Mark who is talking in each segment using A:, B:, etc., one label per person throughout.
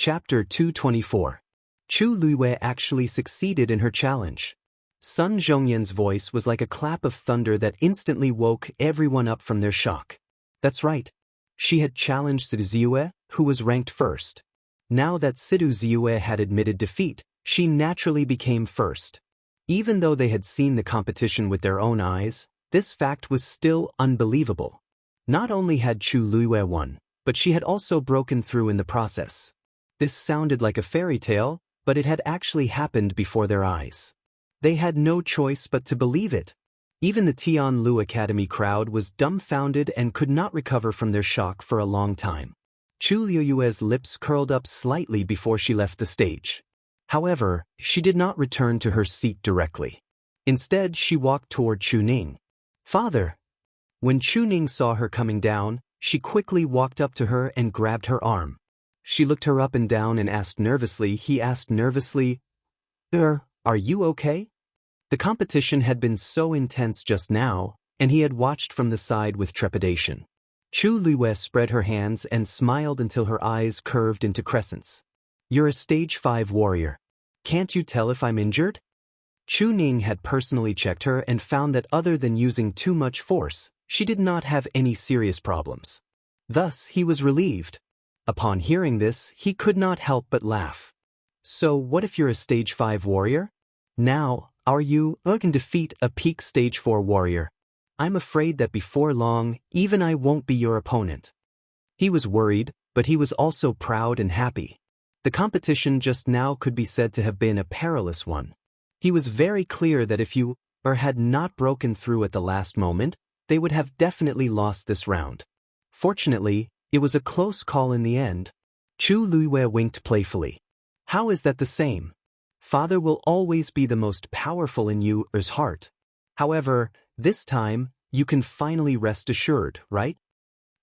A: Chapter 224. Chu Luiwei actually succeeded in her challenge. Sun Zhongyan's voice was like a clap of thunder that instantly woke everyone up from their shock. That's right. She had challenged Sidu Ziyue, who was ranked first. Now that Sidu Ziyue had admitted defeat, she naturally became first. Even though they had seen the competition with their own eyes, this fact was still unbelievable. Not only had Chu Luiwei won, but she had also broken through in the process. This sounded like a fairy tale, but it had actually happened before their eyes. They had no choice but to believe it. Even the Tianlu Academy crowd was dumbfounded and could not recover from their shock for a long time. Chu Luiyue's lips curled up slightly before she left the stage. However, she did not return to her seat directly. Instead, she walked toward Chu Ning. "Father!" When Chu Ning saw her coming down, she quickly walked up to her and grabbed her arm. She looked her up and down and asked nervously, "Are you okay?" The competition had been so intense just now, and he had watched from the side with trepidation. Chu Luiwei spread her hands and smiled until her eyes curved into crescents. "You're a stage 5 warrior. Can't you tell if I'm injured?" Chu Ning had personally checked her and found that other than using too much force, she did not have any serious problems. Thus, he was relieved. Upon hearing this, he could not help but laugh. "So what if you're a stage 5 warrior? Now, are you can defeat a peak stage 4 warrior? I'm afraid that before long, even I won't be your opponent." He was worried, but he was also proud and happy. The competition just now could be said to have been a perilous one. He was very clear that if you had not broken through at the last moment, they would have definitely lost this round. Fortunately, it was a close call in the end. Chu Luiwei winked playfully. "How is that the same? Father will always be the most powerful in you's heart. However, this time, you can finally rest assured, right?"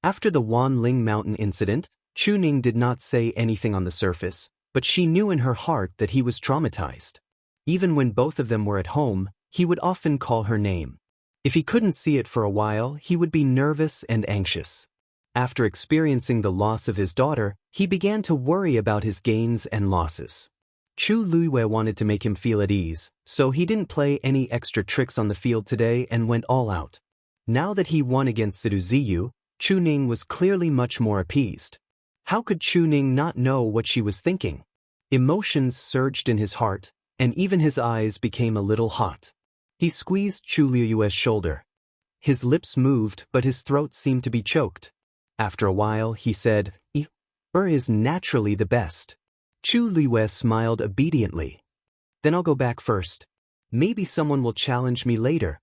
A: After the Wanling Mountain incident, Chu Ning did not say anything on the surface, but she knew in her heart that he was traumatized. Even when both of them were at home, he would often call her name. If he couldn't see it for a while, he would be nervous and anxious. After experiencing the loss of his daughter, he began to worry about his gains and losses. Chu Luiwei wanted to make him feel at ease, so he didn't play any extra tricks on the field today and went all out. Now that he won against Sidu Ziyu, Chu Ning was clearly much more appeased. How could Chu Ning not know what she was thinking? Emotions surged in his heart, and even his eyes became a little hot. He squeezed Chu Luiyue's shoulder. His lips moved, but his throat seemed to be choked. After a while, he said, is naturally the best." Chu Luiwei smiled obediently. "Then I'll go back first. Maybe someone will challenge me later."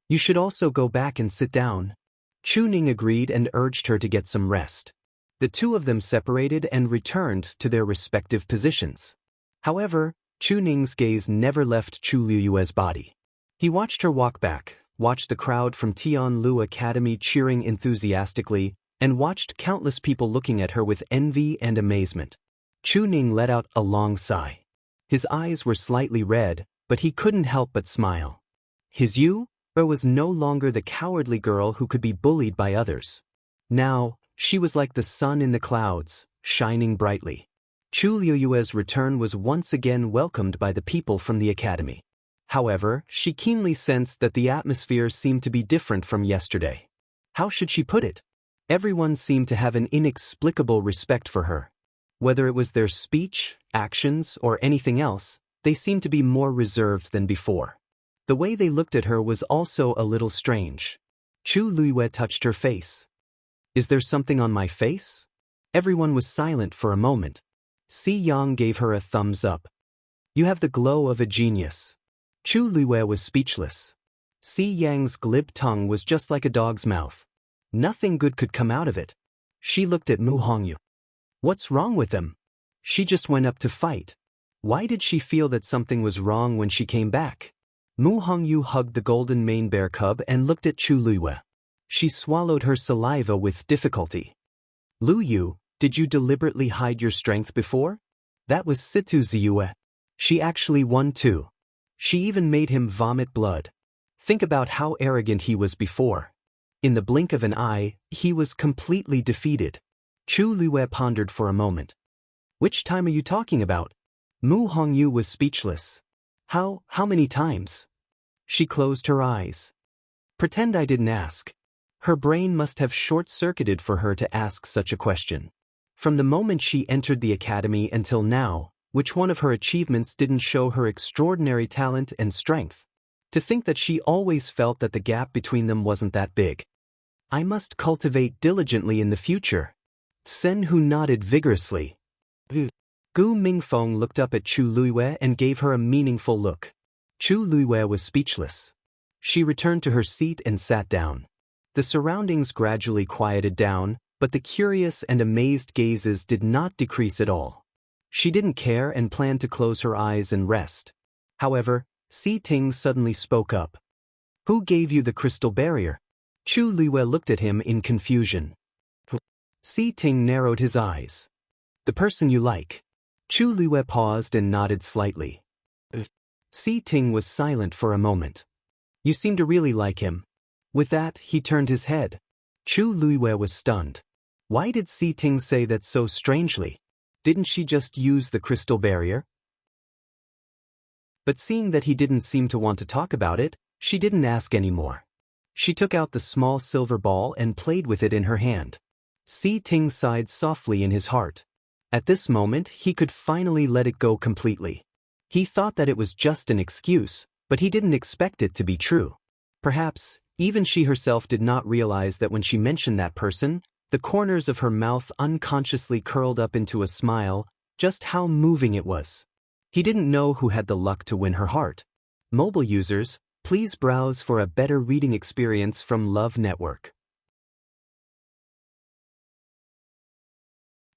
A: "You should also go back and sit down." Chu Ning agreed and urged her to get some rest. The two of them separated and returned to their respective positions. However, Chu Ning's gaze never left Chu Luiyue's body. He watched her walk back, watched the crowd from Tianlu Academy cheering enthusiastically, and watched countless people looking at her with envy and amazement. Chu Ning let out a long sigh. His eyes were slightly red, but he couldn't help but smile. His Yu was no longer the cowardly girl who could be bullied by others. Now, she was like the sun in the clouds, shining brightly. Chu Luiyue's return was once again welcomed by the people from the academy. However, she keenly sensed that the atmosphere seemed to be different from yesterday. How should she put it? Everyone seemed to have an inexplicable respect for her. Whether it was their speech, actions, or anything else, they seemed to be more reserved than before. The way they looked at her was also a little strange. Chu Luiwei touched her face. "Is there something on my face?" Everyone was silent for a moment. Si Yang gave her a thumbs up. "You have the glow of a genius." Chu Luiwei was speechless. Si Yang's glib tongue was just like a dog's mouth. Nothing good could come out of it. She looked at Mu Hongyu. What's wrong with them? She just went up to fight. Why did she feel that something was wrong when she came back? Mu Hongyu hugged the golden mane bear cub and looked at Chu Luiwei. She swallowed her saliva with difficulty. "Lu Yu, did you deliberately hide your strength before?" That was Situ Ziyue. She actually won too. She even made him vomit blood. Think about how arrogant he was before. In the blink of an eye, he was completely defeated. Chu Luiwei pondered for a moment. Which time are you talking about? Mu Hongyu was speechless. How many times? She closed her eyes. Pretend I didn't ask. Her brain must have short-circuited for her to ask such a question. From the moment she entered the academy until now, which one of her achievements didn't show her extraordinary talent and strength? To think that she always felt that the gap between them wasn't that big. I must cultivate diligently in the future. Sen Hu nodded vigorously. Gu Mingfeng looked up at Chu Luiwei and gave her a meaningful look. Chu Luiwei was speechless. She returned to her seat and sat down. The surroundings gradually quieted down, but the curious and amazed gazes did not decrease at all. She didn't care and planned to close her eyes and rest. However, Si Ting suddenly spoke up. Who gave you the crystal barrier? Chu Luiwei looked at him in confusion. Si Ting narrowed his eyes. The person you like. Chu Luiwei paused and nodded slightly. Si Ting was silent for a moment. You seem to really like him. With that, he turned his head. Chu Luiwei was stunned. Why did Si Ting say that so strangely? Didn't she just use the crystal barrier? But seeing that he didn't seem to want to talk about it, she didn't ask anymore. She took out the small silver ball and played with it in her hand. Si Ting sighed softly in his heart. At this moment, he could finally let it go completely. He thought that it was just an excuse, but he didn't expect it to be true. Perhaps, even she herself did not realize that when she mentioned that person, the corners of her mouth unconsciously curled up into a smile, just how moving it was. He didn't know who had the luck to win her heart. Mobile users, please browse for a better reading experience from Love Network.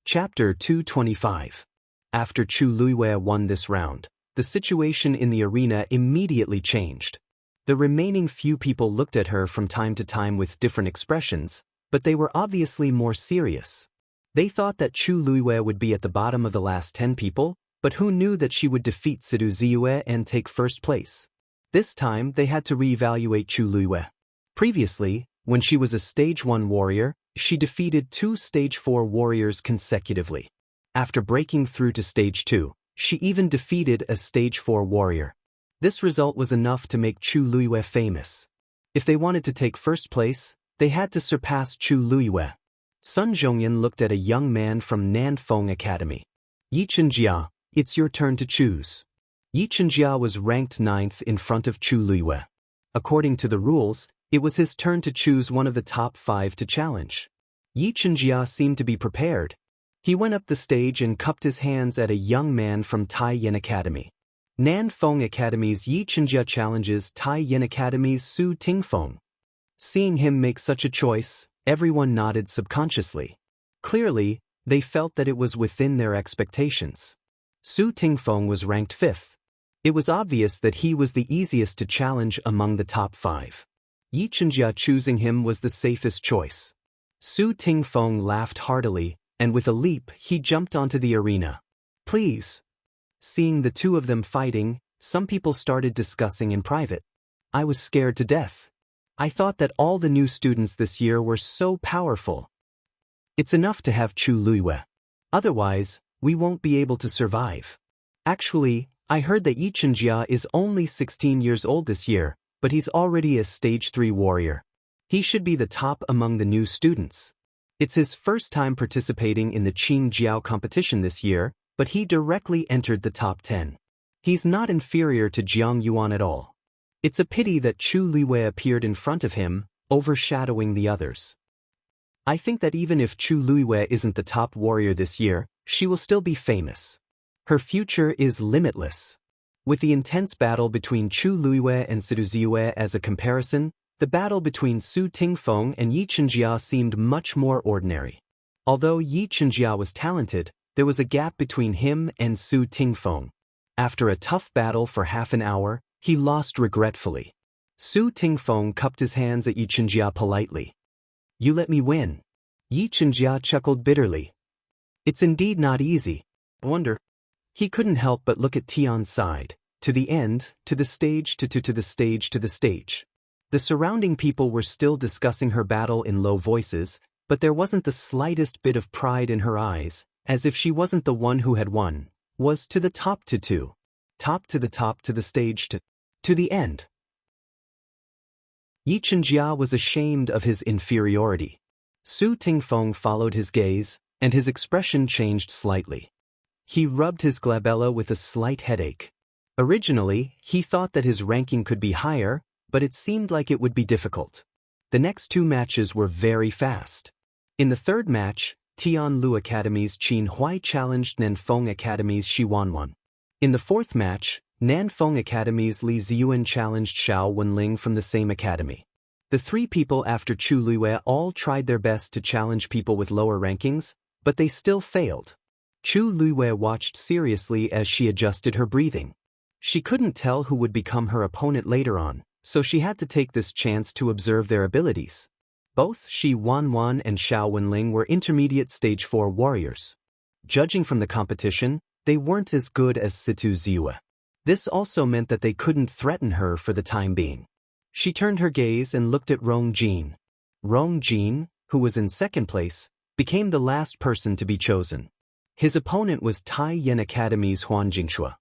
A: Chapter 225. After Chu Luiwei won this round, the situation in the arena immediately changed. The remaining few people looked at her from time to time with different expressions, but they were obviously more serious. They thought that Chu Luiwei would be at the bottom of the last 10 people, but who knew that she would defeat Sidu Ziyue and take first place? This time, they had to re-evaluate Chu Luiwei. Previously, when she was a Stage 1 warrior, she defeated 2 Stage 4 warriors consecutively. After breaking through to Stage 2, she even defeated a Stage 4 warrior. This result was enough to make Chu Luiwei famous. If they wanted to take first place, they had to surpass Chu Luiwei. Sun Zhongyan looked at a young man from Nanfeng Academy. Yi Chenjia, it's your turn to choose. Yi Chenjia was ranked 9th in front of Chu Luiwei. According to the rules, it was his turn to choose one of the top 5 to challenge. Yi Chenjia seemed to be prepared. He went up the stage and cupped his hands at a young man from Taiyin Academy. Nanfeng Academy's Yi Chenjia challenges Taiyin Academy's Su Tingfeng. Seeing him make such a choice, everyone nodded subconsciously. Clearly, they felt that it was within their expectations. Su Tingfeng was ranked 5th. It was obvious that he was the easiest to challenge among the top 5. Yi Chenjia choosing him was the safest choice. Su Tingfeng laughed heartily, and with a leap he jumped onto the arena. Please. Seeing the two of them fighting, some people started discussing in private. I was scared to death. I thought that all the new students this year were so powerful. It's enough to have Chu Luiwei. Otherwise, we won't be able to survive. Actually, I heard that Yi Chenjia is only 16 years old this year, but he's already a Stage 3 warrior. He should be the top among the new students. It's his first time participating in the Qing Jiao competition this year, but he directly entered the top 10. He's not inferior to Jiang Yuan at all. It's a pity that Chu Luiwei appeared in front of him, overshadowing the others. I think that even if Chu Luiwei isn't the top warrior this year, she will still be famous. Her future is limitless. With the intense battle between Chu Luiwei and Sidu Ziyue as a comparison, the battle between Su Tingfeng and Yi Chenjia seemed much more ordinary. Although Yi Chenjia was talented, there was a gap between him and Su Tingfeng. After a tough battle for half an hour, he lost regretfully. Su Tingfeng cupped his hands at Yi Chenjia politely. You let me win. Yi Chenjia chuckled bitterly. It's indeed not easy. I wonder. He couldn't help but look at Tian's side. To the end, to the stage, to the stage, to the stage. The surrounding people were still discussing her battle in low voices, But there wasn't the slightest bit of pride in her eyes, as if she wasn't the one who had won, was to the top to two. Top to the stage to the end. Xianxia was ashamed of his inferiority. Su Tingfeng followed his gaze, and his expression changed slightly. He rubbed his glabella with a slight headache. Originally, he thought that his ranking could be higher, but it seemed like it would be difficult. The next two matches were very fast. In the third match, Tianlu Academy's Qin Huai challenged Nanfeng Academy's Shi Wanwan. In the fourth match, Nanfeng Academy's Li Ziyuan challenged Xiao Wenling from the same academy. The three people after Chu Luiyue all tried their best to challenge people with lower rankings, but they still failed. Chu Luiyue watched seriously as she adjusted her breathing. She couldn't tell who would become her opponent later on, so she had to take this chance to observe their abilities. Both Shi Wanwan and Xiao Wenling were intermediate stage 4 warriors. Judging from the competition, they weren't as good as Situ Ziyue. This also meant that they couldn't threaten her for the time being. She turned her gaze and looked at Rong Jin. Rong Jin, who was in second place, became the last person to be chosen. His opponent was Tai Yen Academy's Huan Jingxue.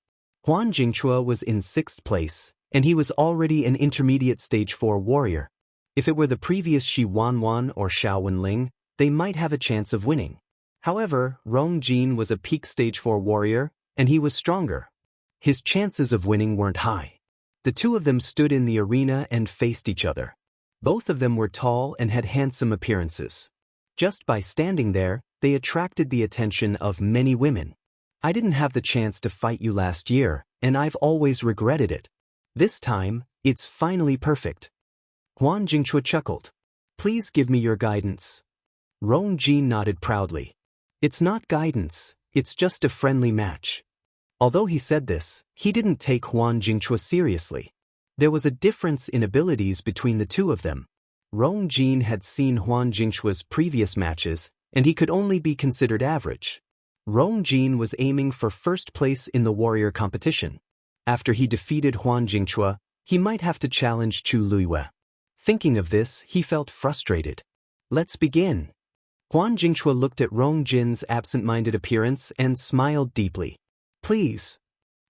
A: Huan Jingxue was in sixth place, and he was already an intermediate stage 4 warrior. If it were the previous Shi Wanwan or Xiao Wenling, they might have a chance of winning. However, Rong Jin was a peak stage 4 warrior, and he was stronger. His chances of winning weren't high. The two of them stood in the arena and faced each other. Both of them were tall and had handsome appearances. Just by standing there, they attracted the attention of many women. I didn't have the chance to fight you last year, and I've always regretted it. This time, it's finally perfect. Huan Jingxue chuckled. Please give me your guidance. Rong Jin nodded proudly. It's not guidance, it's just a friendly match. Although he said this, he didn't take Huan Jingxue seriously. There was a difference in abilities between the two of them. Rong Jin had seen Huan Jingxue's previous matches, and he could only be considered average. Rong Jin was aiming for first place in the warrior competition. After he defeated Huan Jingxue, he might have to challenge Chu Luiyue. Thinking of this, he felt frustrated. Let's begin. Huan Jingxue looked at Rong Jin's absent-minded appearance and smiled deeply. Please.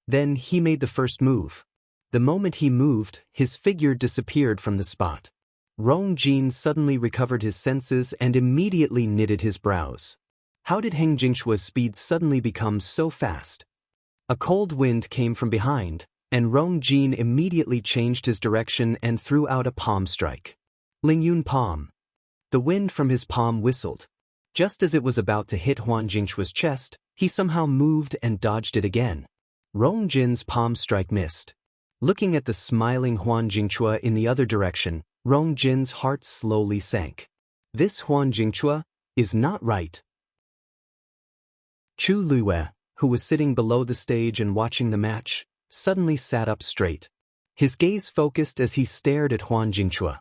A: Then he made the first move. The moment he moved, his figure disappeared from the spot. Rong Jin suddenly recovered his senses and immediately knitted his brows. How did Heng Jingxue's speed suddenly become so fast? A cold wind came from behind, and Rong Jin immediately changed his direction and threw out a palm strike. Lingyun palm. The wind from his palm whistled. Just as it was about to hit Huan Jingxue's chest, he somehow moved and dodged it again. Rong Jin's palm strike missed. Looking at the smiling Huan Jingxue in the other direction, Rong Jin's heart slowly sank. This Huan Jingxue is not right. Chu Luiyue, who was sitting below the stage and watching the match, suddenly sat up straight. His gaze focused as he stared at Huan Jingxue.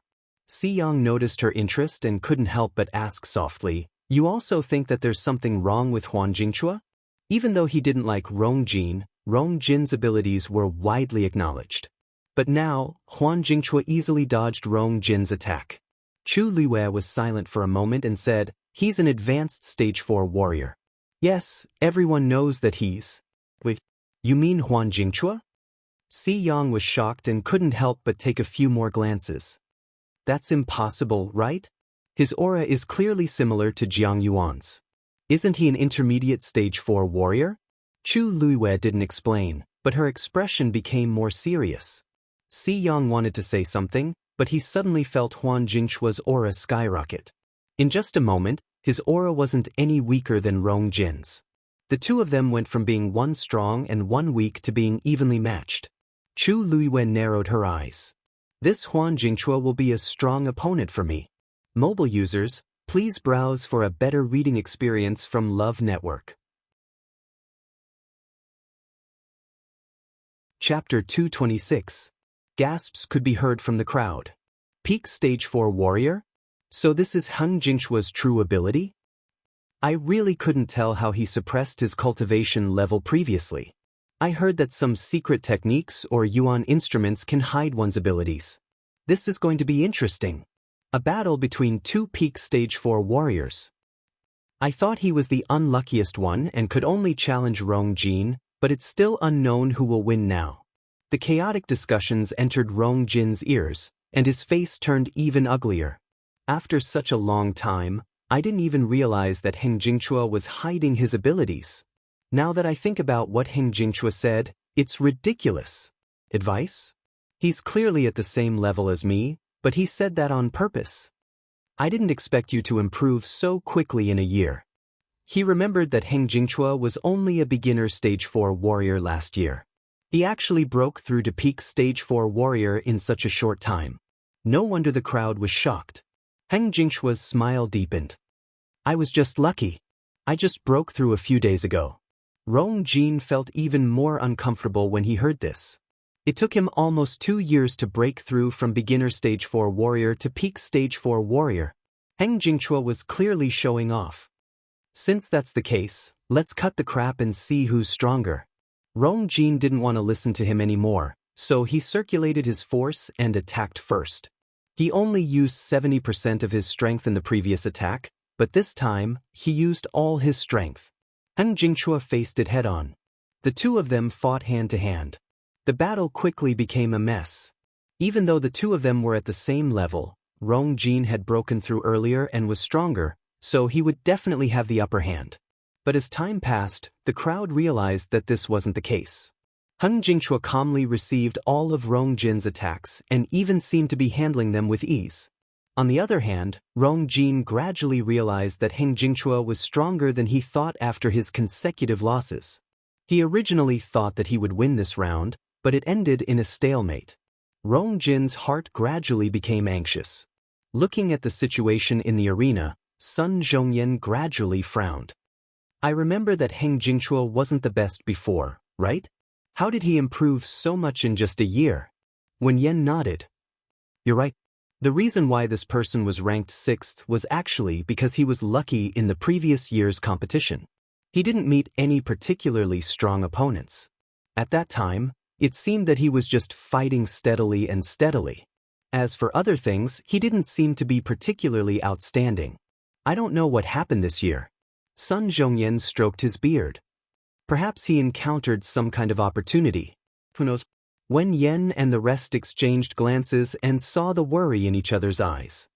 A: Xiyang noticed her interest and couldn't help but ask softly, "You also think that there's something wrong with Huan Jingxue?" Even though he didn't like Rong Jin's abilities were widely acknowledged. But now, Huan Jingxue easily dodged Rong Jin's attack. Chu Luiyue was silent for a moment and said, "He's an advanced stage 4 warrior." Yes, everyone knows that he's... Wait, you mean Huan Jingxue? Xiyang was shocked and couldn't help but take a few more glances. That's impossible, right? His aura is clearly similar to Jiang Yuan's. Isn't he an intermediate stage 4 warrior? Chu Luiyue didn't explain, but her expression became more serious. Xiyang wanted to say something, but he suddenly felt Huan Jingxue's aura skyrocket. In just a moment, his aura wasn't any weaker than Rong Jin's. The two of them went from being one strong and one weak to being evenly matched. Chu Luiyue narrowed her eyes. This Huan Jingxue will be a strong opponent for me. Mobile users, please browse for a better reading experience from Love Network. Chapter 226. Gasps could be heard from the crowd. Peak Stage 4 Warrior? So this is Heng Jingxue's true ability? I really couldn't tell how he suppressed his cultivation level previously. I heard that some secret techniques or yuan instruments can hide one's abilities. This is going to be interesting. A battle between two peak stage 4 warriors. I thought he was the unluckiest one and could only challenge Rong Jin, but it's still unknown who will win now. The chaotic discussions entered Rong Jin's ears, and his face turned even uglier. After such a long time, I didn't even realize that Heng Jingchua was hiding his abilities. Now that I think about what Heng Jingchua said, it's ridiculous. Advice? He's clearly at the same level as me, but he said that on purpose. I didn't expect you to improve so quickly in a year. He remembered that Heng Jingchua was only a beginner stage 4 warrior last year. He actually broke through to peak stage 4 warrior in such a short time. No wonder the crowd was shocked. Heng Jingchua's smile deepened. I was just lucky. I just broke through a few days ago. Rong Jin felt even more uncomfortable when he heard this. It took him almost 2 years to break through from beginner stage 4 warrior to peak stage 4 warrior. Heng Jingchua was clearly showing off. Since that's the case, let's cut the crap and see who's stronger. Rong Jin didn't want to listen to him anymore, so he circulated his force and attacked first. He only used 70% of his strength in the previous attack, but this time, he used all his strength. Heng Jingchua faced it head-on. The two of them fought hand-to-hand. The battle quickly became a mess. Even though the two of them were at the same level, Rong Jin had broken through earlier and was stronger, so he would definitely have the upper hand. But as time passed, the crowd realized that this wasn't the case. Heng Jingchua calmly received all of Rong Jin's attacks and even seemed to be handling them with ease. On the other hand, Rong Jin gradually realized that Heng Jingchua was stronger than he thought after his consecutive losses. He originally thought that he would win this round, but it ended in a stalemate. Rong Jin's heart gradually became anxious. Looking at the situation in the arena, Sun Zhongyan gradually frowned. I remember that Heng Jingchua wasn't the best before, right? How did he improve so much in just a year? Wen Yan nodded. You're right. The reason why this person was ranked 6th was actually because he was lucky in the previous year's competition. He didn't meet any particularly strong opponents. At that time, it seemed that he was just fighting steadily and steadily. As for other things, he didn't seem to be particularly outstanding. I don't know what happened this year. Sun Zhongyan stroked his beard. Perhaps he encountered some kind of opportunity. Who knows? Wen Yan and the rest exchanged glances and saw the worry in each other's eyes.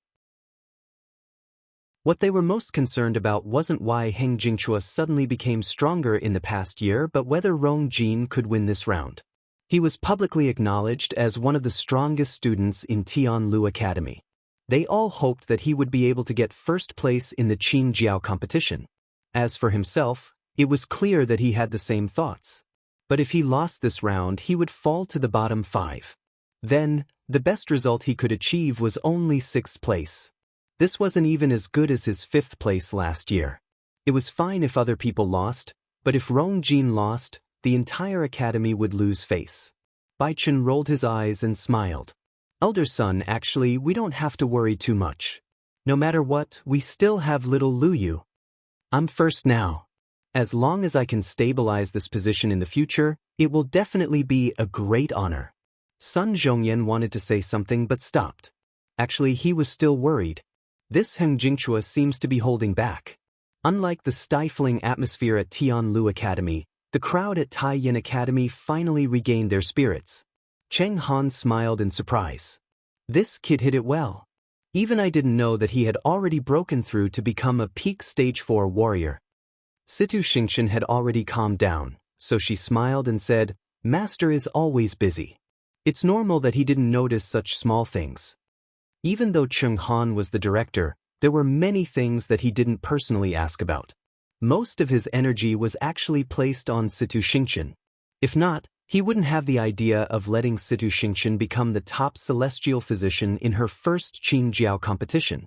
A: What they were most concerned about wasn't why Heng Jingchua suddenly became stronger in the past year, but whether Rong Jin could win this round. He was publicly acknowledged as one of the strongest students in Tianlu Academy. They all hoped that he would be able to get first place in the Qingjiao competition. As for himself, it was clear that he had the same thoughts. But if he lost this round, he would fall to the bottom 5. Then, the best result he could achieve was only 6th place. This wasn't even as good as his 5th place last year. It was fine if other people lost, but if Rong Jin lost, the entire academy would lose face. Bai Chen rolled his eyes and smiled. Elder son, actually, we don't have to worry too much. No matter what, we still have little Lu Yu. I'm first now. As long as I can stabilize this position in the future, it will definitely be a great honor. Sun Zhongyan wanted to say something but stopped. Actually, he was still worried. This Heng Jingchua seems to be holding back. Unlike the stifling atmosphere at Tianlu Academy, the crowd at Taiyin Academy finally regained their spirits. Cheng Han smiled in surprise. This kid hit it well. Even I didn't know that he had already broken through to become a peak stage 4 warrior. Situ Xingqian had already calmed down, so she smiled and said, Master is always busy. It's normal that he didn't notice such small things. Even though Cheng Han was the director, there were many things that he didn't personally ask about. Most of his energy was actually placed on Situ Xingqian. If not, he wouldn't have the idea of letting Situ Xingqian become the top celestial physician in her first Qingjiao competition.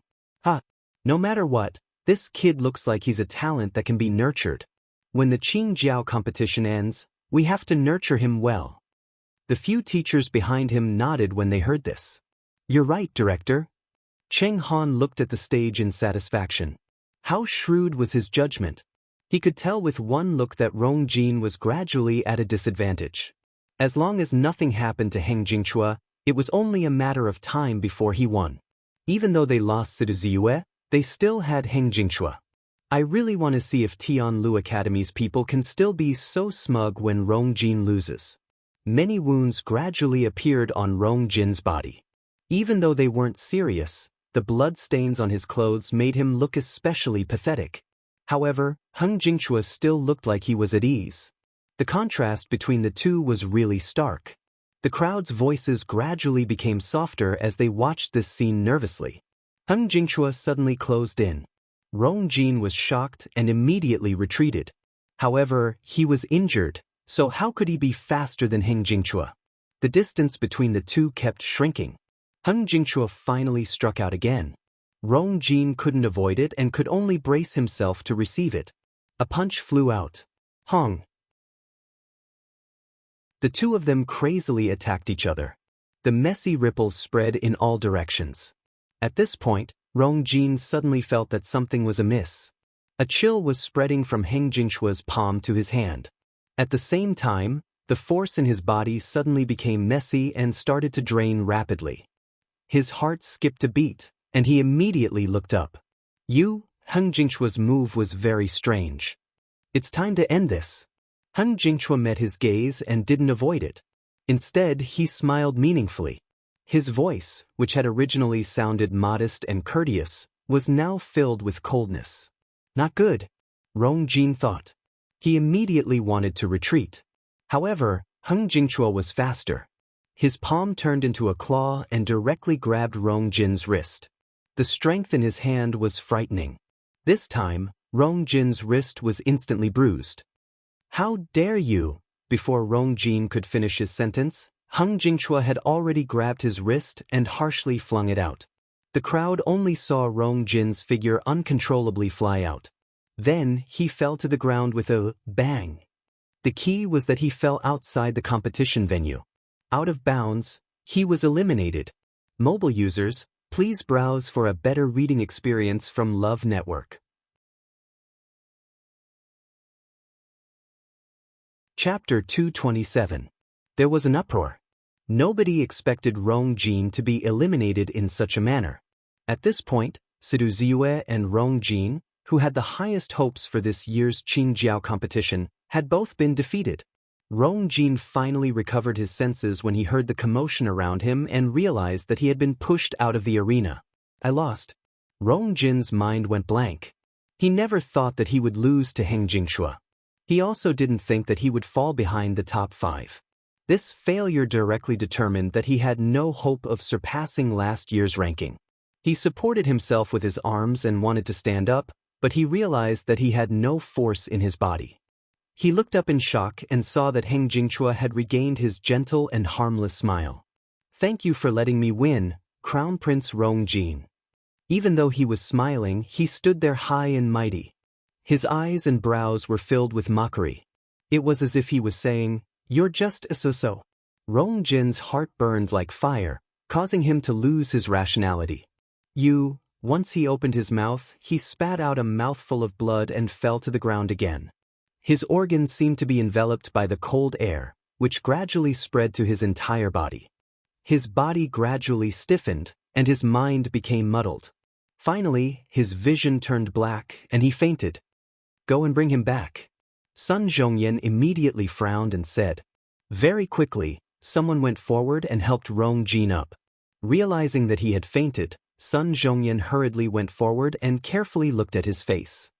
A: No matter what, this kid looks like he's a talent that can be nurtured. When the Qingjiao competition ends, we have to nurture him well. The few teachers behind him nodded when they heard this. You're right, Director. Cheng Han looked at the stage in satisfaction. How shrewd was his judgment? He could tell with one look that Rong Jin was gradually at a disadvantage. As long as nothing happened to Heng Jingchua, it was only a matter of time before he won. Even though they lost Siduziue, they still had Heng Jingchua. I really want to see if Tianlu Academy's people can still be so smug when Rong Jin loses. Many wounds gradually appeared on Rong Jin's body. Even though they weren't serious, the blood stains on his clothes made him look especially pathetic. However, Heng Jingchua still looked like he was at ease. The contrast between the two was really stark. The crowd's voices gradually became softer as they watched this scene nervously. Heng Jingchua suddenly closed in. Rong Jin was shocked and immediately retreated. However, he was injured, so how could he be faster than Heng Jingchua? The distance between the two kept shrinking. Heng Jingchua finally struck out again. Rong Jin couldn't avoid it and could only brace himself to receive it. A punch flew out. Hong. The two of them crazily attacked each other. The messy ripples spread in all directions. At this point, Rong Jin suddenly felt that something was amiss. A chill was spreading from Heng Jingchua's palm to his hand. At the same time, the force in his body suddenly became messy and started to drain rapidly. His heart skipped a beat, and he immediately looked up. Heng Jingchua's move was very strange. It's time to end this. Heng Jingchua met his gaze and didn't avoid it. Instead, he smiled meaningfully. His voice, which had originally sounded modest and courteous, was now filled with coldness. Not good, Rong Jin thought. He immediately wanted to retreat. However, Heng Jingchua was faster. His palm turned into a claw and directly grabbed Rong Jin's wrist. The strength in his hand was frightening. This time, Rong Jin's wrist was instantly bruised. How dare you? Before Rong Jin could finish his sentence, Heng Jingchua had already grabbed his wrist and harshly flung it out. The crowd only saw Rong Jin's figure uncontrollably fly out. Then he fell to the ground with a bang. The key was that he fell outside the competition venue. Out of bounds, he was eliminated. Mobile users, please browse for a better reading experience from Love Network. Chapter 227. There was an uproar. Nobody expected Rong Jin to be eliminated in such a manner. At this point, Siduziue and Rong Jin, who had the highest hopes for this year's Qingjiao competition, had both been defeated. Rong Jin finally recovered his senses when he heard the commotion around him and realized that he had been pushed out of the arena. I lost. Rong Jin's mind went blank. He never thought that he would lose to Heng Jingchua. He also didn't think that he would fall behind the top 5. This failure directly determined that he had no hope of surpassing last year's ranking. He supported himself with his arms and wanted to stand up, but he realized that he had no force in his body. He looked up in shock and saw that Heng Jingchua had regained his gentle and harmless smile. Thank you for letting me win, Crown Prince Rong Jin. Even though he was smiling, he stood there high and mighty. His eyes and brows were filled with mockery. It was as if he was saying, "You're just a so-so." Rong Jin's heart burned like fire, causing him to lose his rationality. Once he opened his mouth, he spat out a mouthful of blood and fell to the ground again. His organs seemed to be enveloped by the cold air, which gradually spread to his entire body. His body gradually stiffened, and his mind became muddled. Finally, his vision turned black, and he fainted. Go and bring him back. Sun Zhongyan immediately frowned and said. Very quickly, someone went forward and helped Rong Jin up. Realizing that he had fainted, Sun Zhongyan hurriedly went forward and carefully looked at his face.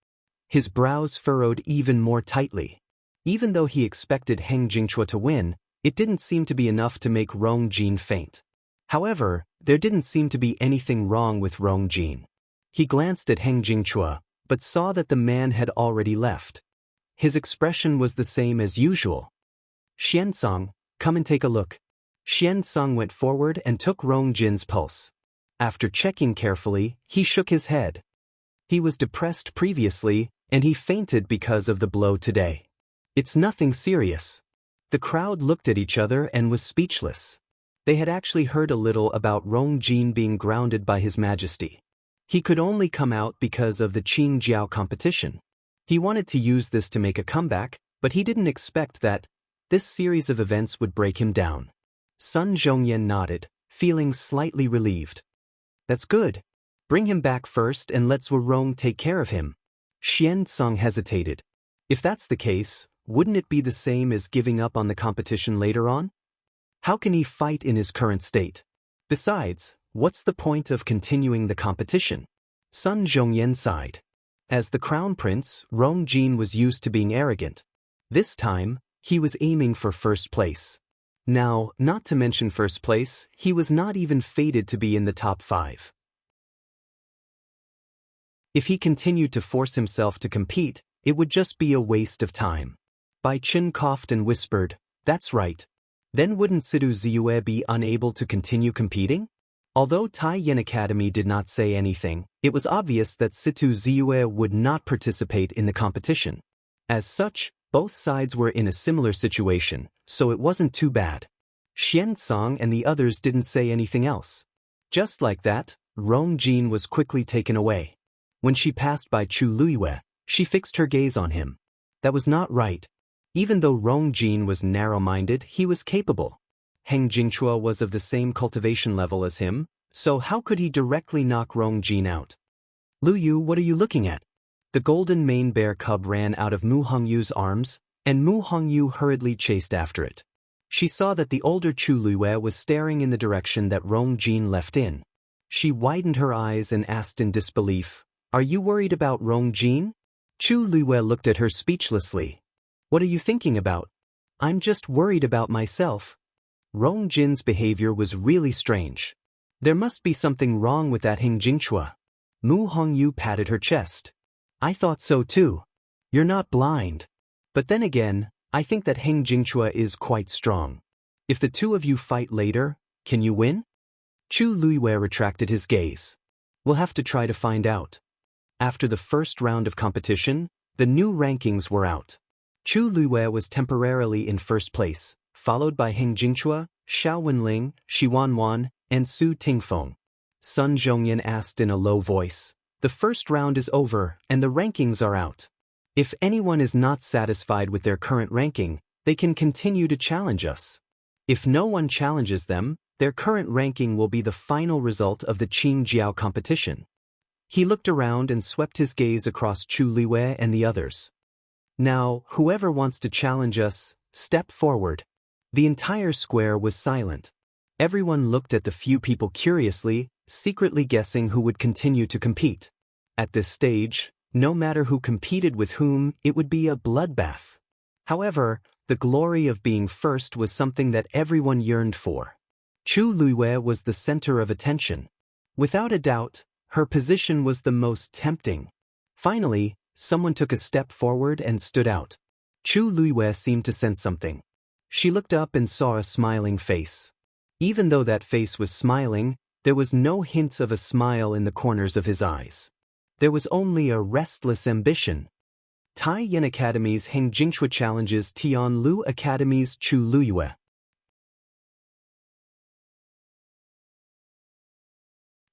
A: His brows furrowed even more tightly. Even though he expected Heng Jingchua to win, it didn't seem to be enough to make Rong Jin faint. However, there didn't seem to be anything wrong with Rong Jin. He glanced at Heng Jingchua, but saw that the man had already left. His expression was the same as usual. Xianxia, come and take a look. Xianxia went forward and took Rong Jin's pulse. After checking carefully, he shook his head. He was depressed previously, and he fainted because of the blow today. It's nothing serious. The crowd looked at each other and was speechless. They had actually heard a little about Rong Jin being grounded by His Majesty. He could only come out because of the Qingjiao competition. He wanted to use this to make a comeback, but he didn't expect that this series of events would break him down. Sun Zhongyan nodded, feeling slightly relieved. That's good. Bring him back first and let Zhuorong take care of him. Xianxia hesitated. If that's the case, wouldn't it be the same as giving up on the competition later on? How can he fight in his current state? Besides, what's the point of continuing the competition? Sun Zhongyan sighed. As the crown prince, Rong Jin was used to being arrogant. This time, he was aiming for first place. Now, not to mention first place, he was not even fated to be in the top 5. If he continued to force himself to compete, it would just be a waste of time. Bai Chen coughed and whispered, "That's right. Then wouldn't Situ Ziyue be unable to continue competing?" Although Taiyan Academy did not say anything, it was obvious that Situ Ziyue would not participate in the competition. As such, both sides were in a similar situation, so it wasn't too bad. Xianxia and the others didn't say anything else. Just like that, Rong Jin was quickly taken away. When she passed by Chu Luiyue, she fixed her gaze on him. That was not right. Even though Rong Jin was narrow-minded, he was capable. Heng Jingchua was of the same cultivation level as him, so how could he directly knock Rong Jin out? "Lu Yu, what are you looking at?" The golden mane bear cub ran out of Mu Hongyu's arms, and Mu Hongyu hurriedly chased after it. She saw that the older Chu Luiyue was staring in the direction that Rong Jin left in. She widened her eyes and asked in disbelief, "Are you worried about Rong Jin?" Chu Luiyue looked at her speechlessly. "What are you thinking about?" "I'm just worried about myself." Rong Jin's behavior was really strange. There must be something wrong with that Heng Jingchua. Mu Hongyu patted her chest. "I thought so too. You're not blind. But then again, I think that Heng Jingchua is quite strong. If the two of you fight later, can you win?" Chu Luiyue retracted his gaze. "We'll have to try to find out." After the first round of competition, the new rankings were out. Chu Luiyue was temporarily in first place, followed by Heng Jingchua, Xiao Wenling, Shi Wanwan, and Su Tingfeng. Sun Zhongyan asked in a low voice, "The first round is over, and the rankings are out. If anyone is not satisfied with their current ranking, they can continue to challenge us. If no one challenges them, their current ranking will be the final result of the Qingjiao competition." He looked around and swept his gaze across Chu Luiyue and the others. "Now, whoever wants to challenge us, step forward." The entire square was silent. Everyone looked at the few people curiously, secretly guessing who would continue to compete. At this stage, no matter who competed with whom, it would be a bloodbath. However, the glory of being first was something that everyone yearned for. Chu Luiyue was the center of attention. Without a doubt, her position was the most tempting. Finally, someone took a step forward and stood out. Chu Luiyue seemed to sense something. She looked up and saw a smiling face. Even though that face was smiling, there was no hint of a smile in the corners of his eyes. There was only a restless ambition. Taiyan Academy's Heng Jingchua challenges Tianlu Academy's Chu Luiyue.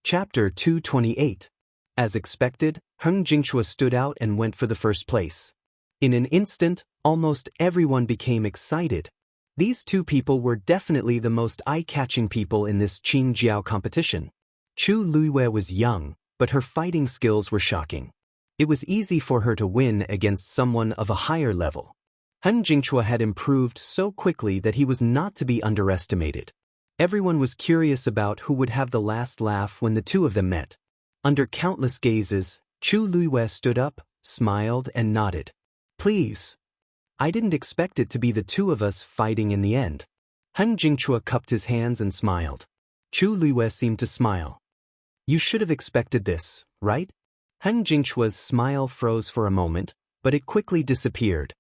A: Chapter 228. As expected, Heng Jingchua stood out and went for the first place. In an instant, almost everyone became excited. These two people were definitely the most eye-catching people in this Qingjiao competition. Chu Luiyue was young, but her fighting skills were shocking. It was easy for her to win against someone of a higher level. Heng Jingchua had improved so quickly that he was not to be underestimated. Everyone was curious about who would have the last laugh when the two of them met. Under countless gazes, Chu Luiyue stood up, smiled, and nodded. "Please. I didn't expect it to be the two of us fighting in the end." Heng Jingchua cupped his hands and smiled. Chu Luiyue seemed to smile. "You should have expected this, right?" Heng Jingchua's smile froze for a moment, but it quickly disappeared.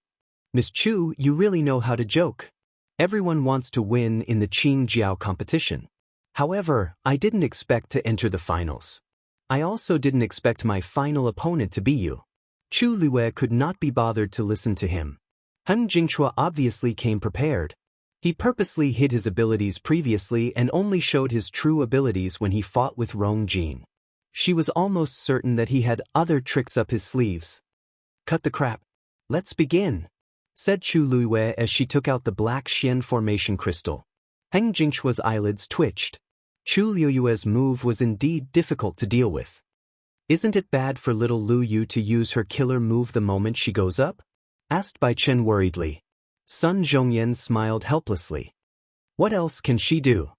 A: "Miss Chu, you really know how to joke. Everyone wants to win in the Qingjiao competition. However, I didn't expect to enter the finals. I also didn't expect my final opponent to be you." Chu Luiyue could not be bothered to listen to him. Heng Jingchua obviously came prepared. He purposely hid his abilities previously and only showed his true abilities when he fought with Rong Jin. She was almost certain that he had other tricks up his sleeves. "Cut the crap. Let's begin," said Chu Luiyue as she took out the black Xian formation crystal. Heng Jingchua's eyelids twitched. Chu Liuyue's move was indeed difficult to deal with. Isn't it bad for little Lu Yu to use her killer move the moment she goes up? Asked Bai Chen worriedly. Sun Zhongyan smiled helplessly. What else can she do?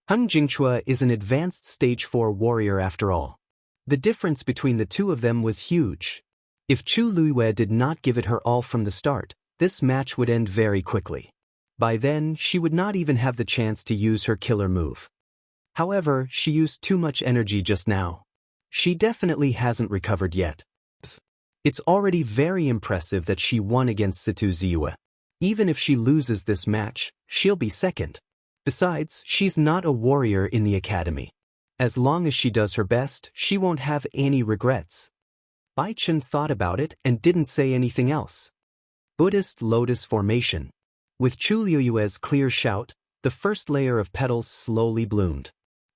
A: Heng Jingchua is an advanced stage 4 warrior after all. The difference between the two of them was huge. If Chu Liyue did not give it her all from the start, this match would end very quickly. By then, she would not even have the chance to use her killer move. However, she used too much energy just now. She definitely hasn't recovered yet. It's already very impressive that she won against Situ Ziyue. Even if she loses this match, she'll be second. Besides, she's not a warrior in the academy. As long as she does her best, she won't have any regrets. Bai Chen thought about it and didn't say anything else. Buddhist Lotus Formation. With Chu Liyue's clear shout, the first layer of petals slowly bloomed.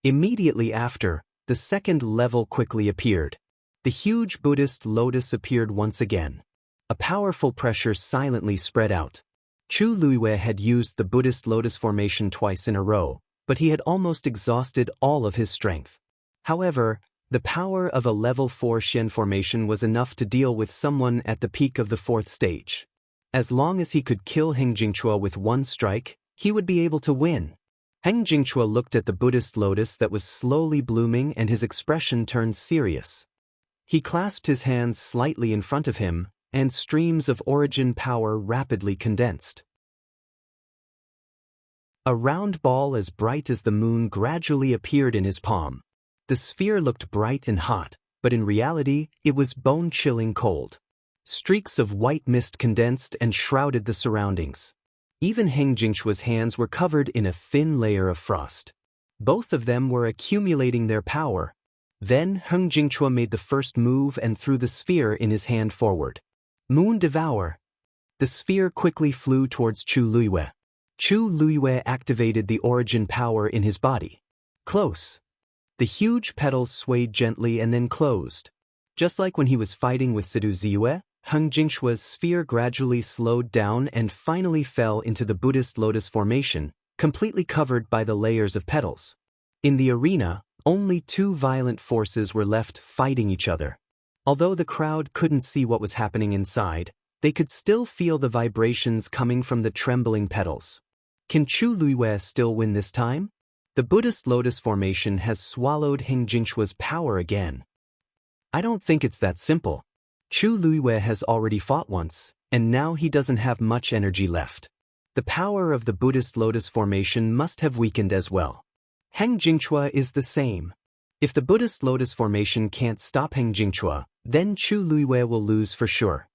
A: Immediately after, the second level quickly appeared. The huge Buddhist lotus appeared once again. A powerful pressure silently spread out. Chu Liyue had used the Buddhist lotus formation twice in a row, but he had almost exhausted all of his strength. However, the power of a level 4 Xian formation was enough to deal with someone at the peak of the 4th stage. As long as he could kill Heng Jingchua with one strike, he would be able to win. Heng Jingchua looked at the Buddhist lotus that was slowly blooming and his expression turned serious. He clasped his hands slightly in front of him, and streams of origin power rapidly condensed. A round ball as bright as the moon gradually appeared in his palm. The sphere looked bright and hot, but in reality, it was bone-chilling cold. Streaks of white mist condensed and shrouded the surroundings. Even Heng Jingchua's hands were covered in a thin layer of frost. Both of them were accumulating their power. Then Heng Jingchua made the first move and threw the sphere in his hand forward. Moon Devour. The sphere quickly flew towards Chu Liyue. Chu Liyue activated the origin power in his body. Close. The huge petals swayed gently and then closed. Just like when he was fighting with Situ Ziyue, Heng Jingchua's sphere gradually slowed down and finally fell into the Buddhist lotus formation, completely covered by the layers of petals. In the arena, only two violent forces were left fighting each other. Although the crowd couldn't see what was happening inside, they could still feel the vibrations coming from the trembling petals. Can Chu Liyue still win this time? The Buddhist lotus formation has swallowed Heng Jingchua's power again. I don't think it's that simple. Chu Liyue has already fought once, and now he doesn't have much energy left. The power of the Buddhist lotus formation must have weakened as well. Heng Jingchua is the same. If the Buddhist lotus formation can't stop Heng Jingchua, then Chu Liyue will lose for sure.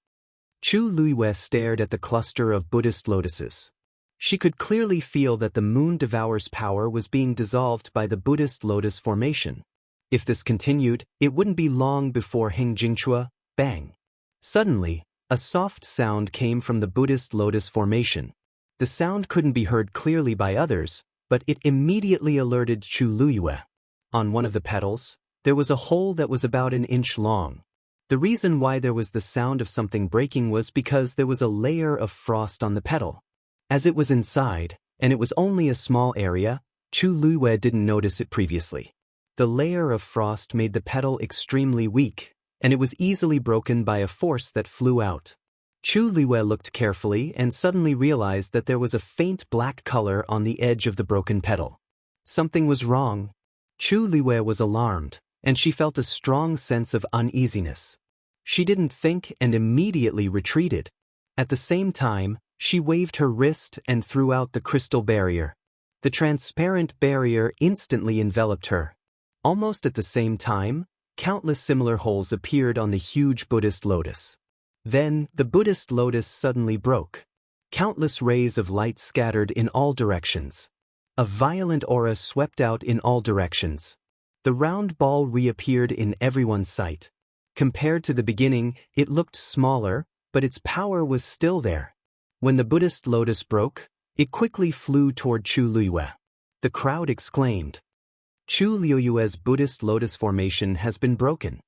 A: Chu Liyue stared at the cluster of Buddhist lotuses. She could clearly feel that the Moon Devour's power was being dissolved by the Buddhist lotus formation. If this continued, it wouldn't be long before Heng Jingchua, bang. Suddenly, a soft sound came from the Buddhist lotus formation. The sound couldn't be heard clearly by others, but it immediately alerted Chu Liyue. On one of the petals, there was a hole that was about an inch long. The reason why there was the sound of something breaking was because there was a layer of frost on the petal. As it was inside, and it was only a small area, Chu Liyue didn't notice it previously. The layer of frost made the petal extremely weak, and it was easily broken by a force that flew out. Chu Liyue looked carefully and suddenly realized that there was a faint black color on the edge of the broken petal. Something was wrong. Chu Liyue was alarmed, and she felt a strong sense of uneasiness. She didn't think and immediately retreated. At the same time, she waved her wrist and threw out the crystal barrier. The transparent barrier instantly enveloped her. Almost at the same time, countless similar holes appeared on the huge Buddhist lotus. Then, the Buddhist lotus suddenly broke. Countless rays of light scattered in all directions. A violent aura swept out in all directions. The round ball reappeared in everyone's sight. Compared to the beginning, it looked smaller, but its power was still there. When the Buddhist lotus broke, it quickly flew toward Chu Liyue. The crowd exclaimed, "Chu Liyue's Buddhist lotus formation has been broken."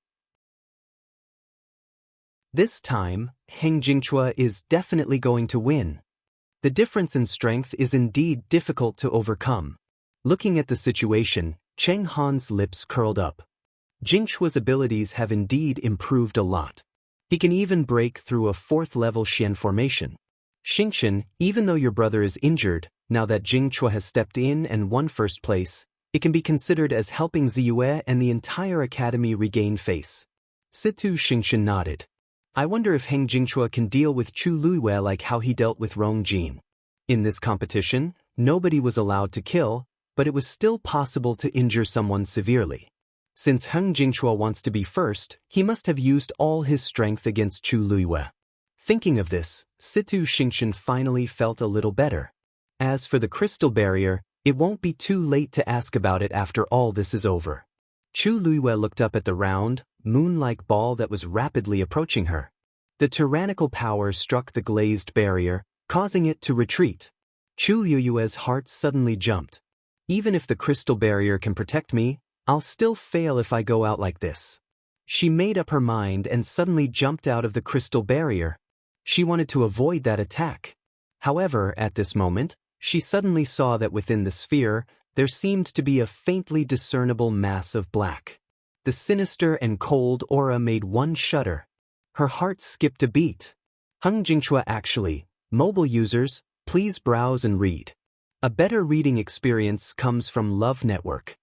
A: This time, Heng Jingchua is definitely going to win. The difference in strength is indeed difficult to overcome. Looking at the situation, Cheng Han's lips curled up. Jingchua's abilities have indeed improved a lot. He can even break through a 4th-level Xian formation. Xianxia, even though your brother is injured, now that Jingchua has stepped in and won 1st place, it can be considered as helping Ziyue and the entire academy regain face. Situ Xianxia nodded. I wonder if Heng Jingchua can deal with Chu Luiwei like how he dealt with Rong Jin. In this competition, nobody was allowed to kill, but it was still possible to injure someone severely. Since Heng Jingchua wants to be first, he must have used all his strength against Chu Luiwei. Thinking of this, Situ Xianxia finally felt a little better. As for the crystal barrier, it won't be too late to ask about it after all this is over. Chu Luiwei looked up at the round, moon-like ball that was rapidly approaching her. The tyrannical power struck the glazed barrier, causing it to retreat. Chu Luiwei's heart suddenly jumped. Even if the crystal barrier can protect me, I'll still fail if I go out like this. She made up her mind and suddenly jumped out of the crystal barrier. She wanted to avoid that attack. However, at this moment, she suddenly saw that within the sphere, there seemed to be a faintly discernible mass of black. The sinister and cold aura made one shudder. Her heart skipped a beat. Heng Jingchua actually, mobile users, please browse and read. A better reading experience comes from Love Network.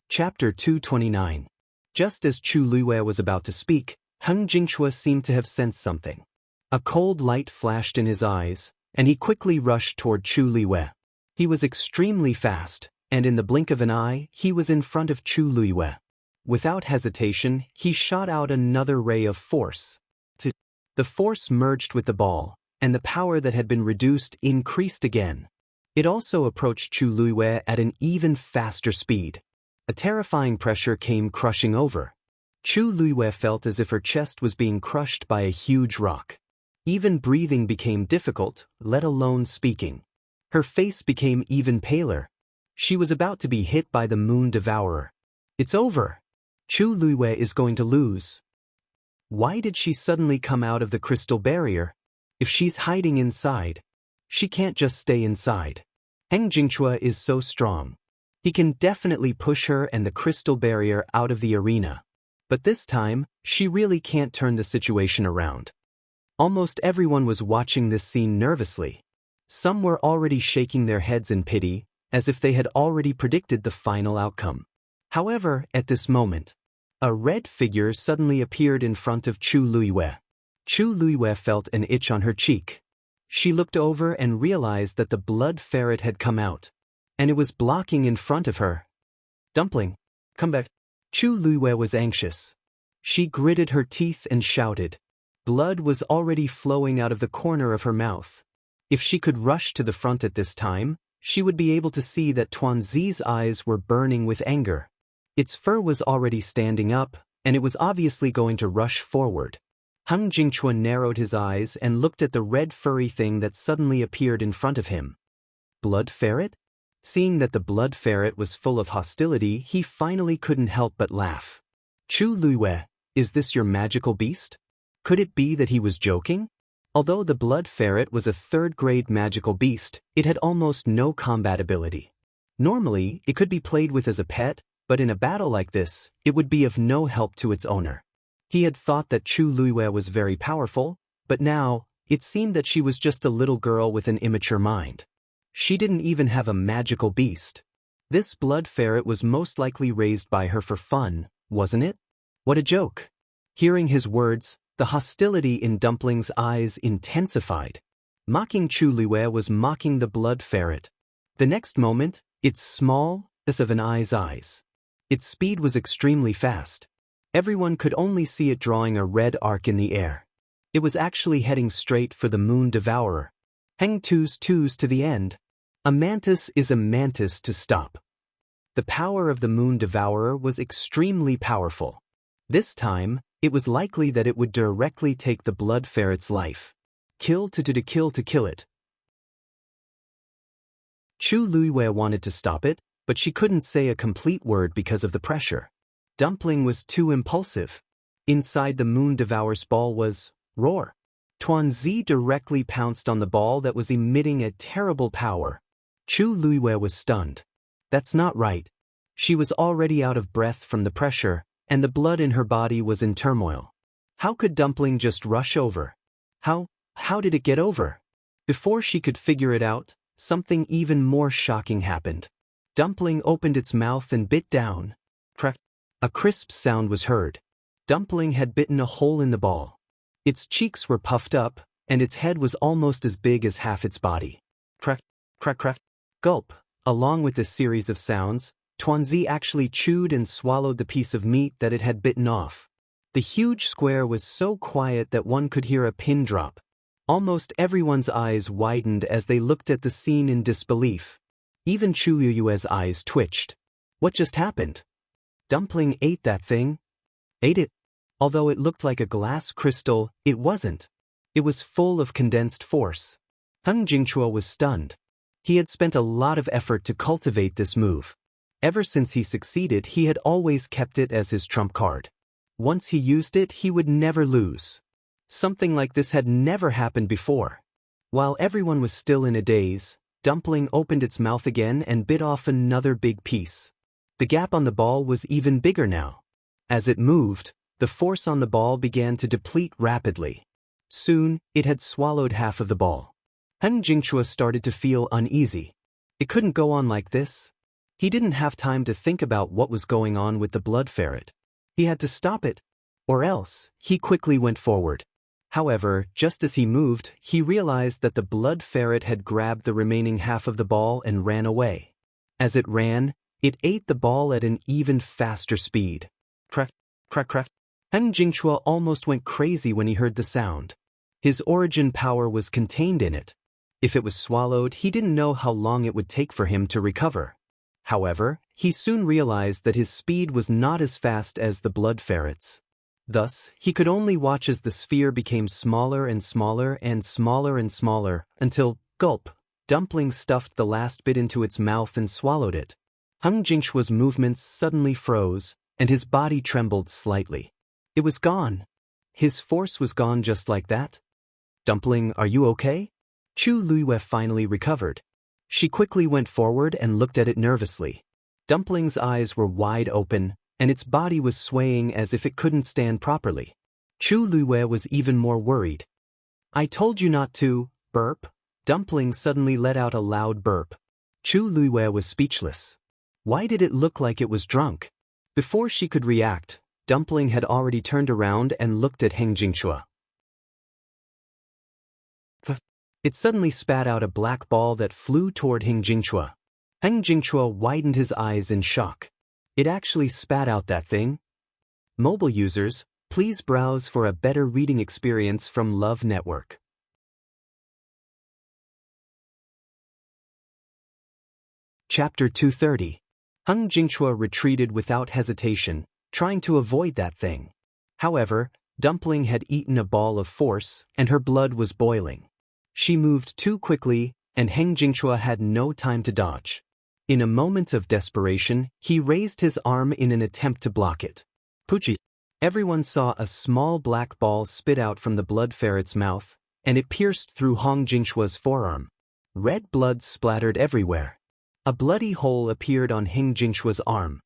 A: Chapter 229. Just as Chu Luiwei was about to speak, Heng Jingchua seemed to have sensed something. A cold light flashed in his eyes, and he quickly rushed toward Chu Luiwei. He was extremely fast, and in the blink of an eye, he was in front of Chu Luiwei. Without hesitation, he shot out another ray of force. The force merged with the ball, and the power that had been reduced increased again. It also approached Chu Luiwei at an even faster speed. A terrifying pressure came crushing over. Chu Luiwei felt as if her chest was being crushed by a huge rock. Even breathing became difficult, let alone speaking. Her face became even paler. She was about to be hit by the Moon Devourer. It's over. Chu Luiwei is going to lose. Why did she suddenly come out of the crystal barrier? If she's hiding inside, she can't just stay inside. Heng Jingchua is so strong. He can definitely push her and the crystal barrier out of the arena. But this time, she really can't turn the situation around. Almost everyone was watching this scene nervously. Some were already shaking their heads in pity, as if they had already predicted the final outcome. However, at this moment, a red figure suddenly appeared in front of Chu Luiwei. Chu Luiwei felt an itch on her cheek. She looked over and realized that the blood ferret had come out, and it was blocking in front of her. Dumpling, come back. Chu Luiwei was anxious. She gritted her teeth and shouted. Blood was already flowing out of the corner of her mouth. If she could rush to the front at this time, she would be able to see that Tuanzi's eyes were burning with anger. Its fur was already standing up, and it was obviously going to rush forward. Heng Jingchua narrowed his eyes and looked at the red furry thing that suddenly appeared in front of him. Blood ferret? Seeing that the blood ferret was full of hostility, he finally couldn't help but laugh. Chu Luiwei, is this your magical beast? Could it be that he was joking? Although the blood ferret was a 3rd-grade magical beast, it had almost no combat ability. Normally, it could be played with as a pet, but in a battle like this, it would be of no help to its owner. He had thought that Chu Luiwei was very powerful, but now, it seemed that she was just a little girl with an immature mind. She didn't even have a magical beast. This blood ferret was most likely raised by her for fun, wasn't it? What a joke. Hearing his words, the hostility in Dumpling's eyes intensified. Mocking Chu Luiwei was mocking the blood ferret. The next moment, its small, as of an eye's eyes. Its speed was extremely fast. Everyone could only see it drawing a red arc in the air. It was actually heading straight for the Moon Devourer. Heng twos to the end. A mantis is a mantis to stop. The power of the Moon Devourer was extremely powerful. This time, it was likely that it would directly take the blood ferret's life. Kill to kill it. Chu Luiwei wanted to stop it, but she couldn't say a complete word because of the pressure. Dumpling was too impulsive. Inside the Moon Devourer's ball was roar. Tuanzi directly pounced on the ball that was emitting a terrible power. Chu Luiwei was stunned. That's not right. She was already out of breath from the pressure, and the blood in her body was in turmoil. How could Dumpling just rush over? How did it get over? Before she could figure it out, something even more shocking happened. Dumpling opened its mouth and bit down. Crack. A crisp sound was heard. Dumpling had bitten a hole in the ball. Its cheeks were puffed up, and its head was almost as big as half its body. Crack, crack, crack. Gulp. Along with this series of sounds, Tuanzi actually chewed and swallowed the piece of meat that it had bitten off. The huge square was so quiet that one could hear a pin drop. Almost everyone's eyes widened as they looked at the scene in disbelief. Even Chu Liyue's eyes twitched. What just happened? Dumpling ate that thing? Ate it? Although it looked like a glass crystal, it wasn't. It was full of condensed force. Heng Jingchua was stunned. He had spent a lot of effort to cultivate this move. Ever since he succeeded, he had always kept it as his trump card. Once he used it, he would never lose. Something like this had never happened before. While everyone was still in a daze, Dumpling opened its mouth again and bit off another big piece. The gap on the ball was even bigger now. As it moved, the force on the ball began to deplete rapidly. Soon, it had swallowed half of the ball. Heng Jingchua started to feel uneasy. It couldn't go on like this. He didn't have time to think about what was going on with the blood ferret. He had to stop it. Or else, he quickly went forward. However, just as he moved, he realized that the blood ferret had grabbed the remaining half of the ball and ran away. As it ran, it ate the ball at an even faster speed. Crack, crack, crack. Heng Jingchua almost went crazy when he heard the sound. His origin power was contained in it. If it was swallowed, he didn't know how long it would take for him to recover. However, he soon realized that his speed was not as fast as the blood ferret's. Thus, he could only watch as the sphere became smaller and smaller and smaller and smaller, until, gulp, Dumpling stuffed the last bit into its mouth and swallowed it. Heng Jingchua's movements suddenly froze, and his body trembled slightly. It was gone. His force was gone just like that. Dumpling, are you okay? Chu Luiwei finally recovered. She quickly went forward and looked at it nervously. Dumpling's eyes were wide open, and its body was swaying as if it couldn't stand properly. Chu Luiwei was even more worried. I told you not to, burp. Dumpling suddenly let out a loud burp. Chu Luiwei was speechless. Why did it look like it was drunk? Before she could react, Dumpling had already turned around and looked at Heng Jingchua. It suddenly spat out a black ball that flew toward Heng Jingchua. Heng Jingchua widened his eyes in shock. It actually spat out that thing. Mobile users, please browse for a better reading experience from Love Network. Chapter 230. Heng Jingchua retreated without hesitation, trying to avoid that thing. However, Dumpling had eaten a ball of force, and her blood was boiling. She moved too quickly, and Heng Jingchua had no time to dodge. In a moment of desperation, he raised his arm in an attempt to block it. Poochie! Everyone saw a small black ball spit out from the blood ferret's mouth, and it pierced through Heng Jingchua's forearm. Red blood splattered everywhere. A bloody hole appeared on Heng Jingchua's arm.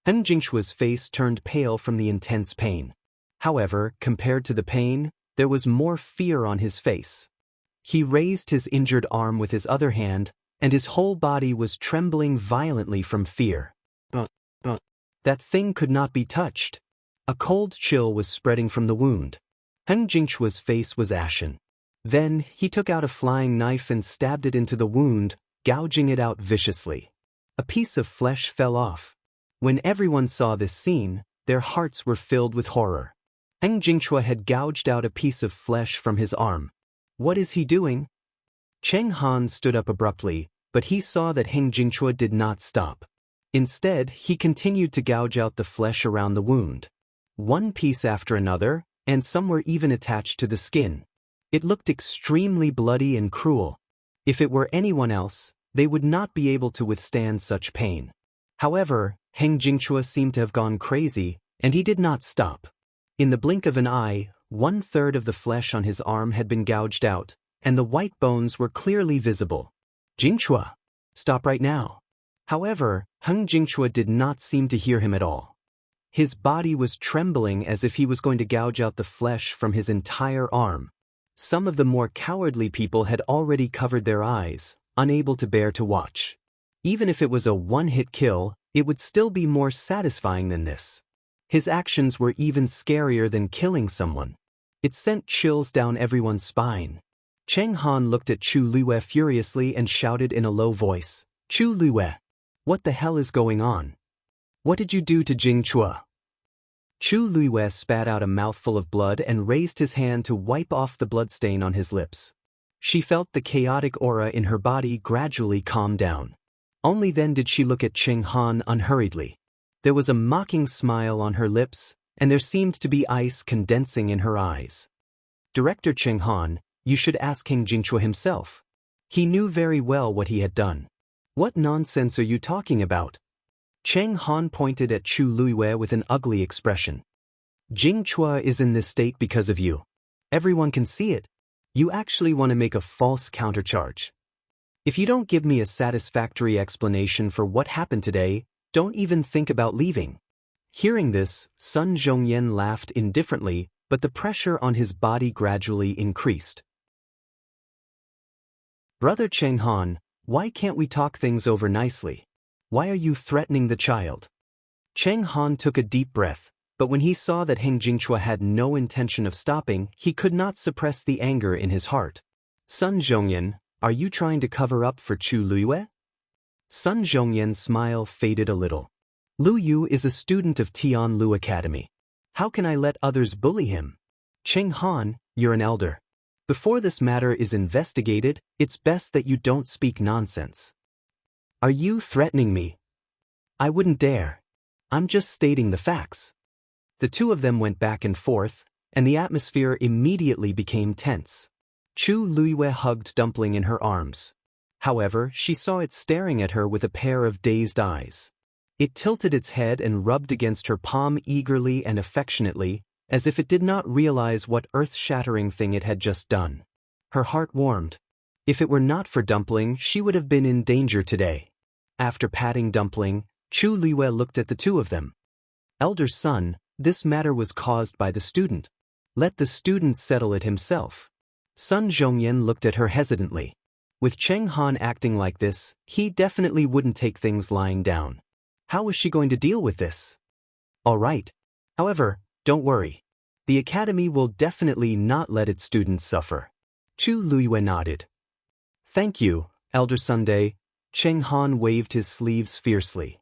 A: Heng Jingchua's face turned pale from the intense pain. However, compared to the pain, there was more fear on his face. He raised his injured arm with his other hand, and his whole body was trembling violently from fear. That thing could not be touched. A cold chill was spreading from the wound. Heng Jingchua's face was ashen. Then, he took out a flying knife and stabbed it into the wound, gouging it out viciously. A piece of flesh fell off. When everyone saw this scene, their hearts were filled with horror. Heng Jingchua had gouged out a piece of flesh from his arm. What is he doing? Cheng Han stood up abruptly, but he saw that Heng Jingchua did not stop. Instead, he continued to gouge out the flesh around the wound. One piece after another, and some were even attached to the skin. It looked extremely bloody and cruel. If it were anyone else, they would not be able to withstand such pain. However, Heng Jingchua seemed to have gone crazy, and he did not stop. In the blink of an eye, 1/3 of the flesh on his arm had been gouged out, and the white bones were clearly visible. Jingchua, stop right now. However, Heng Jingchua did not seem to hear him at all. His body was trembling as if he was going to gouge out the flesh from his entire arm. Some of the more cowardly people had already covered their eyes, unable to bear to watch. Even if it was a one-hit kill, it would still be more satisfying than this. His actions were even scarier than killing someone. It sent chills down everyone's spine. Cheng Han looked at Chu Liyue furiously and shouted in a low voice, "Chu Liyue, what the hell is going on? What did you do to Jingchua?" Chu Liyue spat out a mouthful of blood and raised his hand to wipe off the bloodstain on his lips. She felt the chaotic aura in her body gradually calm down. Only then did she look at Cheng Han unhurriedly. There was a mocking smile on her lips, and there seemed to be ice condensing in her eyes. "Director Cheng Han, you should ask King Jingchua himself. He knew very well what he had done." "What nonsense are you talking about?" Cheng Han pointed at Chu Liyue with an ugly expression. "Jingchua is in this state because of you. Everyone can see it. You actually want to make a false countercharge. If you don't give me a satisfactory explanation for what happened today, don't even think about leaving." Hearing this, Sun Zhongyan laughed indifferently, but the pressure on his body gradually increased. "Brother Cheng Han, why can't we talk things over nicely? Why are you threatening the child?" Cheng Han took a deep breath, but when he saw that Heng Jingchua had no intention of stopping, he could not suppress the anger in his heart. "Sun Zhongyan, are you trying to cover up for Chu Liyue?" Sun Zhongyan's smile faded a little. "Lu Yu is a student of Tianlu Academy. How can I let others bully him? Cheng Han, you're an elder. Before this matter is investigated, it's best that you don't speak nonsense." "Are you threatening me?" "I wouldn't dare. I'm just stating the facts." The two of them went back and forth, and the atmosphere immediately became tense. Chu Liyue hugged Dumpling in her arms. However, she saw it staring at her with a pair of dazed eyes. It tilted its head and rubbed against her palm eagerly and affectionately, as if it did not realize what earth-shattering thing it had just done. Her heart warmed. If it were not for Dumpling, she would have been in danger today. After patting Dumpling, Chu Liyue looked at the two of them. "Elder son, this matter was caused by the student. Let the student settle it himself." Sun Zhongyan looked at her hesitantly. With Cheng Han acting like this, he definitely wouldn't take things lying down. How was she going to deal with this? "All right. However, don't worry. The academy will definitely not let its students suffer." Chu Liyue nodded. "Thank you, Elder Sunday." Cheng Han waved his sleeves fiercely.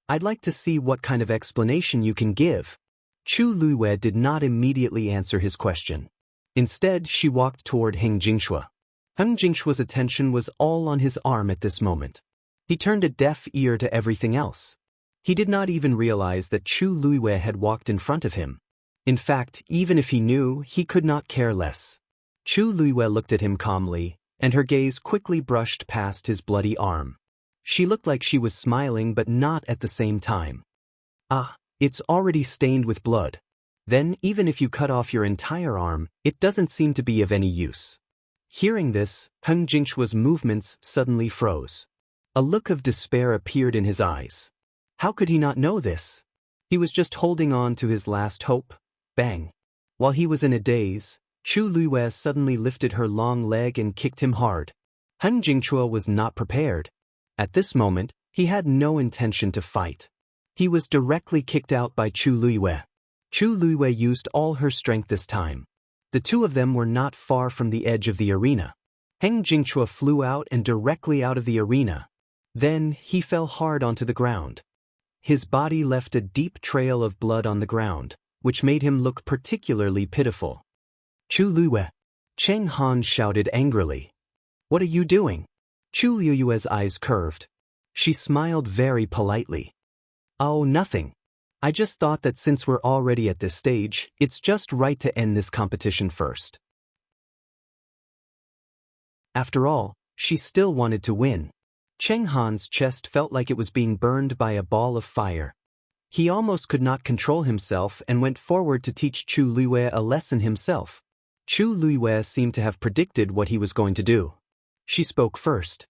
A: "I'd like to see what kind of explanation you can give." Chu Liyue did not immediately answer his question. Instead, she walked toward Heng Jingchua. Heng Jingchua's attention was all on his arm at this moment. He turned a deaf ear to everything else. He did not even realize that Chu Liyue had walked in front of him. In fact, even if he knew, he could not care less. Chu Liyue looked at him calmly, and her gaze quickly brushed past his bloody arm. She looked like she was smiling but not at the same time. "Ah, it's already stained with blood. Then, even if you cut off your entire arm, it doesn't seem to be of any use." Hearing this, Heng Jingchua's movements suddenly froze. A look of despair appeared in his eyes. How could he not know this? He was just holding on to his last hope. Bang! While he was in a daze, Chu Liyue suddenly lifted her long leg and kicked him hard. Heng Jingchua was not prepared. At this moment, he had no intention to fight. He was directly kicked out by Chu Liyue. Chu Liyue used all her strength this time. The two of them were not far from the edge of the arena. Heng Jingchua flew out and directly out of the arena. Then, he fell hard onto the ground. His body left a deep trail of blood on the ground, which made him look particularly pitiful. "Chu Liyue!" Cheng Han shouted angrily. "What are you doing?" Chu Liyue's eyes curved. She smiled very politely. "Oh, nothing. I just thought that since we're already at this stage, it's just right to end this competition first." After all, she still wanted to win. Cheng Han's chest felt like it was being burned by a ball of fire. He almost could not control himself and went forward to teach Chu Luiwei a lesson himself. Chu Luiwei seemed to have predicted what he was going to do. She spoke first.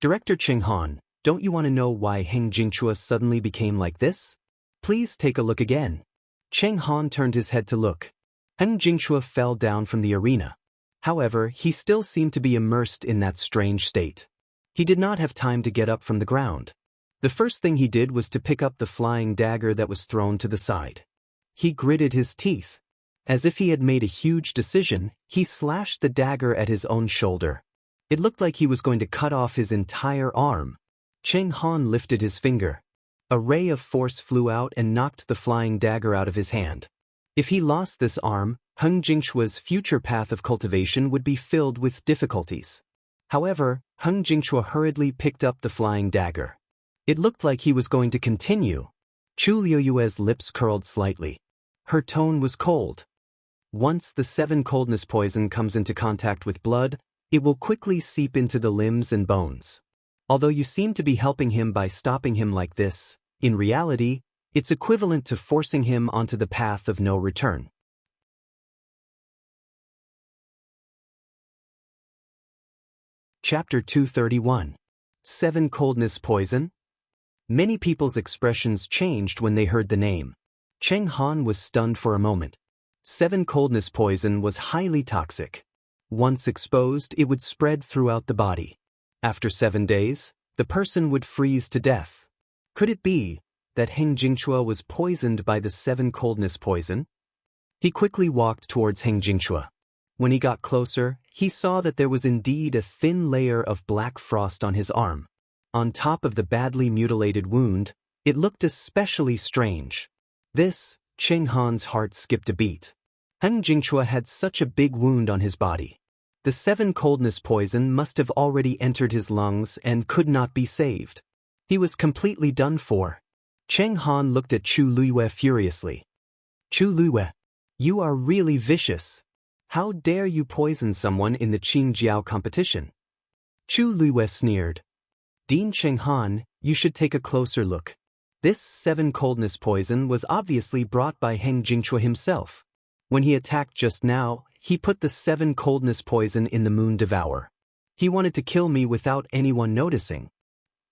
A: Director Cheng Han, don't you want to know why Heng Jingchua suddenly became like this? Please take a look again. Cheng Han turned his head to look. Heng Jingchua fell down from the arena. However, he still seemed to be immersed in that strange state. He did not have time to get up from the ground. The first thing he did was to pick up the flying dagger that was thrown to the side. He gritted his teeth. As if he had made a huge decision, he slashed the dagger at his own shoulder. It looked like he was going to cut off his entire arm. Cheng Han lifted his finger. A ray of force flew out and knocked the flying dagger out of his hand. If he lost this arm, Heng Jingchua's future path of cultivation would be filled with difficulties. However, Heng Jingchua hurriedly picked up the flying dagger. It looked like he was going to continue. Chu Luiwei's lips curled slightly. Her tone was cold. Once the 7 coldness poison comes into contact with blood, it will quickly seep into the limbs and bones. Although you seem to be helping him by stopping him like this, in reality, it's equivalent to forcing him onto the path of no return. Chapter 231. 7 Coldness Poison? Many people's expressions changed when they heard the name. Cheng Han was stunned for a moment. 7 coldness poison was highly toxic. Once exposed, it would spread throughout the body. After 7 days, the person would freeze to death. Could it be that Heng Jingchua was poisoned by the 7 coldness poison? He quickly walked towards Heng Jingchua. When he got closer, he saw that there was indeed a thin layer of black frost on his arm. On top of the badly mutilated wound, it looked especially strange. This, Cheng Han's heart skipped a beat. Heng Jingchua had such a big wound on his body. The 7 coldness poison must have already entered his lungs and could not be saved. He was completely done for. Cheng Han looked at Chu Luiwei furiously. Chu Luiwei, you are really vicious. How dare you poison someone in the Qingjiao competition? Chu Luiwei sneered. Dean Cheng Han, you should take a closer look. This 7 coldness poison was obviously brought by Heng Jingchua himself. When he attacked just now, he put the 7 coldness poison in the Moon Devour. He wanted to kill me without anyone noticing.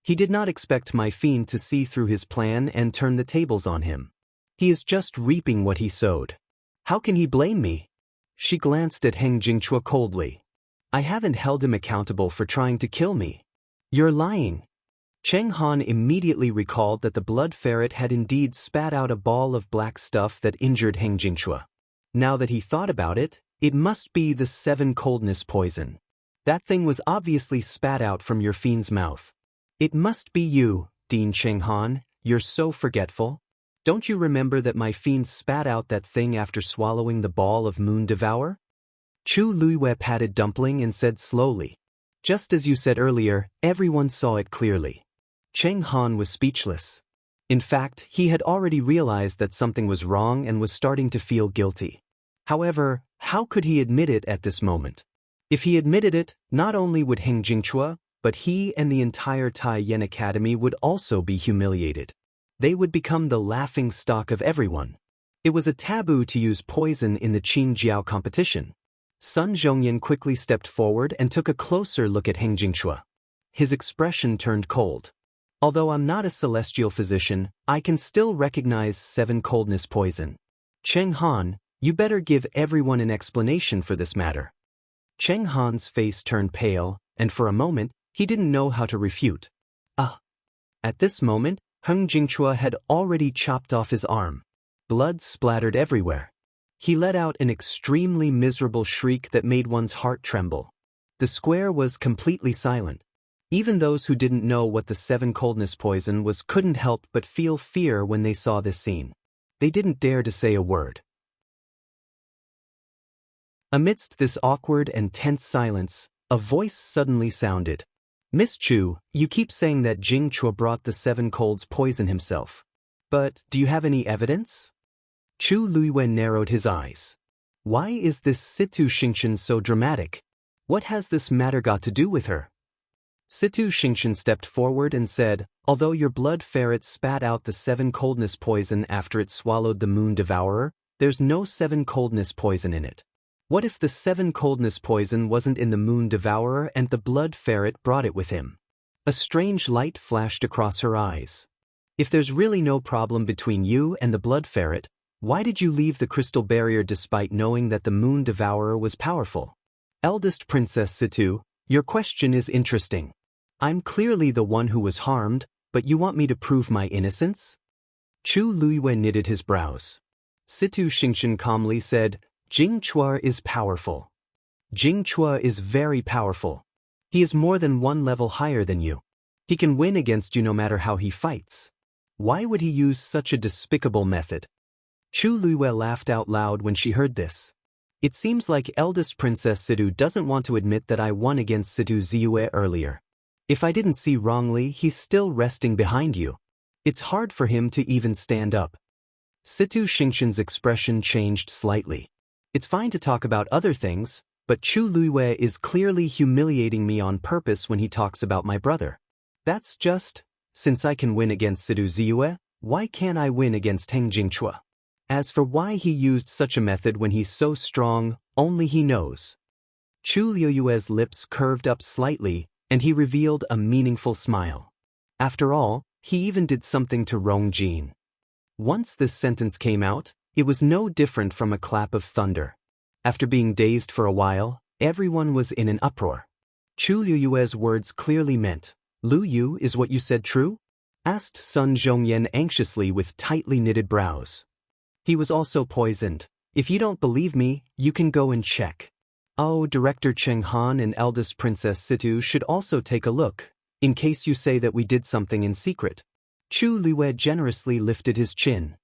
A: He did not expect my fiend to see through his plan and turn the tables on him. He is just reaping what he sowed. How can he blame me? She glanced at Heng Jingchua coldly. I haven't held him accountable for trying to kill me. You're lying. Cheng Han immediately recalled that the blood ferret had indeed spat out a ball of black stuff that injured Heng Jingchua. Now that he thought about it, it must be the 7 coldness poison. That thing was obviously spat out from your fiend's mouth. It must be you, Dean Cheng Han, you're so forgetful. Don't you remember that my fiend spat out that thing after swallowing the ball of Moon Devour? Chu Luiwei patted Dumpling and said slowly. Just as you said earlier, everyone saw it clearly. Cheng Han was speechless. In fact, he had already realized that something was wrong and was starting to feel guilty. However, how could he admit it at this moment? If he admitted it, not only would Heng Jingchua, but he and the entire Tai Yen Academy would also be humiliated. They would become the laughing stock of everyone. It was a taboo to use poison in the Qingjiao competition. Sun Zhongyan quickly stepped forward and took a closer look at Heng Jingchua. His expression turned cold. Although I'm not a celestial physician, I can still recognize 7 coldness poison. Cheng Han, you better give everyone an explanation for this matter. Cheng Han's face turned pale, and for a moment, he didn't know how to refute. At this moment, Heng Jingchua had already chopped off his arm. Blood splattered everywhere. He let out an extremely miserable shriek that made one's heart tremble. The square was completely silent. Even those who didn't know what the 7 coldness poison was couldn't help but feel fear when they saw this scene. They didn't dare to say a word. Amidst this awkward and tense silence, a voice suddenly sounded. Miss Chu, you keep saying that Jing Chua brought the 7 colds poison himself. But do you have any evidence? Chu Luiwei narrowed his eyes. Why is this situation so dramatic? What has this matter got to do with her? Situ Xianxia stepped forward and said, although your blood ferret spat out the 7 coldness poison after it swallowed the moon devourer, there's no 7 coldness poison in it. What if the 7 coldness poison wasn't in the moon devourer and the blood ferret brought it with him? A strange light flashed across her eyes. If there's really no problem between you and the blood ferret, why did you leave the crystal barrier despite knowing that the moon devourer was powerful? Eldest Princess Situ, your question is interesting. I'm clearly the one who was harmed, but you want me to prove my innocence? Chu Luiyue knitted his brows. Situ Xianxia calmly said, Jing Chua is powerful. Jing Chua is very powerful. He is more than 1 level higher than you. He can win against you no matter how he fights. Why would he use such a despicable method? Chu Luiyue laughed out loud when she heard this. It seems like eldest Princess Situ doesn't want to admit that I won against Situ Ziyue earlier. If I didn't see wrongly, he's still resting behind you. It's hard for him to even stand up. Situ Xianxia's expression changed slightly. It's fine to talk about other things, but Chu Luiyue is clearly humiliating me on purpose when he talks about my brother. That's just, since I can win against Situ Ziyue, why can't I win against Heng Jingchua? As for why he used such a method when he's so strong, only he knows. Chu Luiyue's lips curved up slightly, and he revealed a meaningful smile. After all, he even did something to Rong Jin. Once this sentence came out, it was no different from a clap of thunder. After being dazed for a while, everyone was in an uproar. Chu Luiyue's words clearly meant, Lu Yu, is what you said true? Asked Sun Zhongyan anxiously with tightly knitted brows. He was also poisoned. If you don't believe me, you can go and check. Oh, Director Cheng Han and eldest Princess Situ should also take a look, in case you say that we did something in secret. Chu Luiyue generously lifted his chin.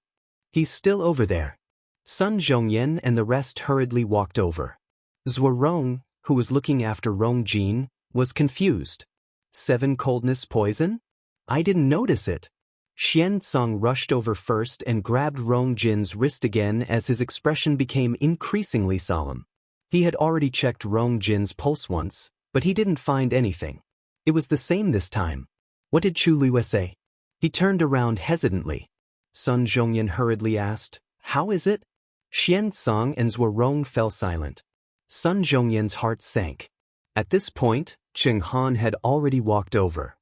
A: He's still over there. Sun Zhongyan and the rest hurriedly walked over. Zhuorong, who was looking after Rong Jin, was confused. 7 coldness poison? I didn't notice it. Xianxia rushed over first and grabbed Rong Jin's wrist again as his expression became increasingly solemn. He had already checked Rong Jin's pulse once, but he didn't find anything. It was the same this time. What did Chu Luiyue say? He turned around hesitantly. Sun Zhongyan hurriedly asked, How is it? Xianxia and Zhuorong fell silent. Sun Zhongyan's heart sank. At this point, Cheng Han had already walked over.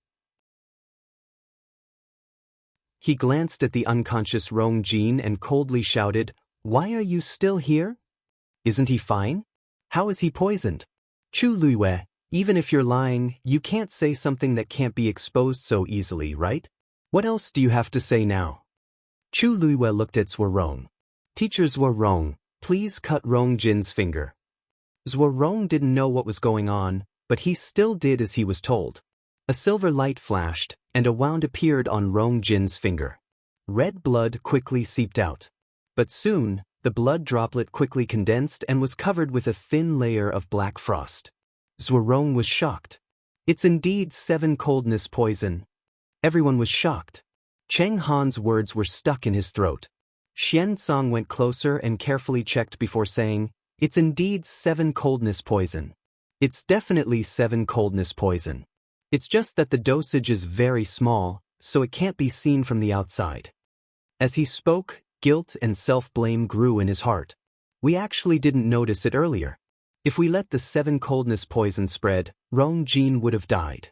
A: He glanced at the unconscious Rong Jin and coldly shouted, Why are you still here? Isn't he fine? How is he poisoned? Chu Luiyue, even if you're lying, you can't say something that can't be exposed so easily, right? What else do you have to say now? Chu Luiyue looked at Zhuorong. Teacher Zhuorong, please cut Rong Jin's finger. Zhuorong didn't know what was going on, but he still did as he was told. A silver light flashed, and a wound appeared on Rong Jin's finger. Red blood quickly seeped out. But soon, the blood droplet quickly condensed and was covered with a thin layer of black frost. Zhuorong was shocked. It's indeed 7 coldness poison. Everyone was shocked. Cheng Han's words were stuck in his throat. Xianxia went closer and carefully checked before saying, It's indeed 7 coldness poison. It's definitely 7 coldness poison. It's just that the dosage is very small, so it can't be seen from the outside. As he spoke, guilt and self-blame grew in his heart. We actually didn't notice it earlier. If we let the 7 coldness poison spread, Rong Jin would have died.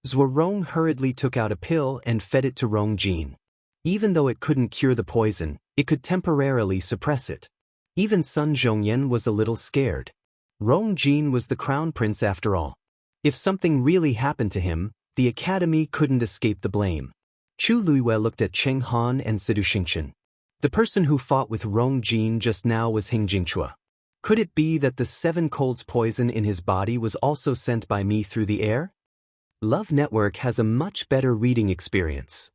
A: Zhuorong hurriedly took out a pill and fed it to Rong Jin. Even though it couldn't cure the poison, it could temporarily suppress it. Even Sun Zhongyan was a little scared. Rong Jin was the crown prince after all. If something really happened to him, the academy couldn't escape the blame. Chu Luiyue looked at Cheng Han and Situ Xianxia. The person who fought with Rong Jin just now was Heng Jingchua. Could it be that the 7 colds poison in his body was also sent by me through the air? Love Network has a much better reading experience.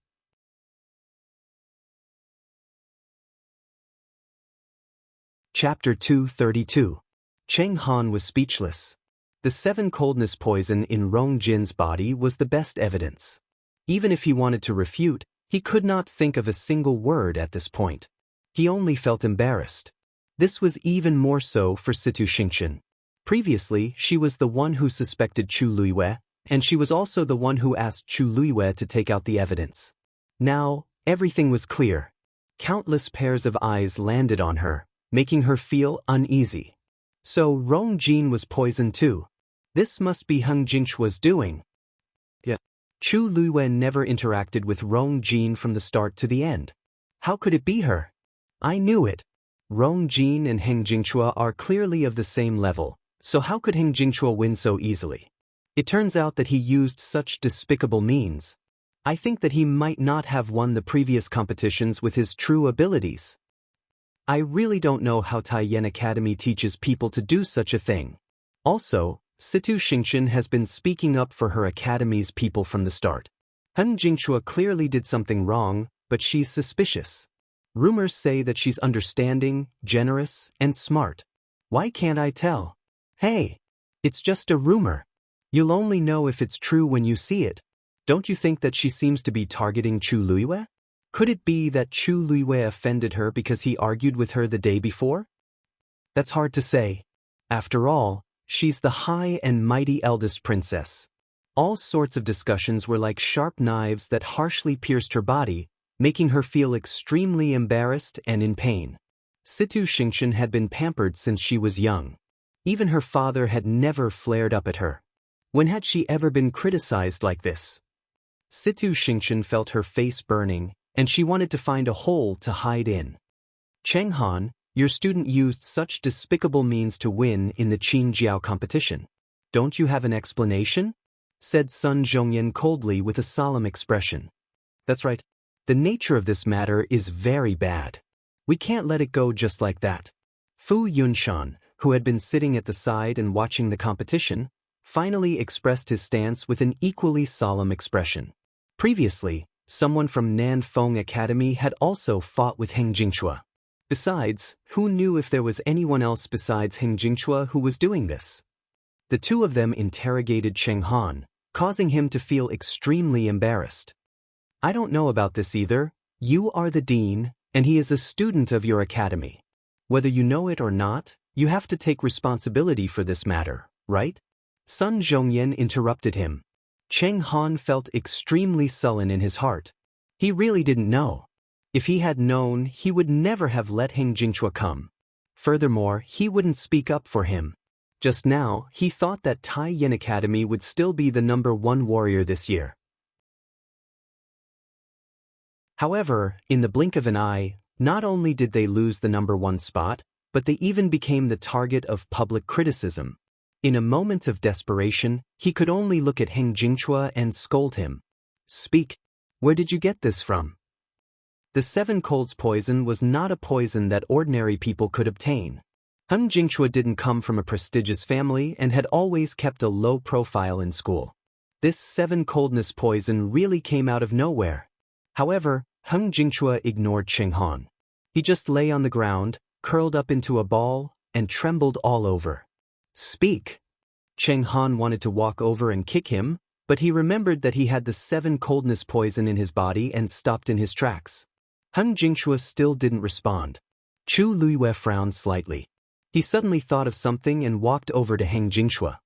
A: Chapter 232. Cheng Han was speechless. The 7 coldness poison in Rong Jin's body was the best evidence. Even if he wanted to refute, he could not think of a single word at this point. He only felt embarrassed. This was even more so for Situ Xianxia. Previously, she was the one who suspected Chu Luiyue, And she was also the one who asked Chu Luiwei to take out the evidence. Now, everything was clear. Countless pairs of eyes landed on her, making her feel uneasy. So Rong Jin was poisoned too. This must be Heng Jingchua's doing. Yeah. Chu Luiwei never interacted with Rong Jin from the start to the end. How could it be her? I knew it. Rong Jin and Heng Jingchua are clearly of the same level, so how could Heng Jingchua win so easily? It turns out that he used such despicable means. I think that he might not have won the previous competitions with his true abilities. I really don't know how Taiyan Academy teaches people to do such a thing. Also, Situ Xingqian has been speaking up for her academy's people from the start. Heng Jingchua clearly did something wrong, but she's suspicious. Rumors say that she's understanding, generous, and smart. Why can't I tell? Hey, it's just a rumor. You'll only know if it's true when you see it. Don't you think that she seems to be targeting Chu Luiwei? Could it be that Chu Luiwei offended her because he argued with her the day before? That's hard to say. After all, she's the high and mighty eldest princess. All sorts of discussions were like sharp knives that harshly pierced her body, making her feel extremely embarrassed and in pain. Situ Xingqian had been pampered since she was young. Even her father had never flared up at her. When had she ever been criticized like this? Situ Xingqian felt her face burning, and she wanted to find a hole to hide in. Cheng Han, your student used such despicable means to win in the Qin Jiao competition. Don't you have an explanation? Said Sun Zhongyan coldly with a solemn expression. That's right. The nature of this matter is very bad. We can't let it go just like that. Fu Yunshan, who had been sitting at the side and watching the competition, finally expressed his stance with an equally solemn expression. Previously, someone from Nanfeng Academy had also fought with Heng Jingchua. Besides, who knew if there was anyone else besides Heng Jingchua who was doing this? The two of them interrogated Cheng Han, causing him to feel extremely embarrassed. I don't know about this either. You are the dean, and he is a student of your academy. Whether you know it or not, you have to take responsibility for this matter, right? Sun Zhongyan interrupted him. Cheng Han felt extremely sullen in his heart. He really didn't know. If he had known, he would never have let Heng Jingchua come. Furthermore, he wouldn't speak up for him. Just now, he thought that Taiyan Academy would still be the #1 warrior this year. However, in the blink of an eye, not only did they lose the #1 spot, but they even became the target of public criticism. In a moment of desperation, he could only look at Heng Jingchua and scold him. Speak. Where did you get this from? The 7 colds poison was not a poison that ordinary people could obtain. Heng Jingchua didn't come from a prestigious family and had always kept a low profile in school. This 7 coldness poison really came out of nowhere. However, Heng Jingchua ignored Cheng Han. He just lay on the ground, curled up into a ball, and trembled all over. Speak. Cheng Han wanted to walk over and kick him, but he remembered that he had the 7 coldness poison in his body and stopped in his tracks. Heng Jingchua still didn't respond. Chu Luiwei frowned slightly. He suddenly thought of something and walked over to Heng Jingchua.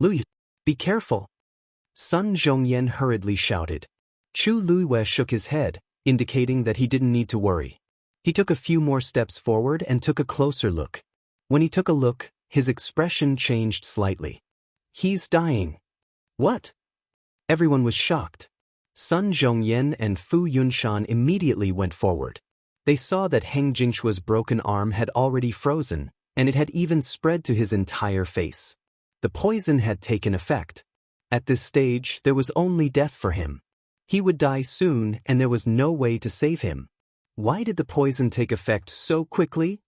A: Lui, be careful. Sun Zhongyan hurriedly shouted. Chu Luiwei shook his head, indicating that he didn't need to worry. He took a few more steps forward and took a closer look. When he took a look, his expression changed slightly. He's dying. What? Everyone was shocked. Sun Zhongyan and Fu Yunshan immediately went forward. They saw that Heng Jingchua's broken arm had already frozen, and it had even spread to his entire face. The poison had taken effect. At this stage, there was only death for him. He would die soon, and there was no way to save him. Why did the poison take effect so quickly?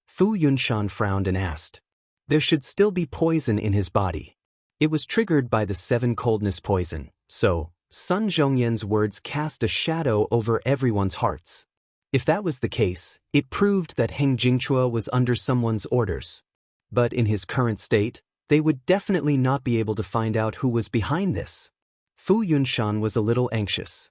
A: Fu Yunshan frowned and asked. There should still be poison in his body. It was triggered by the 7 coldness poison, so Sun Zhongyan's words cast a shadow over everyone's hearts. If that was the case, it proved that Heng Jingchua was under someone's orders. But in his current state, they would definitely not be able to find out who was behind this. Fu Yunshan was a little anxious.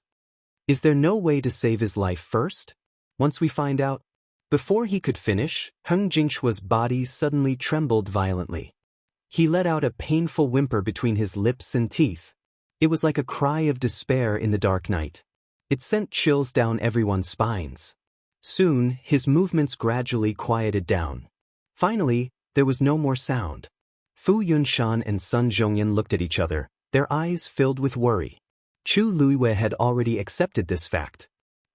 A: Is there no way to save his life first? Once we find out? Before he could finish, Heng Jingchua's body suddenly trembled violently. He let out a painful whimper between his lips and teeth. It was like a cry of despair in the dark night. It sent chills down everyone's spines. Soon, his movements gradually quieted down. Finally, there was no more sound. Fu Yunshan and Sun Zhongyan looked at each other, their eyes filled with worry. Chu Luiwei had already accepted this fact.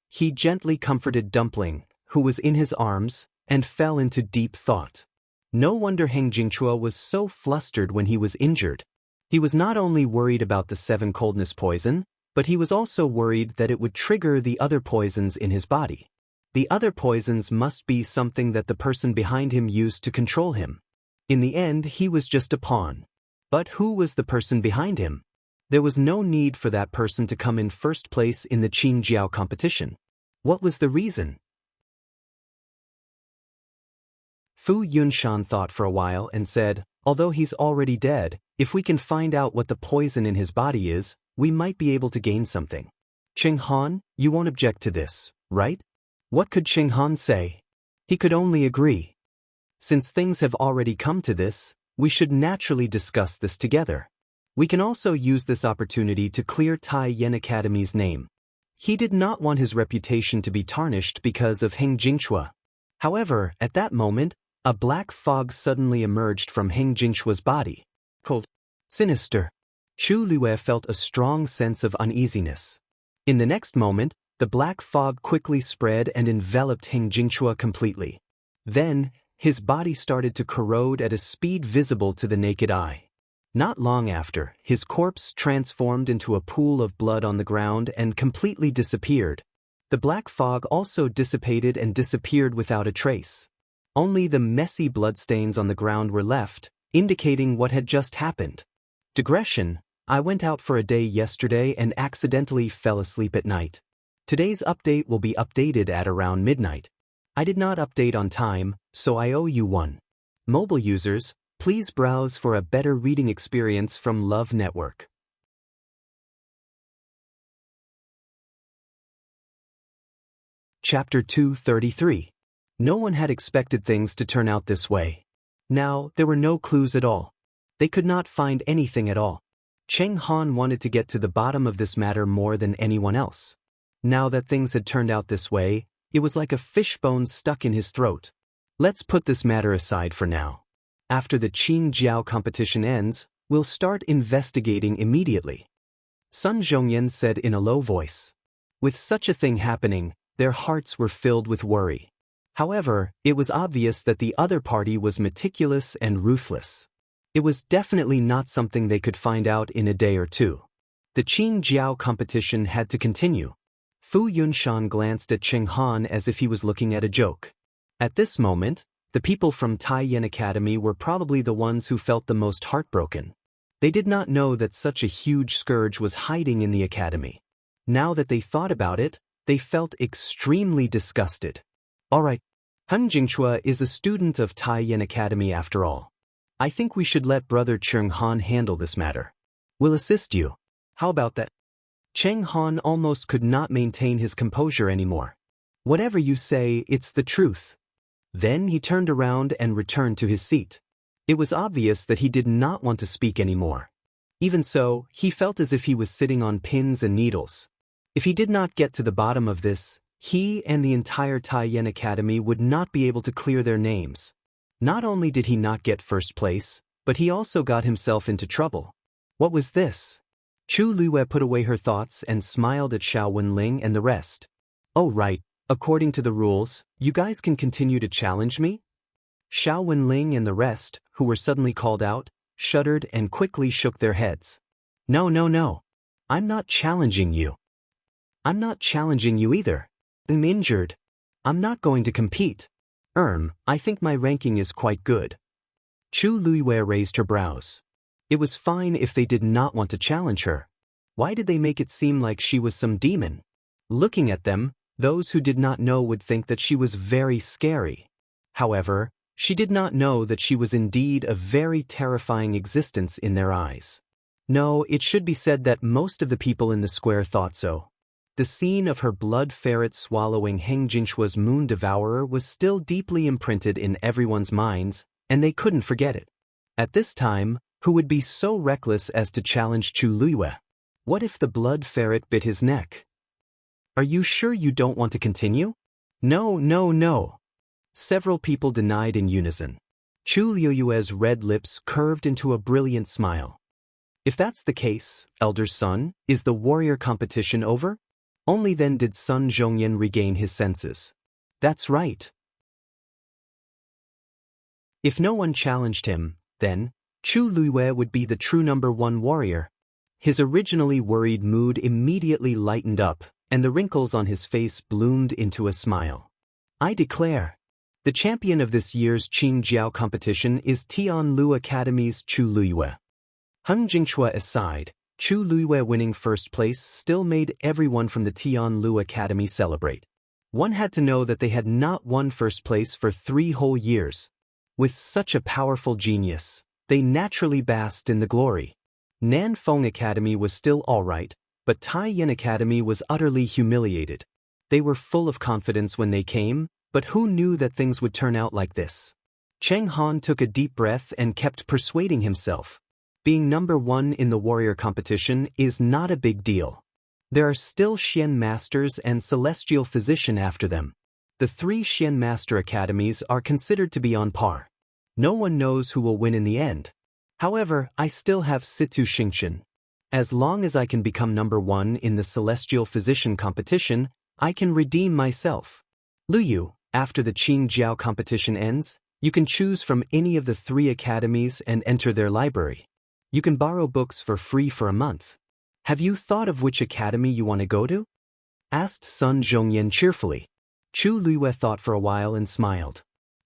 A: He gently comforted Dumpling, who was in his arms, and fell into deep thought. No wonder Heng Jingchua was so flustered when he was injured. He was not only worried about the 7 coldness poison, but he was also worried that it would trigger the other poisons in his body. The other poisons must be something that the person behind him used to control him. In the end, he was just a pawn. But who was the person behind him? There was no need for that person to come in first place in the Qingjiao competition. What was the reason? Fu Yunshan thought for a while and said, although he's already dead, if we can find out what the poison in his body is, we might be able to gain something. Qing Han, you won't object to this, right? What could Qing Han say? He could only agree. Since things have already come to this, we should naturally discuss this together. We can also use this opportunity to clear Tai Yen Academy's name. He did not want his reputation to be tarnished because of Heng Jingchua. However, at that moment, a black fog suddenly emerged from Heng Jingchua's body. Cold. Sinister. Chu Luiwei felt a strong sense of uneasiness. In the next moment, the black fog quickly spread and enveloped Heng Jingchua completely. Then, his body started to corrode at a speed visible to the naked eye. Not long after, his corpse transformed into a pool of blood on the ground and completely disappeared. The black fog also dissipated and disappeared without a trace. Only the messy bloodstains on the ground were left, indicating what had just happened. Digression: I went out for a day yesterday and accidentally fell asleep at night. Today's update will be updated at around midnight. I did not update on time, so I owe you one. Mobile users, please browse for a better reading experience from Love Network. Chapter 233. No one had expected things to turn out this way. Now, there were no clues at all. They could not find anything at all. Cheng Han wanted to get to the bottom of this matter more than anyone else. Now that things had turned out this way, it was like a fishbone stuck in his throat. Let's put this matter aside for now. After the Qingjiao competition ends, we'll start investigating immediately. Sun Zhongyan said in a low voice. With such a thing happening, their hearts were filled with worry. However, it was obvious that the other party was meticulous and ruthless. It was definitely not something they could find out in a day or two. The Qingjiao competition had to continue. Fu Yunshan glanced at Qing Han as if he was looking at a joke. At this moment, the people from Tai Yen Academy were probably the ones who felt the most heartbroken. They did not know that such a huge scourge was hiding in the academy. Now that they thought about it, they felt extremely disgusted. Alright, Heng Jingchua is a student of Tai Yen Academy after all. I think we should let Brother Cheng Han handle this matter. We'll assist you. How about that? Cheng Han almost could not maintain his composure anymore. Whatever you say, it's the truth. Then he turned around and returned to his seat. It was obvious that he did not want to speak anymore. Even so, he felt as if he was sitting on pins and needles. If he did not get to the bottom of this, he and the entire Tai Yen Academy would not be able to clear their names. Not only did he not get first place, but he also got himself into trouble. What was this? Chu Luiwei put away her thoughts and smiled at Xiao Wenling and the rest. Oh right, according to the rules, you guys can continue to challenge me? Xiao Wenling and the rest, who were suddenly called out, shuddered and quickly shook their heads. No. I'm not challenging you. I'm not challenging you either. I'm injured. I'm not going to compete. I think my ranking is quite good. Chu Luiwei raised her brows. It was fine if they did not want to challenge her. Why did they make it seem like she was some demon? Looking at them, those who did not know would think that she was very scary. However, she did not know that she was indeed a very terrifying existence in their eyes. No, it should be said that most of the people in the square thought so. The scene of her blood ferret swallowing Heng Jingchua's moon devourer was still deeply imprinted in everyone's minds, and they couldn't forget it. At this time, who would be so reckless as to challenge Chu Luiyue? What if the blood ferret bit his neck? Are you sure you don't want to continue? No, no, no. Several people denied in unison. Chu Luiyue's red lips curved into a brilliant smile. If that's the case, elder son, is the warrior competition over? Only then did Sun Zhongyan regain his senses. That's right. If no one challenged him, then, Chu Luiyue would be the true #1 warrior. His originally worried mood immediately lightened up, and the wrinkles on his face bloomed into a smile. I declare, the champion of this year's Qingjiao competition is Tianlu Academy's Chu Luiyue. Heng Jingchua aside, Chu Luiyue winning first place still made everyone from the Tianlu Academy celebrate. One had to know that they had not won first place for 3 whole years. With such a powerful genius, they naturally basked in the glory. Nanfeng Academy was still alright, but Taiyin Academy was utterly humiliated. They were full of confidence when they came, but who knew that things would turn out like this? Cheng Han took a deep breath and kept persuading himself. Being #1 in the warrior competition is not a big deal. There are still Xian Masters and Celestial Physician after them. The 3 Xian Master Academies are considered to be on par. No one knows who will win in the end. However, I still have Situ Xingqian. As long as I can become #1 in the Celestial Physician competition, I can redeem myself. Luyu, after the Qingjiao competition ends, you can choose from any of the 3 academies and enter their library. You can borrow books for free for a month. Have you thought of which academy you want to go to? Asked Sun Zhongyan cheerfully. Chu Luiyue thought for a while and smiled.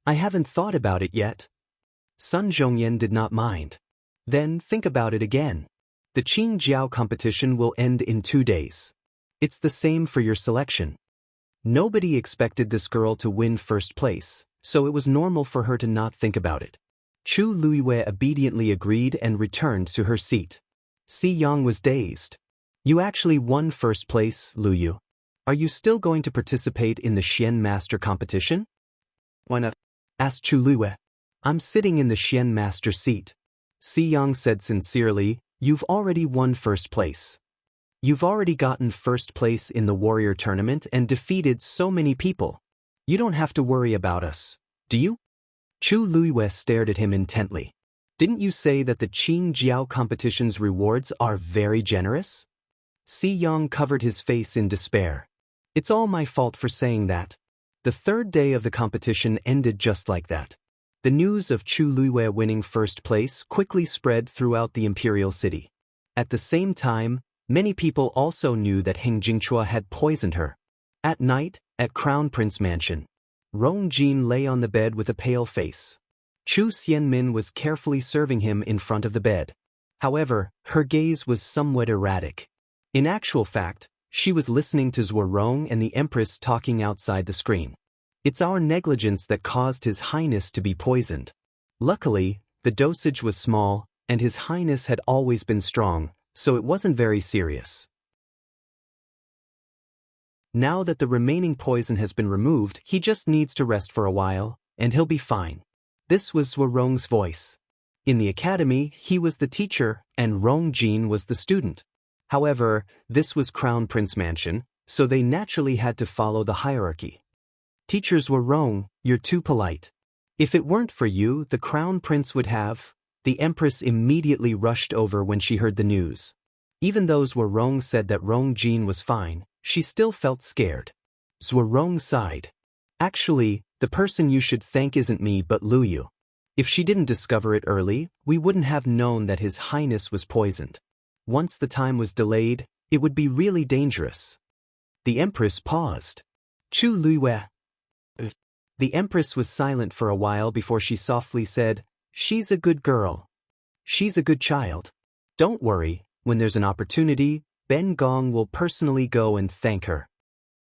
A: I haven't thought about it yet. Sun Zhongyan did not mind. Then think about it again. The Qingjiao competition will end in 2 days. It's the same for your selection. Nobody expected this girl to win first place, so it was normal for her to not think about it. Chu Luiyue obediently agreed and returned to her seat. Si Yang was dazed. You actually won first place, Luyu. Are you still going to participate in the Xian Master competition? Why not? Asked Chu Luiyue. I'm sitting in the Xian Master seat. Si Yang said sincerely, you've already won first place. You've already gotten first place in the warrior tournament and defeated so many people. You don't have to worry about us, do you? Chu Luiyue stared at him intently. Didn't you say that the Qingjiao competition's rewards are very generous? Si Yang covered his face in despair. It's all my fault for saying that. The 3rd day of the competition ended just like that. The news of Chu Luiyue winning first place quickly spread throughout the imperial city. At the same time, many people also knew that Heng Jingchua had poisoned her. At night, at Crown Prince Mansion, Rong Jin lay on the bed with a pale face. Chu Xianmin was carefully serving him in front of the bed. However, her gaze was somewhat erratic. In actual fact, she was listening to Zuorong and the Empress talking outside the screen. It's our negligence that caused His Highness to be poisoned. Luckily, the dosage was small, and His Highness had always been strong, so it wasn't very serious. Now that the remaining poison has been removed, he just needs to rest for a while, and he'll be fine. This was Zuorong's voice. In the academy, he was the teacher, and Rong Jin was the student. However, this was Crown Prince Mansion, so they naturally had to follow the hierarchy. Teachers were Rong, you're too polite. If it weren't for you, the Crown Prince would have. The Empress immediately rushed over when she heard the news. Even though Zuorong said that Rong Jin was fine, she still felt scared. Zuorong sighed. Actually, the person you should thank isn't me but Luyu. If she didn't discover it early, we wouldn't have known that His Highness was poisoned. Once the time was delayed, it would be really dangerous. The Empress paused. Chu Luiyue. The Empress was silent for a while before she softly said, She's a good girl. She's a good child. Don't worry, when there's an opportunity, Ben Gong will personally go and thank her.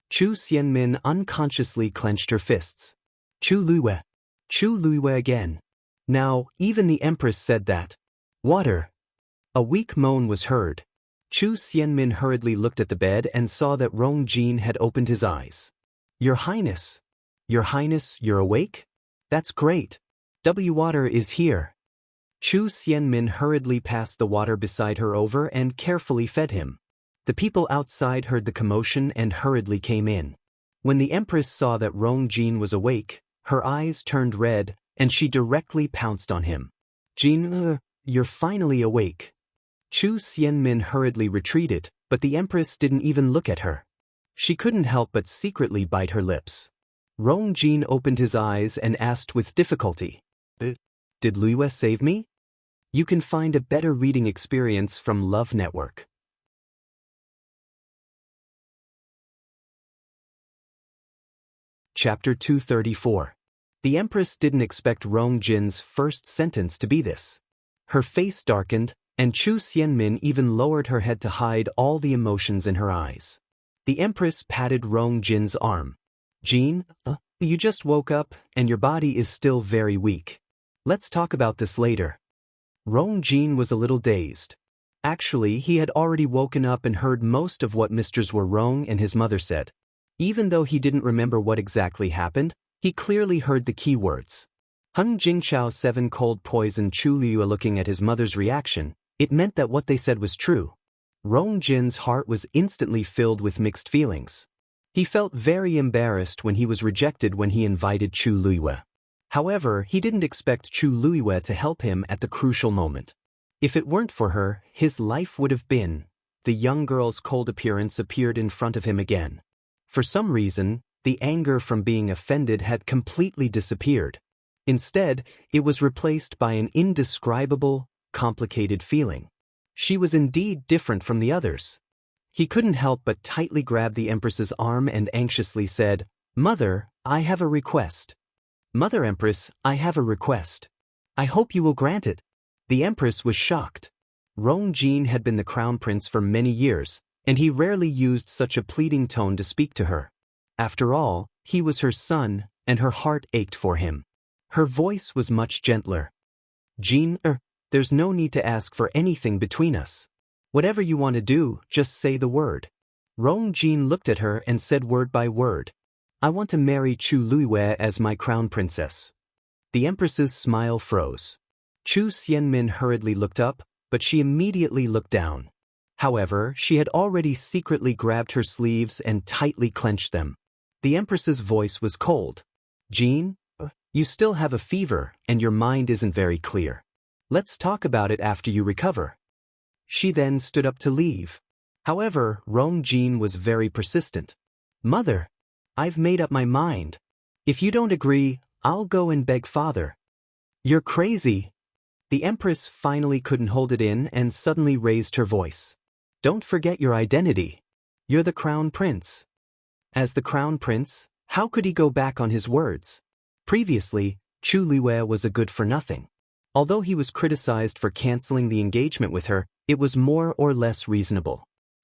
A: Chu Xianmin unconsciously clenched her fists. Chu Luiyue. Chu Luiyue again. Now, even the Empress said that. Water. A weak moan was heard. Chu Xianmin hurriedly looked at the bed and saw that Rong Jin had opened his eyes. Your Highness. Your Highness, you're awake? That's great. Water is here. Chu Xianmin hurriedly passed the water beside her over and carefully fed him. The people outside heard the commotion and hurriedly came in. When the Empress saw that Rongjin was awake, her eyes turned red, and she directly pounced on him. Jin, you're finally awake. Chu Xianmin hurriedly retreated, but the Empress didn't even look at her. She couldn't help but secretly bite her lips. Rongjin opened his eyes and asked with difficulty, Did Luiyue save me? You can find a better reading experience from Love Network. Chapter 234. The Empress didn't expect Rongjin's first sentence to be this. Her face darkened, and Chu Xianmin even lowered her head to hide all the emotions in her eyes. The Empress patted Rongjin's arm. Jin, you just woke up, and your body is still very weak. Let's talk about this later. Rongjin was a little dazed. Actually, he had already woken up and heard most of what Mr. Zhuorong and his mother said. Even though he didn't remember what exactly happened, he clearly heard the key words. Hung Jingchao 7 cold poisoned Chu Liuya. Looking at his mother's reaction, it meant that what they said was true. Rongjin's heart was instantly filled with mixed feelings. He felt very embarrassed when he was rejected when he invited Chu Liuya. However, he didn't expect Chu Liuya to help him at the crucial moment. If it weren't for her, his life would have been. The young girl's cold appearance appeared in front of him again. For some reason, the anger from being offended had completely disappeared. Instead, it was replaced by an indescribable, complicated feeling. She was indeed different from the others. He couldn't help but tightly grab the Empress's arm and anxiously said, Mother, I have a request. Mother Empress, I have a request. I hope you will grant it. The Empress was shocked. Rongjin had been the crown prince for many years, and he rarely used such a pleading tone to speak to her. After all, he was her son, and her heart ached for him. Her voice was much gentler. Jin, there's no need to ask for anything between us. Whatever you want to do, just say the word. Rongjin looked at her and said word by word. I want to marry Chu Liuya as my crown princess. The Empress's smile froze. Chu Xianmin hurriedly looked up, but she immediately looked down. However, she had already secretly grabbed her sleeves and tightly clenched them. The Empress's voice was cold. Jin, you still have a fever, and your mind isn't very clear. Let's talk about it after you recover. She then stood up to leave. However, Rongjin was very persistent. Mother, I've made up my mind. If you don't agree, I'll go and beg father. You're crazy. The Empress finally couldn't hold it in and suddenly raised her voice. Don't forget your identity. You're the crown prince. As the crown prince, how could he go back on his words? Previously, Chu Liuya was a good-for-nothing. Although he was criticized for canceling the engagement with her, it was more or less reasonable.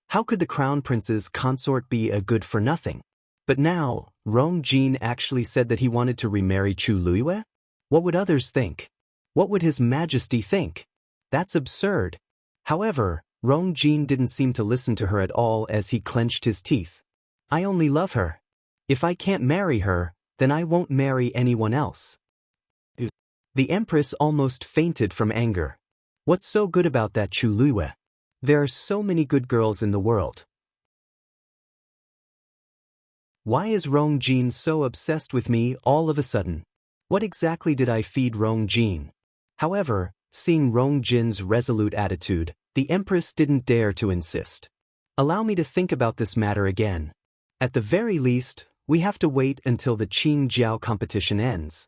A: How could the crown prince's consort be a good-for-nothing? But now, Rongjin actually said that he wanted to remarry Chu Liuya? What would others think? What would His Majesty think? That's absurd. However, Rongjin didn't seem to listen to her at all as he clenched his teeth. I only love her. If I can't marry her, then I won't marry anyone else. The Empress almost fainted from anger. What's so good about that Chu Liuya? There are so many good girls in the world. Why is Rongjin so obsessed with me all of a sudden? What exactly did I feed Rongjin? However, seeing Rongjin's resolute attitude, the Empress didn't dare to insist. Allow me to think about this matter again. At the very least, we have to wait until the Qing Jiao competition ends.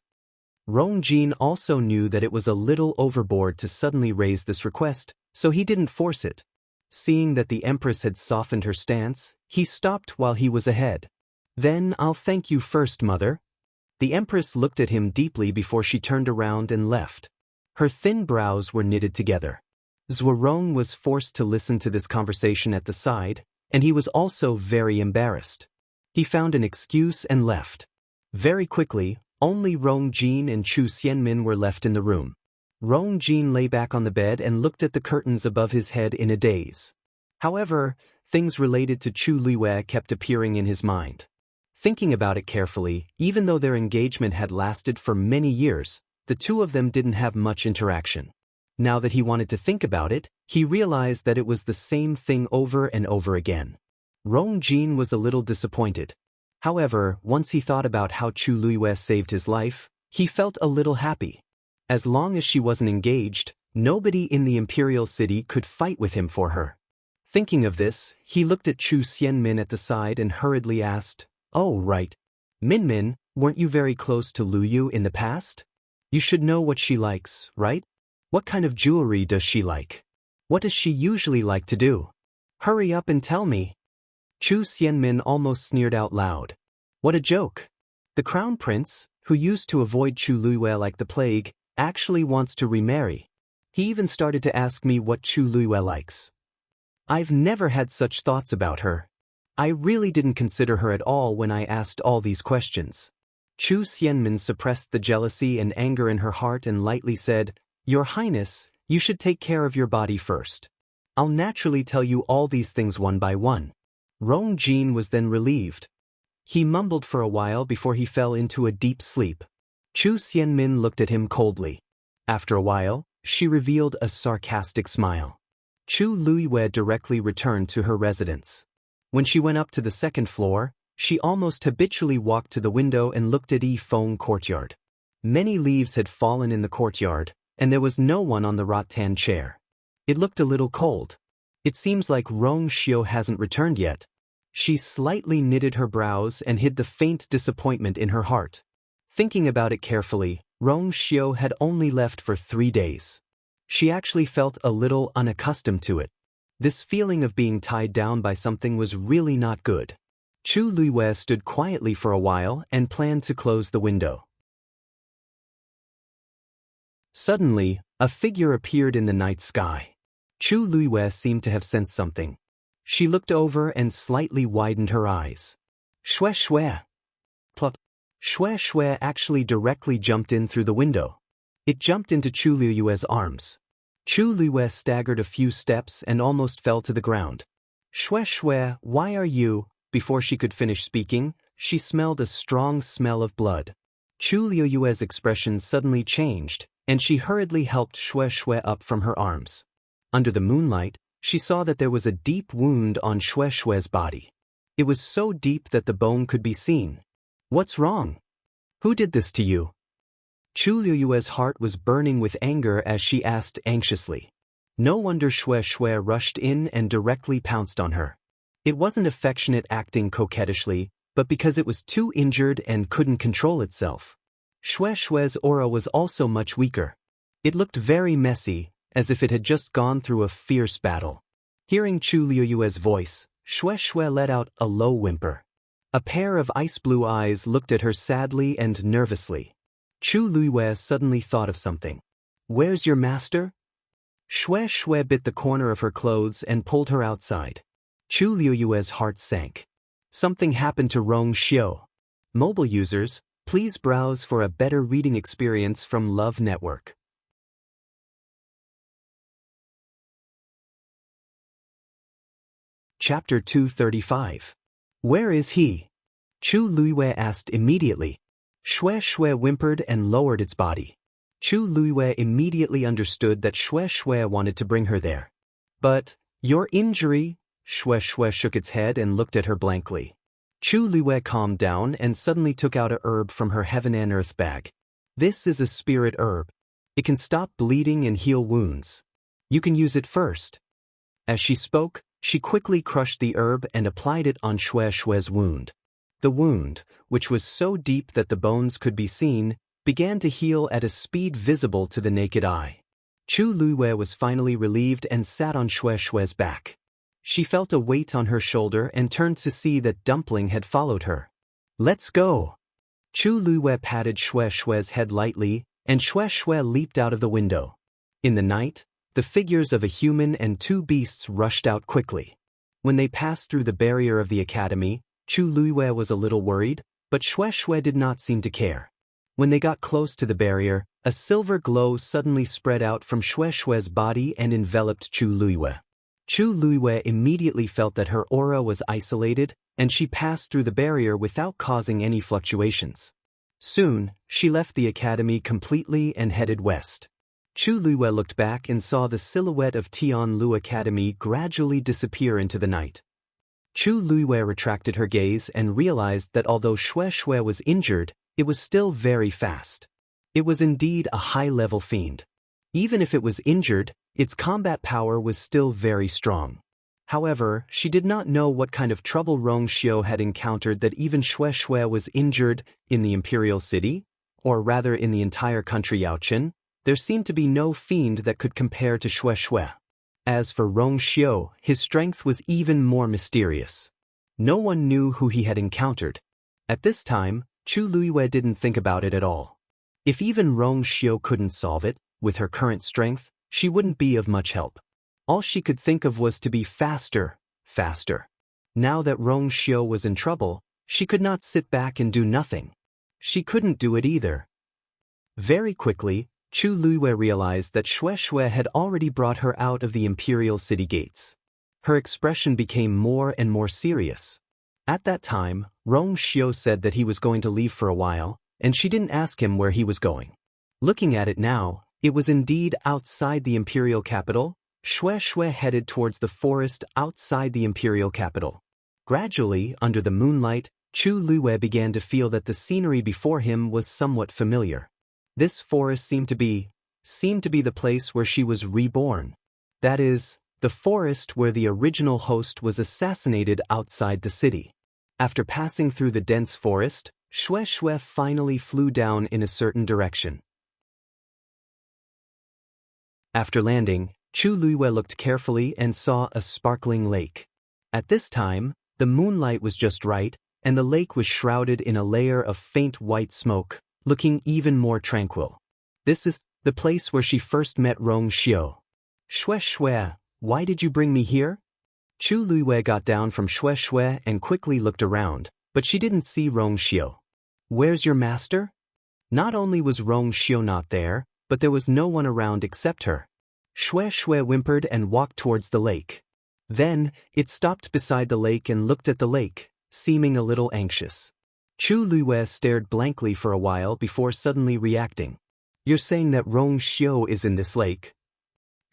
A: Rongjin also knew that it was a little overboard to suddenly raise this request, so he didn't force it. Seeing that the Empress had softened her stance, he stopped while he was ahead. Then I'll thank you first, Mother. The Empress looked at him deeply before she turned around and left. Her thin brows were knitted together. Zhuorong was forced to listen to this conversation at the side, and he was also very embarrassed. He found an excuse and left. Very quickly, only Rongjin and Chu Xianmin were left in the room. Rongjin lay back on the bed and looked at the curtains above his head in a daze. However, things related to Chu Liuya kept appearing in his mind. Thinking about it carefully, even though their engagement had lasted for many years, the two of them didn't have much interaction. Now that he wanted to think about it, he realized that it was the same thing over and over again. Rong Jin was a little disappointed. However, once he thought about how Chu Luiyue saved his life, he felt a little happy. As long as she wasn't engaged, nobody in the imperial city could fight with him for her. Thinking of this, he looked at Chu Xianmin at the side and hurriedly asked, "Oh, right. Min, weren't you very close to Lu Yu in the past? You should know what she likes, right? What kind of jewelry does she like? What does she usually like to do? Hurry up and tell me." Chu Xianmin almost sneered out loud. What a joke. The crown prince, who used to avoid Chu Luiyue like the plague, actually wants to remarry. He even started to ask me what Chu Luiyue likes. I've never had such thoughts about her. I really didn't consider her at all when I asked all these questions. Chu Xianmin suppressed the jealousy and anger in her heart and lightly said, "Your Highness, you should take care of your body first. I'll naturally tell you all these things one by one." Rong Jin was then relieved. He mumbled for a while before he fell into a deep sleep. Chu Xianmin looked at him coldly. After a while, she revealed a sarcastic smile. Chu Luiyue directly returned to her residence. When she went up to the second floor, she almost habitually walked to the window and looked at Yifeng courtyard. Many leaves had fallen in the courtyard, and there was no one on the rattan chair. It looked a little cold. It seems like Rong Xiu hasn't returned yet. She slightly knitted her brows and hid the faint disappointment in her heart. Thinking about it carefully, Rong Xiu had only left for 3 days. She actually felt a little unaccustomed to it. This feeling of being tied down by something was really not good. Chu Luiyue stood quietly for a while and planned to close the window. Suddenly, a figure appeared in the night sky. Chu Luiyue seemed to have sensed something. She looked over and slightly widened her eyes. Shue Shue. Plop. Shue Shue actually directly jumped in through the window. It jumped into Chu Luiyue's arms. Chu Luiyue staggered a few steps and almost fell to the ground. Shue Shue, why are you? Before she could finish speaking, she smelled a strong smell of blood. Chu Luiyue's expression suddenly changed, and she hurriedly helped Shue Shue up from her arms. Under the moonlight, she saw that there was a deep wound on Shue Shue's body. It was so deep that the bone could be seen. What's wrong? Who did this to you? Chu Luiyue's heart was burning with anger as she asked anxiously. No wonder Shue Shue rushed in and directly pounced on her. It wasn't affectionate acting coquettishly, but because it was too injured and couldn't control itself. Shue Shue's aura was also much weaker. It looked very messy, as if it had just gone through a fierce battle. Hearing Chu Luiyue's voice, Shue Shue let out a low whimper. A pair of ice-blue eyes looked at her sadly and nervously. Chu Luiyue suddenly thought of something. Where's your master? Shue Shue bit the corner of her clothes and pulled her outside. Chu Luiyue's heart sank. Something happened to Rong Xiu. Mobile users, please browse for a better reading experience from Love Network. Chapter 235. Where is he? Chu Luiyue asked immediately. Shue Shue whimpered and lowered its body. Chu Luiyue immediately understood that Shue Shue wanted to bring her there. But, your injury? Shue Shue shook its head and looked at her blankly. Chu Luiyue calmed down and suddenly took out a herb from her heaven and earth bag. This is a spirit herb. It can stop bleeding and heal wounds. You can use it first. As she spoke, she quickly crushed the herb and applied it on Shue Shue's wound. The wound, which was so deep that the bones could be seen, began to heal at a speed visible to the naked eye. Chu Luiyue was finally relieved and sat on Shue Shue's back. She felt a weight on her shoulder and turned to see that Dumpling had followed her. Let's go. Chu Luiyue patted Shue Shue's head lightly, and Shue Shue leaped out of the window. In the night, the figures of a human and 2 beasts rushed out quickly. When they passed through the barrier of the academy, Chu Luiyue was a little worried, but Shue Shue did not seem to care. When they got close to the barrier, a silver glow suddenly spread out from Shue Shue's body and enveloped Chu Luiyue. Chu Luiyue immediately felt that her aura was isolated, and she passed through the barrier without causing any fluctuations. Soon, she left the academy completely and headed west. Chu Luiwei looked back and saw the silhouette of Tian Lu Academy gradually disappear into the night. Chu Luiwei retracted her gaze and realized that although Xue Xue was injured, it was still very fast. It was indeed a high-level fiend. Even if it was injured, its combat power was still very strong. However, she did not know what kind of trouble Rong Xiu had encountered that even Xue Xue was injured in the Imperial City, or rather in the entire country Yaochen. There seemed to be no fiend that could compare to Xue Xue. As for Rong Xiu, his strength was even more mysterious. No one knew who he had encountered. At this time, Chu Luiwei didn't think about it at all. If even Rong Xiu couldn't solve it, with her current strength, she wouldn't be of much help. All she could think of was to be faster, faster. Now that Rong Xiu was in trouble, she could not sit back and do nothing. She couldn't do it either. Very quickly, Chu Luiwei realized that Xue Xue had already brought her out of the Imperial City gates. Her expression became more and more serious. At that time, Rong Xiu said that he was going to leave for a while, and she didn't ask him where he was going. Looking at it now, it was indeed outside the Imperial capital. Xue Xue headed towards the forest outside the Imperial capital. Gradually, under the moonlight, Chu Luiwei began to feel that the scenery before him was somewhat familiar. This forest seemed to be the place where she was reborn. That is, the forest where the original host was assassinated outside the city. After passing through the dense forest, Xue Xue finally flew down in a certain direction. After landing, Chu Luiwei looked carefully and saw a sparkling lake. At this time, the moonlight was just right, and the lake was shrouded in a layer of faint white smoke, looking even more tranquil. This is the place where she first met Rong Xiu. Xue Xue, why did you bring me here? Chu Luiwei got down from Xue Xue and quickly looked around, but she didn't see Rong Xiu. Where's your master? Not only was Rong Xiu not there, but there was no one around except her. Xue Xue whimpered and walked towards the lake. Then, it stopped beside the lake and looked at the lake, seeming a little anxious. Chu Luiwei stared blankly for a while before suddenly reacting. You're saying that Rong Xiu is in this lake?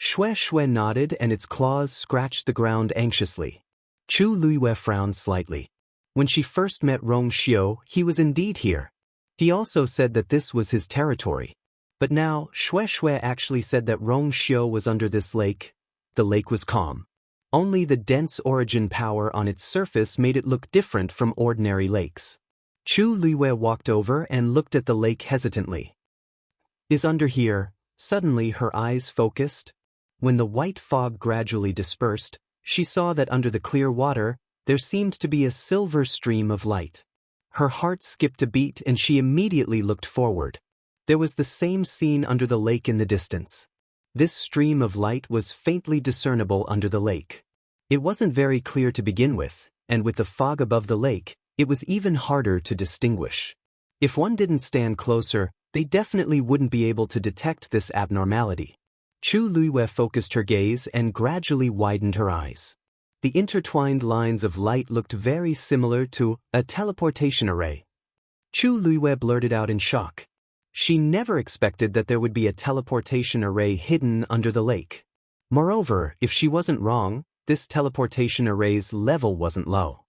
A: Xue Xue nodded and its claws scratched the ground anxiously. Chu Luiwei frowned slightly. When she first met Rong Xiu, he was indeed here. He also said that this was his territory. But now, Xue Xue actually said that Rong Xiu was under this lake. The lake was calm. Only the dense origin power on its surface made it look different from ordinary lakes. Chu Luiwei walked over and looked at the lake hesitantly. Is under here. Suddenly her eyes focused. When the white fog gradually dispersed, she saw that under the clear water, there seemed to be a silver stream of light. Her heart skipped a beat and she immediately looked forward. There was the same scene under the lake in the distance. This stream of light was faintly discernible under the lake. It wasn't very clear to begin with, and with the fog above the lake, it was even harder to distinguish. If one didn't stand closer, they definitely wouldn't be able to detect this abnormality. Chu Luiwei focused her gaze and gradually widened her eyes. The intertwined lines of light looked very similar to a teleportation array. Chu Luiwei blurted out in shock. She never expected that there would be a teleportation array hidden under the lake. Moreover, if she wasn't wrong, this teleportation array's level wasn't low.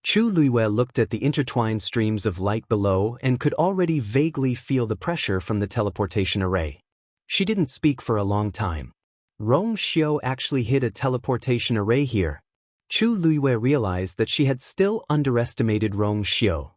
A: Chu Luiwei looked at the intertwined streams of light below and could already vaguely feel the pressure from the teleportation array. She didn't speak for a long time. Rong Xiu actually hid a teleportation array here. Chu Luiwei realized that she had still underestimated Rong Xiu.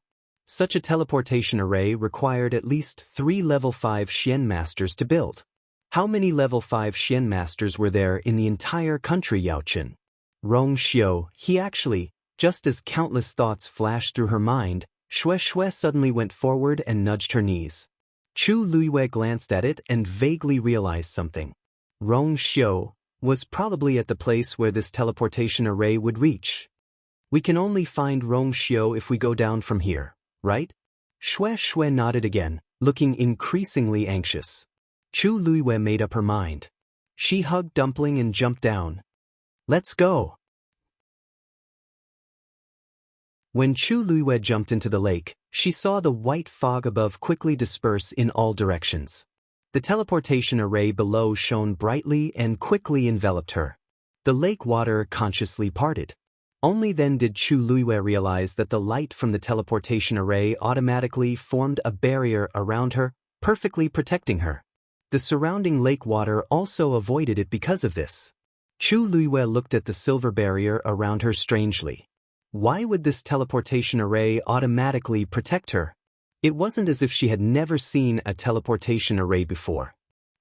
A: Such a teleportation array required at least 3 level 5 Xian masters to build. How many level 5 Xian masters were there in the entire country Yaochen? Rong Xiu, he actually, just as countless thoughts flashed through her mind, Xue Xue suddenly went forward and nudged her knees. Chu Luiwei glanced at it and vaguely realized something. Rong Xiu was probably at the place where this teleportation array would reach. We can only find Rong Xiu if we go down from here, right? Xue Xue nodded again, looking increasingly anxious. Chu Luiwei made up her mind. She hugged Dumpling and jumped down. Let's go. When Chu Luiwei jumped into the lake, she saw the white fog above quickly disperse in all directions. The teleportation array below shone brightly and quickly enveloped her. The lake water consciously parted. Only then did Chu Luiwei realize that the light from the teleportation array automatically formed a barrier around her, perfectly protecting her. The surrounding lake water also avoided it because of this. Chu Luiwei looked at the silver barrier around her strangely. Why would this teleportation array automatically protect her? It wasn't as if she had never seen a teleportation array before.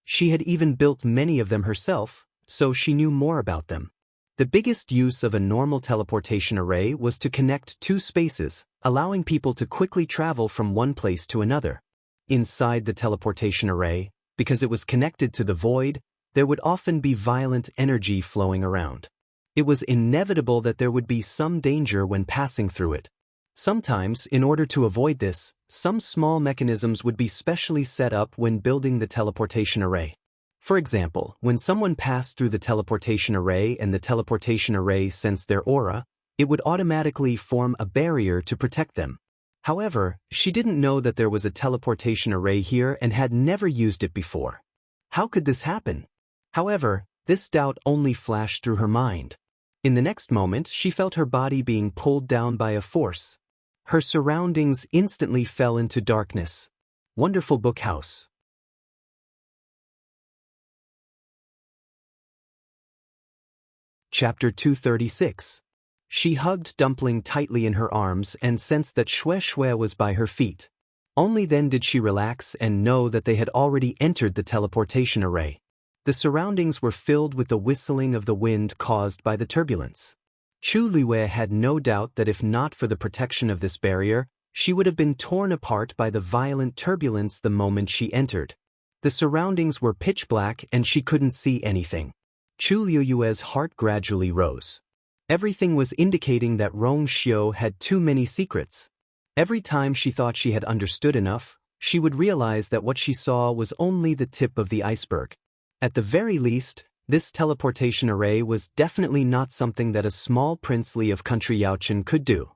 A: She had even built many of them herself, so she knew more about them. The biggest use of a normal teleportation array was to connect two spaces, allowing people to quickly travel from one place to another. Inside the teleportation array, because it was connected to the void, there would often be violent energy flowing around. It was inevitable that there would be some danger when passing through it. Sometimes, in order to avoid this, some small mechanisms would be specially set up when building the teleportation array. For example, when someone passed through the teleportation array and the teleportation array sensed their aura, it would automatically form a barrier to protect them. However, she didn't know that there was a teleportation array here and had never used it before. How could this happen? However, this doubt only flashed through her mind. In the next moment, she felt her body being pulled down by a force. Her surroundings instantly fell into darkness. Wonderful Book House. Chapter 236. She hugged Dumpling tightly in her arms and sensed that Xue Xue was by her feet. Only then did she relax and know that they had already entered the teleportation array. The surroundings were filled with the whistling of the wind caused by the turbulence. Chu Luiwei had no doubt that if not for the protection of this barrier, she would have been torn apart by the violent turbulence the moment she entered. The surroundings were pitch black and she couldn't see anything. Chu Luiwei's heart gradually rose. Everything was indicating that Rong Xiu had too many secrets. Every time she thought she had understood enough, she would realize that what she saw was only the tip of the iceberg. At the very least, this teleportation array was definitely not something that a small princely of country Yaochen could do.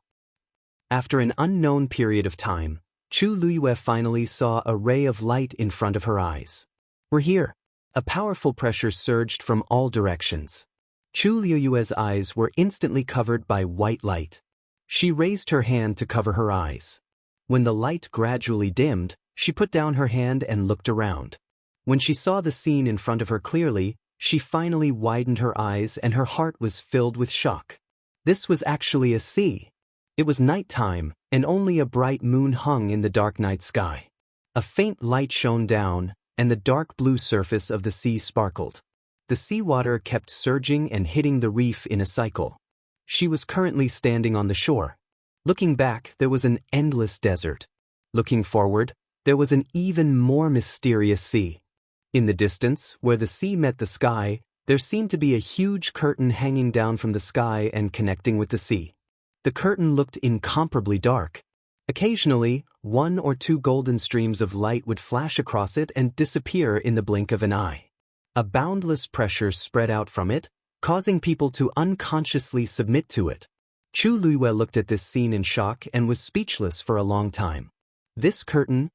A: After an unknown period of time, Chu Luiwei finally saw a ray of light in front of her eyes. "We're here." A powerful pressure surged from all directions. Chu Luiwei's eyes were instantly covered by white light. She raised her hand to cover her eyes. When the light gradually dimmed, she put down her hand and looked around. When she saw the scene in front of her clearly, she finally widened her eyes and her heart was filled with shock. This was actually a sea. It was nighttime, and only a bright moon hung in the dark night sky. A faint light shone down, and the dark blue surface of the sea sparkled. The seawater kept surging and hitting the reef in a cycle. She was currently standing on the shore. Looking back, there was an endless desert. Looking forward, there was an even more mysterious sea. In the distance, where the sea met the sky, there seemed to be a huge curtain hanging down from the sky and connecting with the sea. The curtain looked incomparably dark. Occasionally, one or two golden streams of light would flash across it and disappear in the blink of an eye. A boundless pressure spread out from it, causing people to unconsciously submit to it. Chu Luiwei looked at this scene in shock and was speechless for a long time. This curtain.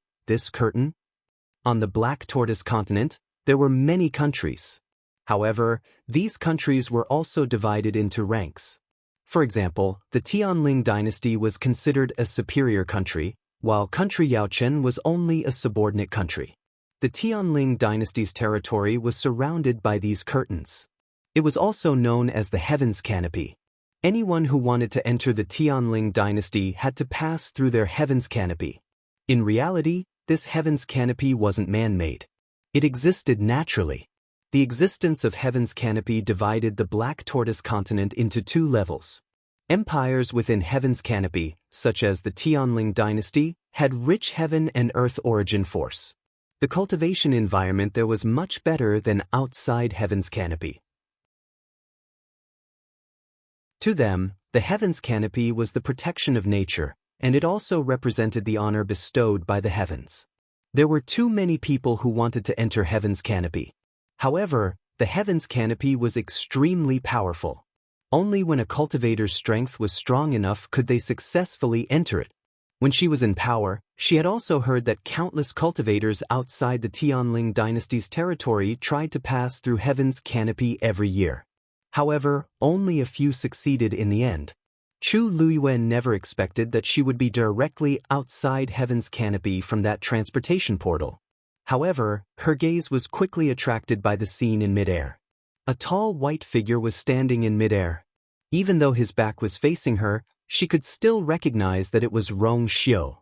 A: On the Black Tortoise continent, there were many countries. However, these countries were also divided into ranks. For example, the Tianling dynasty was considered a superior country, while country Yaochen was only a subordinate country. The Tianling dynasty's territory was surrounded by these curtains. It was also known as the Heaven's Canopy. Anyone who wanted to enter the Tianling dynasty had to pass through their Heaven's Canopy. In reality, this Heaven's Canopy wasn't man-made. It existed naturally. The existence of Heaven's Canopy divided the Black Tortoise continent into two levels. Empires within Heaven's Canopy, such as the Tianling dynasty, had rich heaven and earth origin force. The cultivation environment there was much better than outside Heaven's Canopy. To them, the Heaven's Canopy was the protection of nature, and it also represented the honor bestowed by the heavens. There were too many people who wanted to enter Heaven's Canopy. However, the Heaven's Canopy was extremely powerful. Only when a cultivator's strength was strong enough could they successfully enter it. When she was in power, she had also heard that countless cultivators outside the Tianling dynasty's territory tried to pass through Heaven's Canopy every year. However, only a few succeeded in the end. Chu Luiyuan never expected that she would be directly outside Heaven's Canopy from that transportation portal. However, her gaze was quickly attracted by the scene in midair. A tall white figure was standing in midair. Even though his back was facing her, she could still recognize that it was Rong Xiu.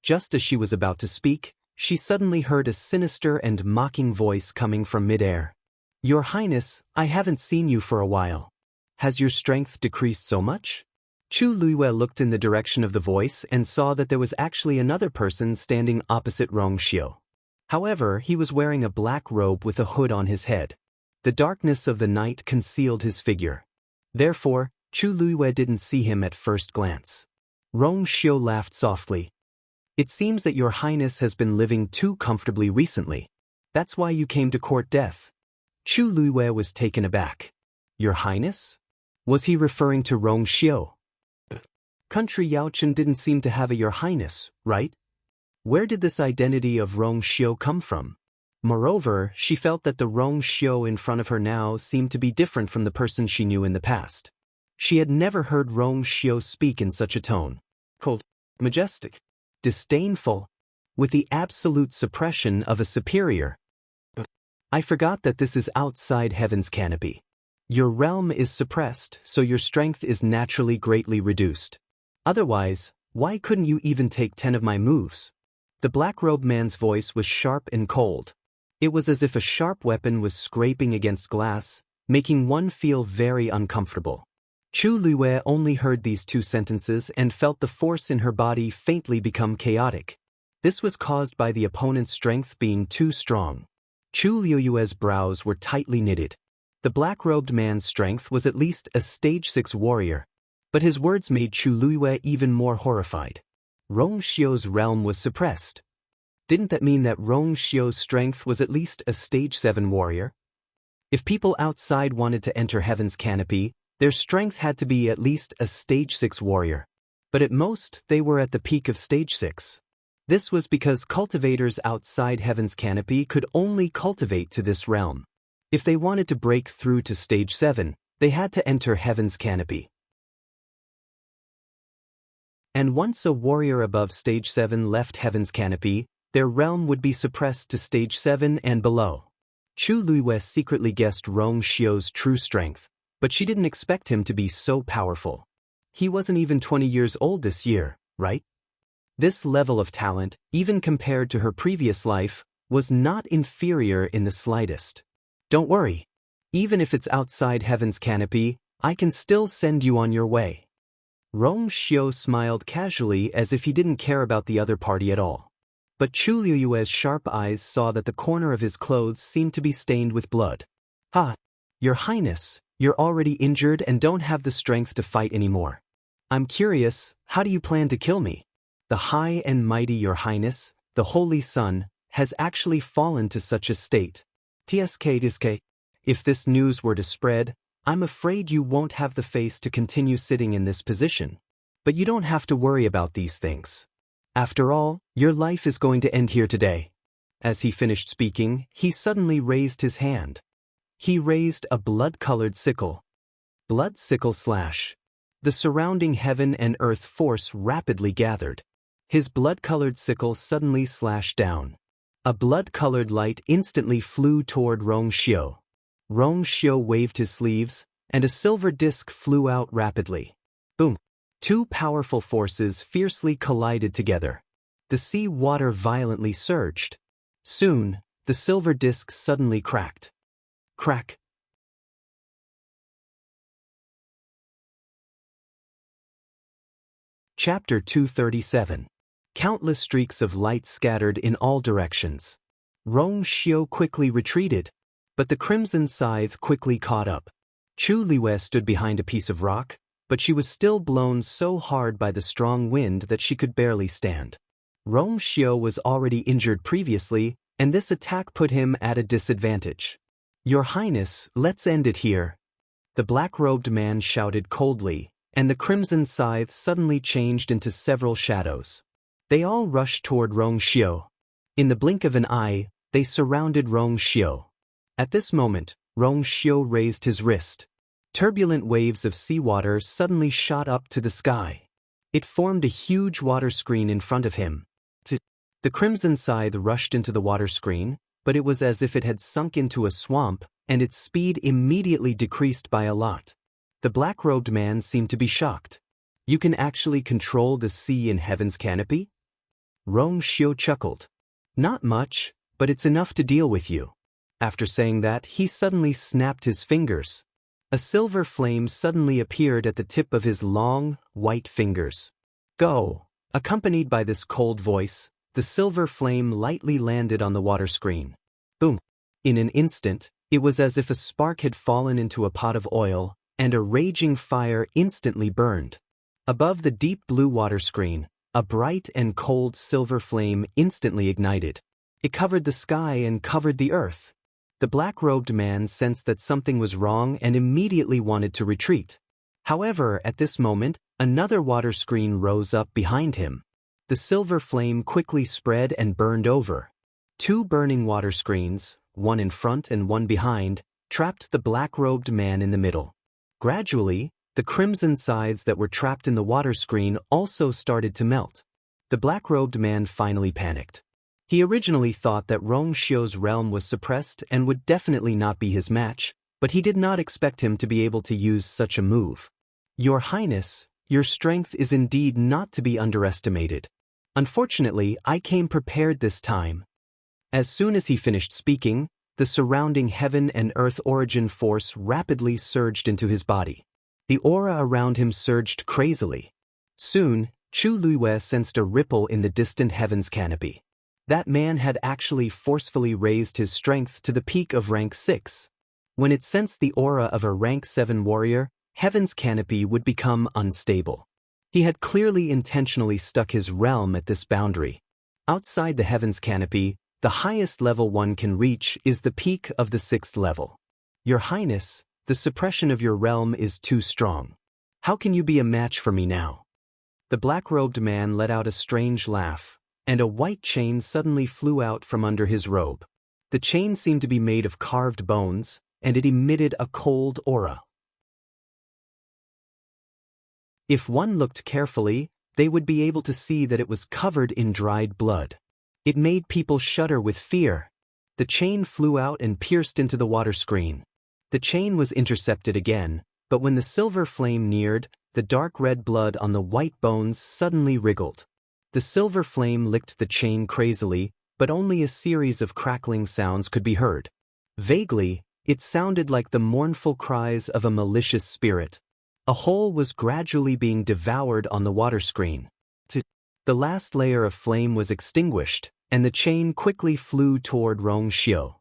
A: Just as she was about to speak, she suddenly heard a sinister and mocking voice coming from midair. "Your Highness, I haven't seen you for a while. Has your strength decreased so much?" Chu Luiyue looked in the direction of the voice and saw that there was actually another person standing opposite Rong Xiu. However, he was wearing a black robe with a hood on his head. The darkness of the night concealed his figure. Therefore, Chu Luiyue didn't see him at first glance. Rong Xiu laughed softly. "It seems that your Highness has been living too comfortably recently. That's why you came to court death." Chu Luiyue was taken aback. "Your Highness?" Was he referring to Rong Xiu? Country Yaochen didn't seem to have a Your Highness, right? Where did this identity of Rong Xiu come from? Moreover, she felt that the Rong Xiu in front of her now seemed to be different from the person she knew in the past. She had never heard Rong Xiu speak in such a tone. Cold, majestic, disdainful, with the absolute suppression of a superior. "I forgot that this is outside Heaven's Canopy. Your realm is suppressed, so your strength is naturally greatly reduced. Otherwise, why couldn't you even take 10 of my moves?" The black-robed man's voice was sharp and cold. It was as if a sharp weapon was scraping against glass, making one feel very uncomfortable. Chu Luiyue only heard these two sentences and felt the force in her body faintly become chaotic. This was caused by the opponent's strength being too strong. Chu Luiyue's brows were tightly knitted. The black-robed man's strength was at least a stage 6 warrior. But his words made Chu Luiyue even more horrified. Rong Xiu's realm was suppressed. Didn't that mean that Rong Xiu's strength was at least a stage 7 warrior? If people outside wanted to enter Heaven's Canopy, their strength had to be at least a stage 6 warrior. But at most, they were at the peak of stage 6. This was because cultivators outside Heaven's Canopy could only cultivate to this realm. If they wanted to break through to stage 7, they had to enter Heaven's Canopy. And once a warrior above stage 7 left Heaven's Canopy, their realm would be suppressed to stage 7 and below. Chu Luiyue secretly guessed Rong Xiu's true strength, but she didn't expect him to be so powerful. He wasn't even 20 years old this year, right? This level of talent, even compared to her previous life, was not inferior in the slightest. "Don't worry. Even if it's outside Heaven's Canopy, I can still send you on your way." Rong Xiu smiled casually as if he didn't care about the other party at all. But Chu Luiyue's sharp eyes saw that the corner of his clothes seemed to be stained with blood. "Ha! Your Highness, you're already injured and don't have the strength to fight anymore. I'm curious, how do you plan to kill me? The high and mighty Your Highness, the Holy Sun, has actually fallen to such a state. TSK. If this news were to spread, I'm afraid you won't have the face to continue sitting in this position. But you don't have to worry about these things. After all, your life is going to end here today." As he finished speaking, he suddenly raised his hand. He raised a blood-colored sickle. Blood sickle slash. The surrounding heaven and earth force rapidly gathered. His blood-colored sickle suddenly slashed down. A blood-colored light instantly flew toward Rong Xiu. Rong Xiu waved his sleeves, and a silver disc flew out rapidly. Boom! Two powerful forces fiercely collided together. The sea water violently surged. Soon, the silver disc suddenly cracked. Crack! Chapter 237. Countless streaks of light scattered in all directions. Rong Xiu quickly retreated, but the crimson scythe quickly caught up. Chu Luiyue stood behind a piece of rock, but she was still blown so hard by the strong wind that she could barely stand. Rong Xiu was already injured previously, and this attack put him at a disadvantage. "Your Highness, let's end it here." The black-robed man shouted coldly, and the crimson scythe suddenly changed into several shadows. They all rushed toward Rong Xiu. In the blink of an eye, they surrounded Rong Xiu. At this moment, Rong Xiu raised his wrist. Turbulent waves of seawater suddenly shot up to the sky. It formed a huge water screen in front of him. The crimson scythe rushed into the water screen, but it was as if it had sunk into a swamp, and its speed immediately decreased by a lot. The black-robed man seemed to be shocked. "You can actually control the sea in heaven's canopy?" Rong Xiu chuckled. "Not much, but it's enough to deal with you." After saying that, he suddenly snapped his fingers. A silver flame suddenly appeared at the tip of his long, white fingers. "Go!" Accompanied by this cold voice, the silver flame lightly landed on the water screen. Boom! In an instant, it was as if a spark had fallen into a pot of oil, and a raging fire instantly burned. Above the deep blue water screen, a bright and cold silver flame instantly ignited. It covered the sky and covered the earth. The black-robed man sensed that something was wrong and immediately wanted to retreat. However, at this moment, another water screen rose up behind him. The silver flame quickly spread and burned over. Two burning water screens, one in front and one behind, trapped the black-robed man in the middle. Gradually, the crimson sides that were trapped in the water screen also started to melt. The black-robed man finally panicked. He originally thought that Rong Xiu's realm was suppressed and would definitely not be his match, but he did not expect him to be able to use such a move. "Your Highness, your strength is indeed not to be underestimated. Unfortunately, I came prepared this time." As soon as he finished speaking, the surrounding heaven and earth origin force rapidly surged into his body. The aura around him surged crazily. Soon, Chu Luiwei sensed a ripple in the distant heaven's canopy. That man had actually forcefully raised his strength to the peak of rank 6. When it sensed the aura of a rank 7 warrior, heaven's canopy would become unstable. He had clearly intentionally stuck his realm at this boundary. Outside the heaven's canopy, the highest level one can reach is the peak of the 6th level. "Your Highness, the suppression of your realm is too strong. How can you be a match for me now?" The black-robed man let out a strange laugh, and a white chain suddenly flew out from under his robe. The chain seemed to be made of carved bones, and it emitted a cold aura. If one looked carefully, they would be able to see that it was covered in dried blood. It made people shudder with fear. The chain flew out and pierced into the water screen. The chain was intercepted again, but when the silver flame neared, the dark red blood on the white bones suddenly wriggled. The silver flame licked the chain crazily, but only a series of crackling sounds could be heard. Vaguely, it sounded like the mournful cries of a malicious spirit. A hole was gradually being devoured on the water screen. The last layer of flame was extinguished, and the chain quickly flew toward Rong Xiu.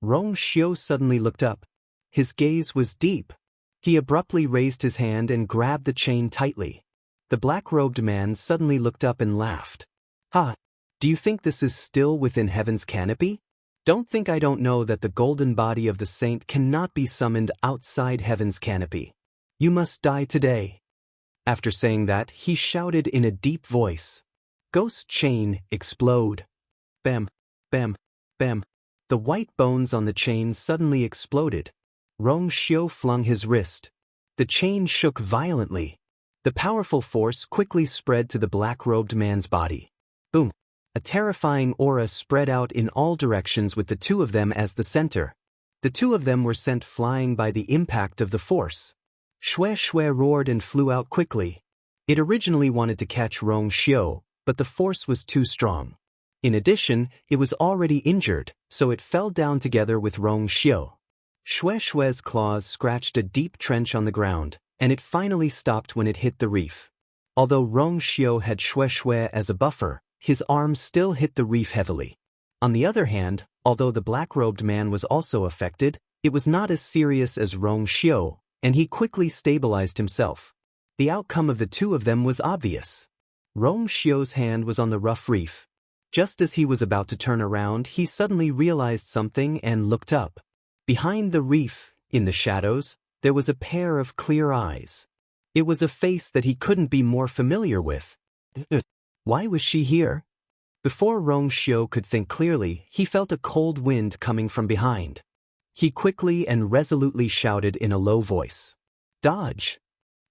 A: Rong Xiu suddenly looked up. His gaze was deep. He abruptly raised his hand and grabbed the chain tightly. The black-robed man suddenly looked up and laughed. "Ha! Do you think this is still within heaven's canopy? Don't think I don't know that the golden body of the saint cannot be summoned outside heaven's canopy. You must die today." After saying that, he shouted in a deep voice, "Ghost chain, explode!" Bam, bam, bam. The white bones on the chain suddenly exploded. Rong Xiu flung his wrist. The chain shook violently. The powerful force quickly spread to the black-robed man's body. Boom! A terrifying aura spread out in all directions with the two of them as the center. The two of them were sent flying by the impact of the force. Shui Shui roared and flew out quickly. It originally wanted to catch Rong Xiu, but the force was too strong. In addition, it was already injured, so it fell down together with Rong Xiu. Shui Shui's claws scratched a deep trench on the ground, and it finally stopped when it hit the reef. Although Rong Xiu had Shui Shui as a buffer, his arms still hit the reef heavily. On the other hand, although the black-robed man was also affected, it was not as serious as Rong Xiu, and he quickly stabilized himself. The outcome of the two of them was obvious. Rong Xiu's hand was on the rough reef. Just as he was about to turn around, he suddenly realized something and looked up. Behind the reef, in the shadows, there was a pair of clear eyes. It was a face that he couldn't be more familiar with. Why was she here? Before Rong Xiu could think clearly, he felt a cold wind coming from behind. He quickly and resolutely shouted in a low voice, "Dodge!"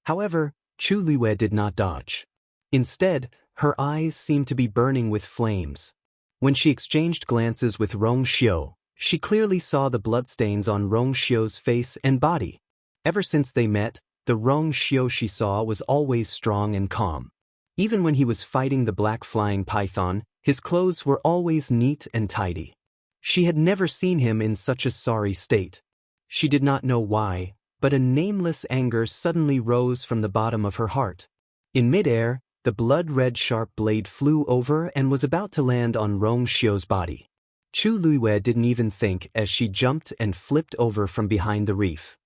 A: However, Chu Liwei did not dodge. Instead, her eyes seemed to be burning with flames. When she exchanged glances with Rong Xiu, she clearly saw the bloodstains on Rong Xiu's face and body. Ever since they met, the Rong Xiu she saw was always strong and calm. Even when he was fighting the black flying python, his clothes were always neat and tidy. She had never seen him in such a sorry state. She did not know why, but a nameless anger suddenly rose from the bottom of her heart. In midair, the blood-red sharp blade flew over and was about to land on Rong Xiu's body. Chu Liwei didn't even think as she jumped and flipped over from behind the reef.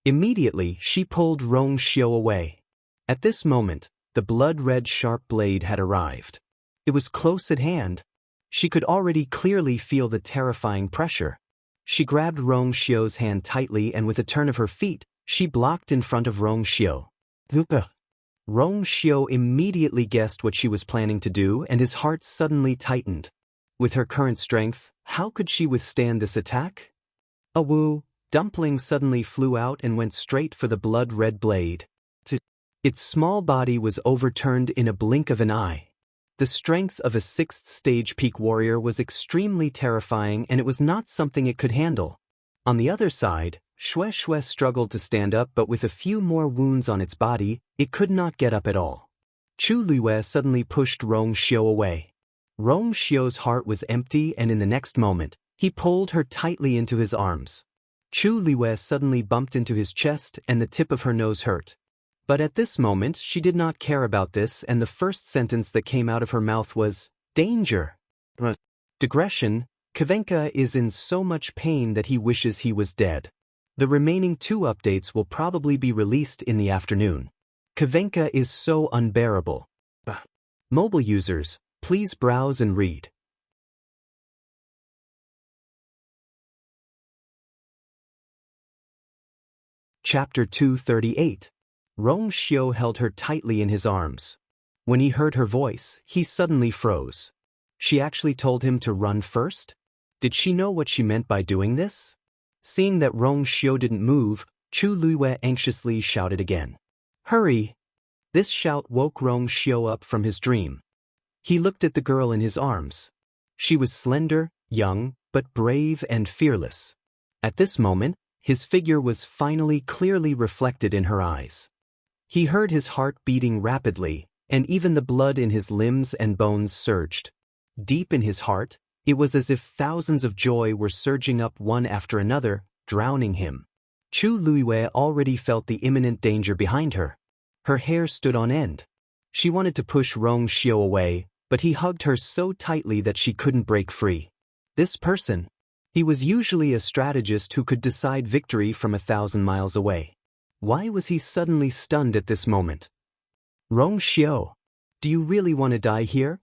A: Immediately, she pulled Rong Xiu away. At this moment, the blood-red sharp blade had arrived. It was close at hand. She could already clearly feel the terrifying pressure. She grabbed Rong Xiu's hand tightly and with a turn of her feet, she blocked in front of Rong Xiu. Rong Xiu immediately guessed what she was planning to do and his heart suddenly tightened. With her current strength, how could she withstand this attack? A woo, dumpling suddenly flew out and went straight for the blood-red blade. Its small body was overturned in a blink of an eye. The strength of a 6th-stage peak warrior was extremely terrifying and it was not something it could handle. On the other side, Xue Xue struggled to stand up but with a few more wounds on its body, it could not get up at all. Chu Liwei suddenly pushed Rong Xiu away. Rong Xiu's heart was empty and in the next moment, he pulled her tightly into his arms. Chu Liwei suddenly bumped into his chest and the tip of her nose hurt. But at this moment she did not care about this and the first sentence that came out of her mouth was, "Danger!" Digression, Kavenka is in so much pain that he wishes he was dead. The remaining 2 updates will probably be released in the afternoon. Kavenka is so unbearable. Mobile users, please browse and read. Chapter 238. Rong Xiu held her tightly in his arms. When he heard her voice, he suddenly froze. She actually told him to run first? Did she know what she meant by doing this? Seeing that Rong Xiu didn't move, Chu Liwei anxiously shouted again. "Hurry!" This shout woke Rong Xiu up from his dream. He looked at the girl in his arms. She was slender, young, but brave and fearless. At this moment, his figure was finally clearly reflected in her eyes. He heard his heart beating rapidly, and even the blood in his limbs and bones surged. Deep in his heart, it was as if thousands of joy were surging up one after another, drowning him. Chu Liwei already felt the imminent danger behind her. Her hair stood on end. She wanted to push Rong Xiu away, but he hugged her so tightly that she couldn't break free. This person, he was usually a strategist who could decide victory from 1,000 miles away. Why was he suddenly stunned at this moment? "Rong Xiu, do you really want to die here?"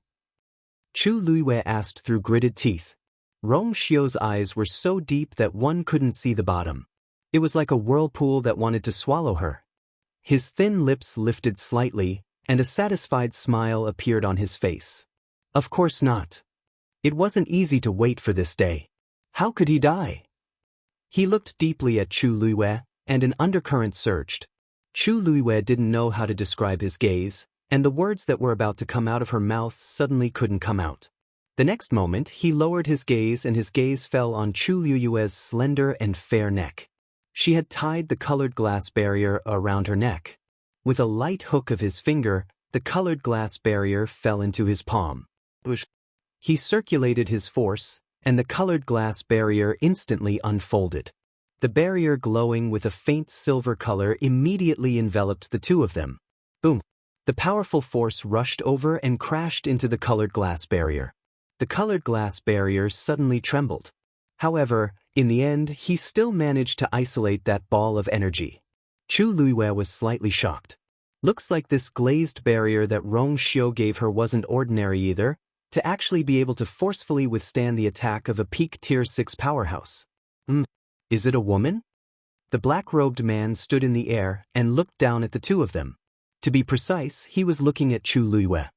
A: Chu Liwei asked through gritted teeth. Rong Xiu's eyes were so deep that one couldn't see the bottom. It was like a whirlpool that wanted to swallow her. His thin lips lifted slightly, and a satisfied smile appeared on his face. Of course not. It wasn't easy to wait for this day. How could he die? He looked deeply at Chu Liwei, and an undercurrent surged. Chu Liwei didn't know how to describe his gaze, and the words that were about to come out of her mouth suddenly couldn't come out. The next moment, he lowered his gaze and his gaze fell on Chu Liui's slender and fair neck. She had tied the colored glass barrier around her neck. With a light hook of his finger, the colored glass barrier fell into his palm. He circulated his force, and the colored glass barrier instantly unfolded. The barrier glowing with a faint silver color immediately enveloped the two of them. Boom! The powerful force rushed over and crashed into the colored glass barrier. The colored glass barrier suddenly trembled. However, in the end, he still managed to isolate that ball of energy. Chu Liwei was slightly shocked. Looks like this glazed barrier that Rong Xiu gave her wasn't ordinary either, to actually be able to forcefully withstand the attack of a peak Tier 6 powerhouse. Is it a woman? The black-robed man stood in the air and looked down at the two of them. To be precise, he was looking at Chu Luiyue.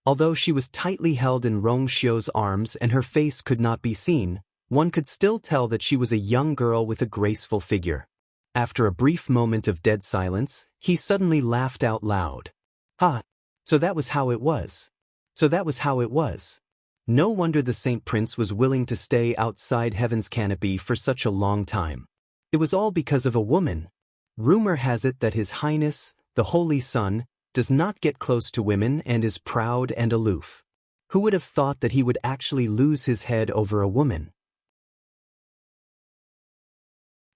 A: Although she was tightly held in Rong Xiu's arms and her face could not be seen, one could still tell that she was a young girl with a graceful figure. After a brief moment of dead silence, he suddenly laughed out loud. "Ha! So that was how it was. So that was how it was. No wonder the Saint Prince was willing to stay outside heaven's canopy for such a long time. It was all because of a woman. Rumor has it that His Highness, the Holy Sun, does not get close to women and is proud and aloof. Who would have thought that he would actually lose his head over a woman?"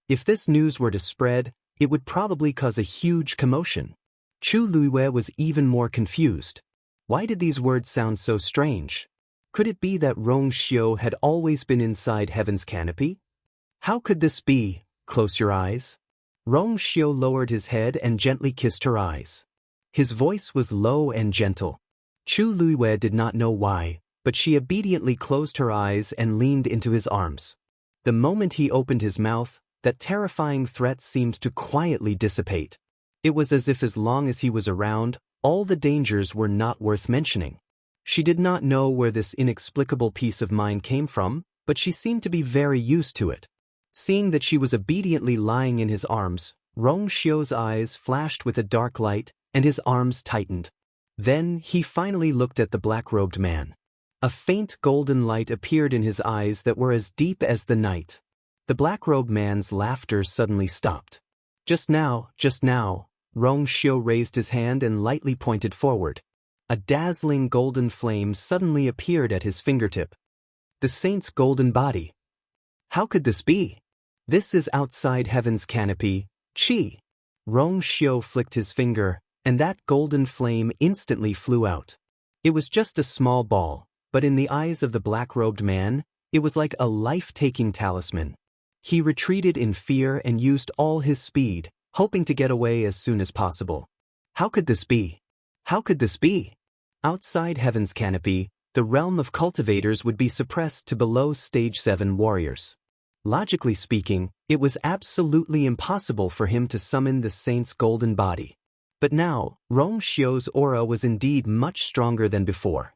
A: If this news were to spread, it would probably cause a huge commotion. Chu Luiyue was even more confused. Why did these words sound so strange? Could it be that Rong Xiu had always been inside heaven's canopy? How could this be? Close your eyes. Rong Xiu lowered his head and gently kissed her eyes. His voice was low and gentle. Chu Luiyue did not know why, but she obediently closed her eyes and leaned into his arms. The moment he opened his mouth, that terrifying threat seemed to quietly dissipate. It was as if as long as he was around, all the dangers were not worth mentioning. She did not know where this inexplicable peace of mind came from, but she seemed to be very used to it. Seeing that she was obediently lying in his arms, Rong Xiu's eyes flashed with a dark light, and his arms tightened. Then he finally looked at the black-robed man. A faint golden light appeared in his eyes that were as deep as the night. The black-robed man's laughter suddenly stopped. Just now, Rong Xiu raised his hand and lightly pointed forward. A dazzling golden flame suddenly appeared at his fingertip. The saint's golden body. How could this be? This is outside heaven's canopy, Qi. Rong Xiu flicked his finger, and that golden flame instantly flew out. It was just a small ball, but in the eyes of the black-robed man, it was like a life-taking talisman. He retreated in fear and used all his speed, hoping to get away as soon as possible. How could this be? How could this be? Outside heaven's canopy, the realm of cultivators would be suppressed to below stage 7 warriors. Logically speaking, it was absolutely impossible for him to summon the saint's golden body. But now, Rong Xiu's aura was indeed much stronger than before.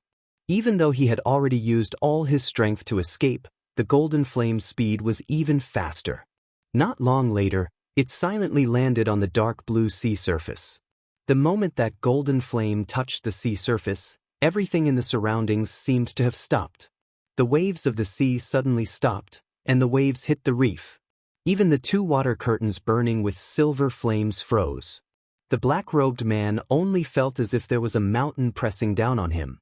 A: Even though he had already used all his strength to escape, the golden flame's speed was even faster. Not long later, it silently landed on the dark blue sea surface. The moment that golden flame touched the sea surface, everything in the surroundings seemed to have stopped. The waves of the sea suddenly stopped, and the waves hit the reef. Even the 2 water curtains burning with silver flames froze. The black-robed man only felt as if there was a mountain pressing down on him.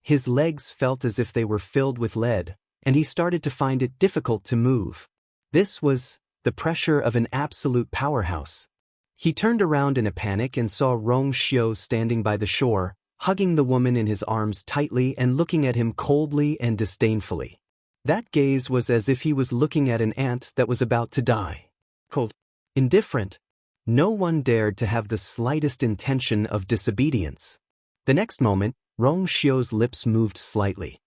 A: His legs felt as if they were filled with lead, and he started to find it difficult to move. This was the pressure of an absolute powerhouse. He turned around in a panic and saw Rong Xiu standing by the shore, hugging the woman in his arms tightly and looking at him coldly and disdainfully. That gaze was as if he was looking at an ant that was about to die. Cold, indifferent. No one dared to have the slightest intention of disobedience. The next moment, Rong Xiu's lips moved slightly.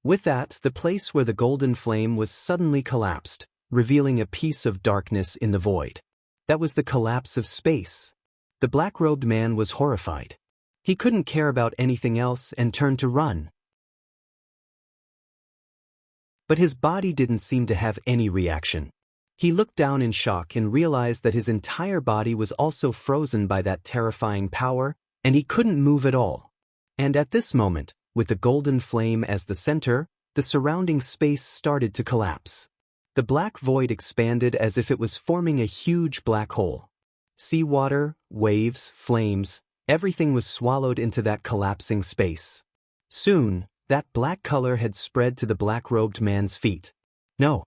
A: With that, the place where the golden flame was suddenly collapsed, revealing a piece of darkness in the void. That was the collapse of space. The black-robed man was horrified. He couldn't care about anything else and turned to run. But his body didn't seem to have any reaction. He looked down in shock and realized that his entire body was also frozen by that terrifying power, and he couldn't move at all. And at this moment, with the golden flame as the center, the surrounding space started to collapse. The black void expanded as if it was forming a huge black hole. Seawater, waves, flames, everything was swallowed into that collapsing space. Soon, that black color had spread to the black-robed man's feet. No.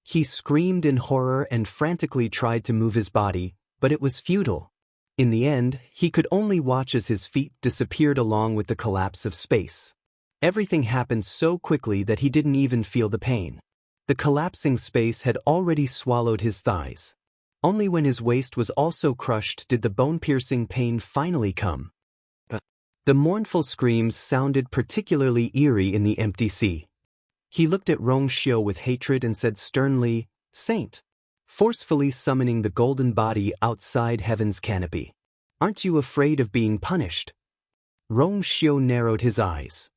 A: He screamed in horror and frantically tried to move his body, but it was futile. In the end, he could only watch as his feet disappeared along with the collapse of space. Everything happened so quickly that he didn't even feel the pain. The collapsing space had already swallowed his thighs. Only when his waist was also crushed did the bone-piercing pain finally come. The mournful screams sounded particularly eerie in the empty sea. He looked at Rong Xiu with hatred and said sternly, "Saint," forcefully summoning the golden body outside heaven's canopy. Aren't you afraid of being punished? Rong Xiu narrowed his eyes.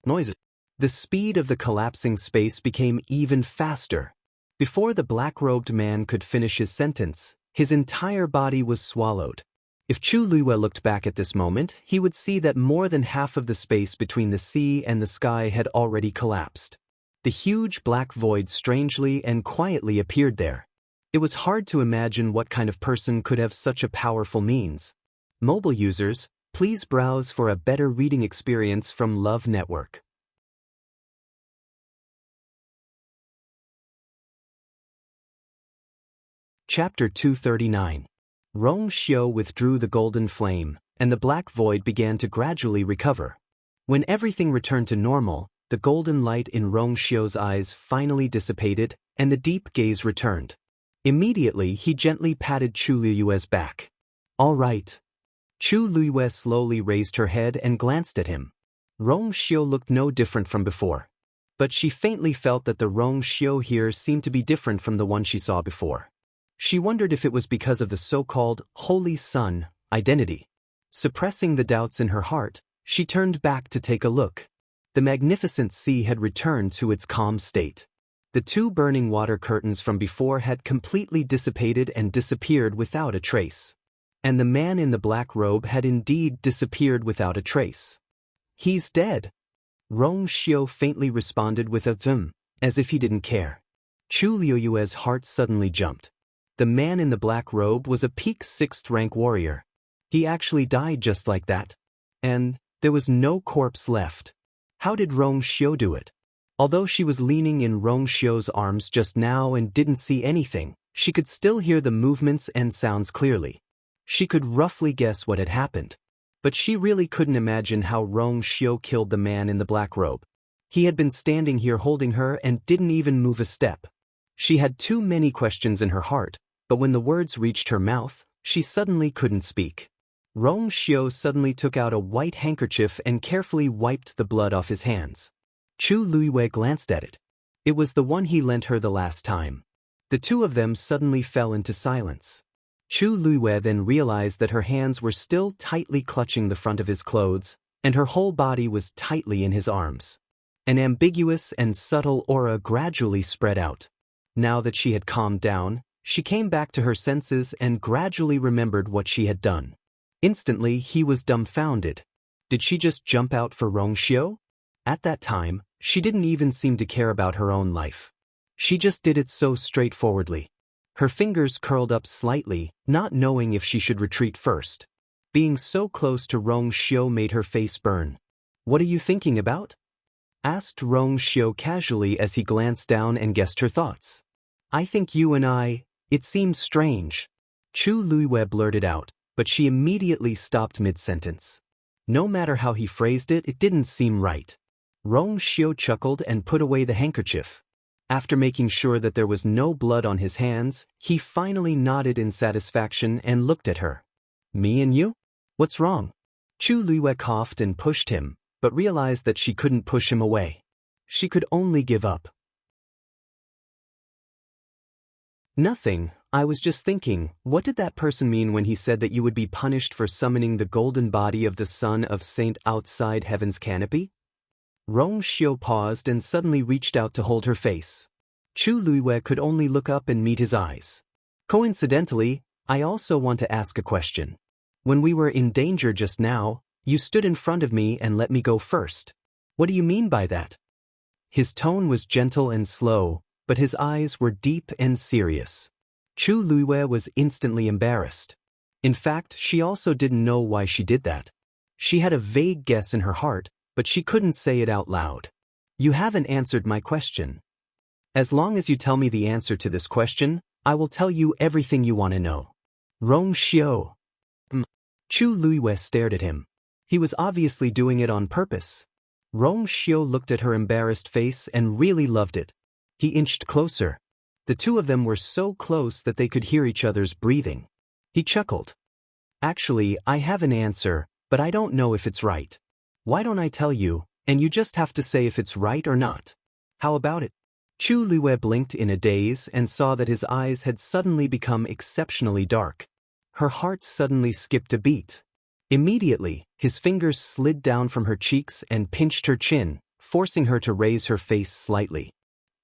A: Noises. The speed of the collapsing space became even faster. Before the black-robed man could finish his sentence, his entire body was swallowed. If Chu Luiwe looked back at this moment, he would see that more than half of the space between the sea and the sky had already collapsed. The huge black void strangely and quietly appeared there. It was hard to imagine what kind of person could have such a powerful means. Mobile users, please browse for a better reading experience from Love Network. Chapter 239. Rong Xiu withdrew the golden flame, and the black void began to gradually recover. When everything returned to normal, the golden light in Rong Xiu's eyes finally dissipated, and the deep gaze returned. Immediately, he gently patted Chu Luiwe's back. All right. Chu Luiwe slowly raised her head and glanced at him. Rong Xiu looked no different from before. But she faintly felt that the Rong Xiu here seemed to be different from the one she saw before. She wondered if it was because of the so-called Holy Sun identity. Suppressing the doubts in her heart, she turned back to take a look. The magnificent sea had returned to its calm state. The two burning water curtains from before had completely dissipated and disappeared without a trace. And the man in the black robe had indeed disappeared without a trace. He's dead. Rong Xiu faintly responded with a as if he didn't care. Chu Luiwe's heart suddenly jumped. The man in the black robe was a peak 6th rank warrior. He actually died just like that. And there was no corpse left. How did Rong Xiu do it? Although she was leaning in Rong Xiu's arms just now and didn't see anything, she could still hear the movements and sounds clearly. She could roughly guess what had happened. But she really couldn't imagine how Rong Xiu killed the man in the black robe. He had been standing here holding her and didn't even move a step. She had too many questions in her heart, but when the words reached her mouth, she suddenly couldn't speak. Rong Xiu suddenly took out a white handkerchief and carefully wiped the blood off his hands. Chu Luiwe glanced at it. It was the one he lent her the last time. The two of them suddenly fell into silence. Chu Luiwe then realized that her hands were still tightly clutching the front of his clothes, and her whole body was tightly in his arms. An ambiguous and subtle aura gradually spread out. Now that she had calmed down, she came back to her senses and gradually remembered what she had done. Instantly, he was dumbfounded. Did she just jump out for Rong Xiu? At that time, she didn't even seem to care about her own life. She just did it so straightforwardly. Her fingers curled up slightly, not knowing if she should retreat first. Being so close to Rong Xiu made her face burn. "What are you thinking about?" asked Rong Xiu casually as he glanced down and guessed her thoughts. "I think you and I, it seems strange," Chu Luiwe blurted out, but she immediately stopped mid-sentence. No matter how he phrased it, it didn't seem right. Rong Xiu chuckled and put away the handkerchief. After making sure that there was no blood on his hands, he finally nodded in satisfaction and looked at her. "Me and you? What's wrong?" Chu Luiwe coughed and pushed him, but realized that she couldn't push him away. She could only give up. "Nothing, I was just thinking, what did that person mean when he said that you would be punished for summoning the golden body of the son of Saint outside heaven's canopy?" Rong Xiu paused and suddenly reached out to hold her face. Chu Luiwe could only look up and meet his eyes. "Coincidentally, I also want to ask a question. When we were in danger just now, you stood in front of me and let me go first. What do you mean by that?" His tone was gentle and slow, but his eyes were deep and serious. Chu Luiwe was instantly embarrassed. In fact, she also didn't know why she did that. She had a vague guess in her heart, but she couldn't say it out loud. "You haven't answered my question. As long as you tell me the answer to this question, I will tell you everything you want to know." Rong Xiu. Chu Luiwe stared at him. He was obviously doing it on purpose. Rong Xiu looked at her embarrassed face and really loved it. He inched closer. The two of them were so close that they could hear each other's breathing. He chuckled. "Actually, I have an answer, but I don't know if it's right. Why don't I tell you, and you just have to say if it's right or not? How about it?" Chu Luiwe blinked in a daze and saw that his eyes had suddenly become exceptionally dark. her heart suddenly skipped a beat. Immediately, his fingers slid down from her cheeks and pinched her chin, forcing her to raise her face slightly.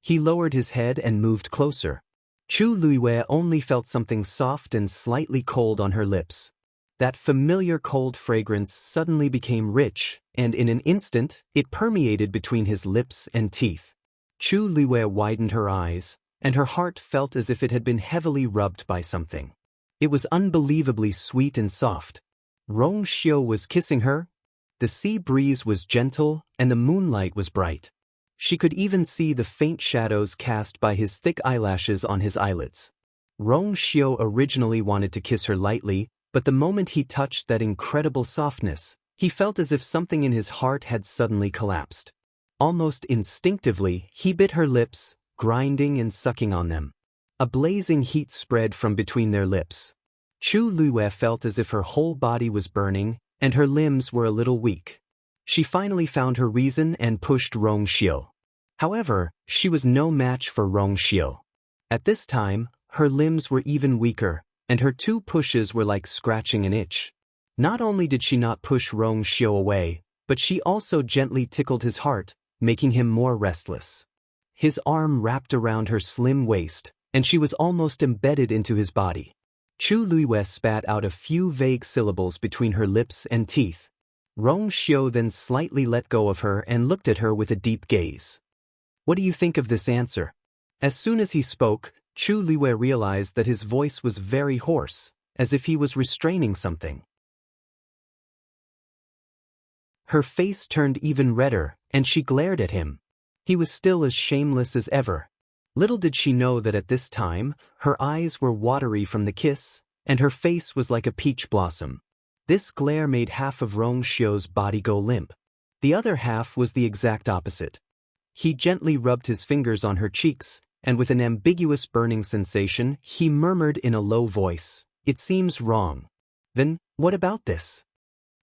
A: He lowered his head and moved closer. Chu Luiwei only felt something soft and slightly cold on her lips. That familiar cold fragrance suddenly became rich, and in an instant, it permeated between his lips and teeth. Chu Luiwei widened her eyes, and her heart felt as if it had been heavily rubbed by something. It was unbelievably sweet and soft. Rong Xiu was kissing her. The sea breeze was gentle, and the moonlight was bright. She could even see the faint shadows cast by his thick eyelashes on his eyelids. Rong Xiu originally wanted to kiss her lightly, but the moment he touched that incredible softness, he felt as if something in his heart had suddenly collapsed. Almost instinctively, he bit her lips, grinding and sucking on them. A blazing heat spread from between their lips. Chu Luiwei felt as if her whole body was burning, and her limbs were a little weak. She finally found her reason and pushed Rong Xiu. However, she was no match for Rong Xiu. At this time, her limbs were even weaker, and her two pushes were like scratching an itch. Not only did she not push Rong Xiu away, but she also gently tickled his heart, making him more restless. His arm wrapped around her slim waist, and she was almost embedded into his body. Chu Luiwei spat out a few vague syllables between her lips and teeth. Rong Xiu then slightly let go of her and looked at her with a deep gaze. "What do you think of this answer?" As soon as he spoke, Chu Luiwei realized that his voice was very hoarse, as if he was restraining something. Her face turned even redder, and she glared at him. He was still as shameless as ever. Little did she know that at this time, her eyes were watery from the kiss, and her face was like a peach blossom. This glare made half of Rong Xiu's body go limp. The other half was the exact opposite. He gently rubbed his fingers on her cheeks, and with an ambiguous burning sensation, he murmured in a low voice, "It seems wrong." "Then, what about this?"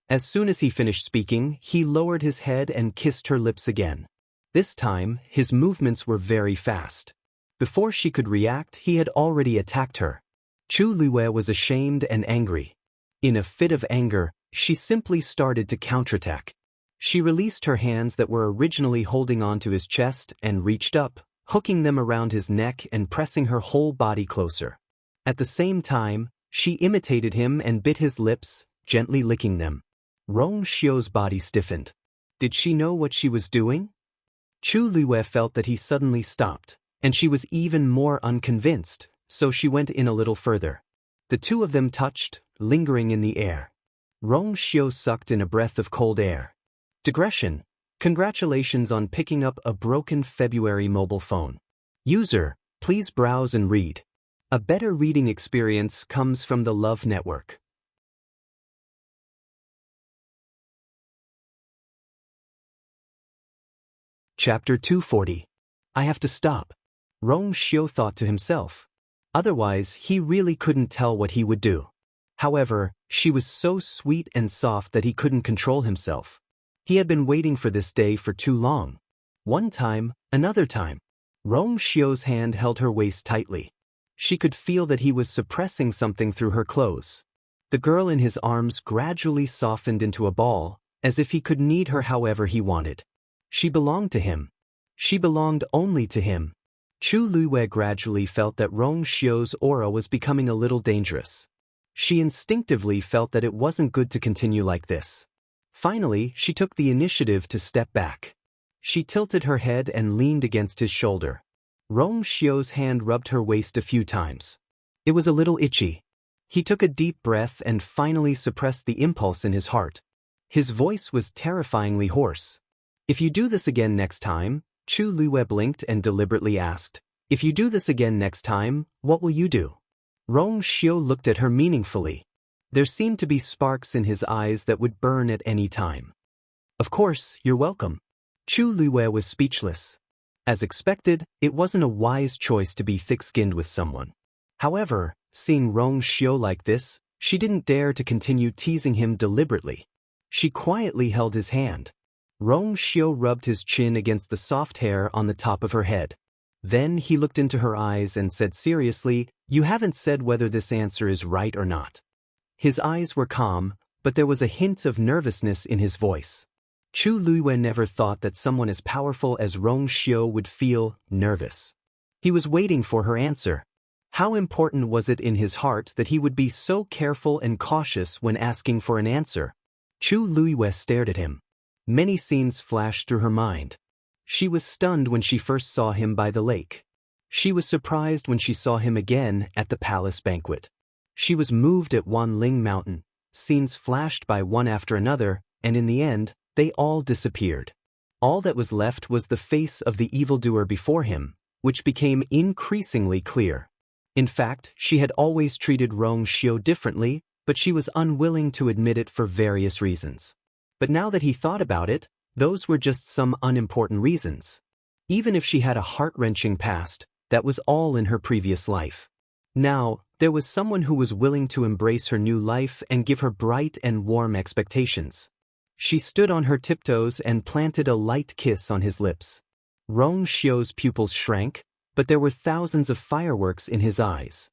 A: As soon as he finished speaking, he lowered his head and kissed her lips again. This time, his movements were very fast. Before she could react, he had already attacked her. Chu Luiwei was ashamed and angry. In a fit of anger, she simply started to counterattack. She released her hands that were originally holding onto his chest and reached up, hooking them around his neck and pressing her whole body closer. At the same time, she imitated him and bit his lips, gently licking them. Rong Xiu's body stiffened. Did she know what she was doing? Chu Luiwei felt that he suddenly stopped, and she was even more unconvinced, so she went in a little further. The two of them touched, lingering in the air. Rong Xiu sucked in a breath of cold air. Digression. Congratulations on picking up a broken February mobile phone. User, please browse and read. A better reading experience comes from the Love Network. Chapter 240. I have to stop. Rong Xiu thought to himself. Otherwise, he really couldn't tell what he would do. However, she was so sweet and soft that he couldn't control himself. He had been waiting for this day for too long. One time, another time. Rong Xiu's hand held her waist tightly. She could feel that he was suppressing something through her clothes. The girl in his arms gradually softened into a ball, as if he could knead her however he wanted. She belonged to him. She belonged only to him. Chu Luiwei gradually felt that Rong Xiu's aura was becoming a little dangerous. She instinctively felt that it wasn't good to continue like this. Finally, she took the initiative to step back. She tilted her head and leaned against his shoulder. Rong Xiu's hand rubbed her waist a few times. It was a little itchy. He took a deep breath and finally suppressed the impulse in his heart. His voice was terrifyingly hoarse. "If you do this again next time," Chu Luiwei blinked and deliberately asked, "If you do this again next time, what will you do?" Rong Xiu looked at her meaningfully. There seemed to be sparks in his eyes that would burn at any time. "Of course, you're welcome." Chu Luiwei was speechless. As expected, it wasn't a wise choice to be thick-skinned with someone. However, seeing Rong Xiu like this, she didn't dare to continue teasing him deliberately. She quietly held his hand. Rong Xiu rubbed his chin against the soft hair on the top of her head. Then he looked into her eyes and said seriously, "You haven't said whether this answer is right or not." His eyes were calm, but there was a hint of nervousness in his voice. Chu Luiyue never thought that someone as powerful as Rong Xiu would feel nervous. He was waiting for her answer. How important was it in his heart that he would be so careful and cautious when asking for an answer? Chu Luiyue stared at him. Many scenes flashed through her mind. She was stunned when she first saw him by the lake. She was surprised when she saw him again at the palace banquet. She was moved at Wang Lin Mountain. Scenes flashed by one after another, and in the end, they all disappeared. All that was left was the face of the evildoer before him, which became increasingly clear. In fact, she had always treated Rong Xiu differently, but she was unwilling to admit it for various reasons. But now that he thought about it, those were just some unimportant reasons. Even if she had a heart-wrenching past, that was all in her previous life. Now, there was someone who was willing to embrace her new life and give her bright and warm expectations. She stood on her tiptoes and planted a light kiss on his lips. Rong Xiu's pupils shrank, but there were thousands of fireworks in his eyes.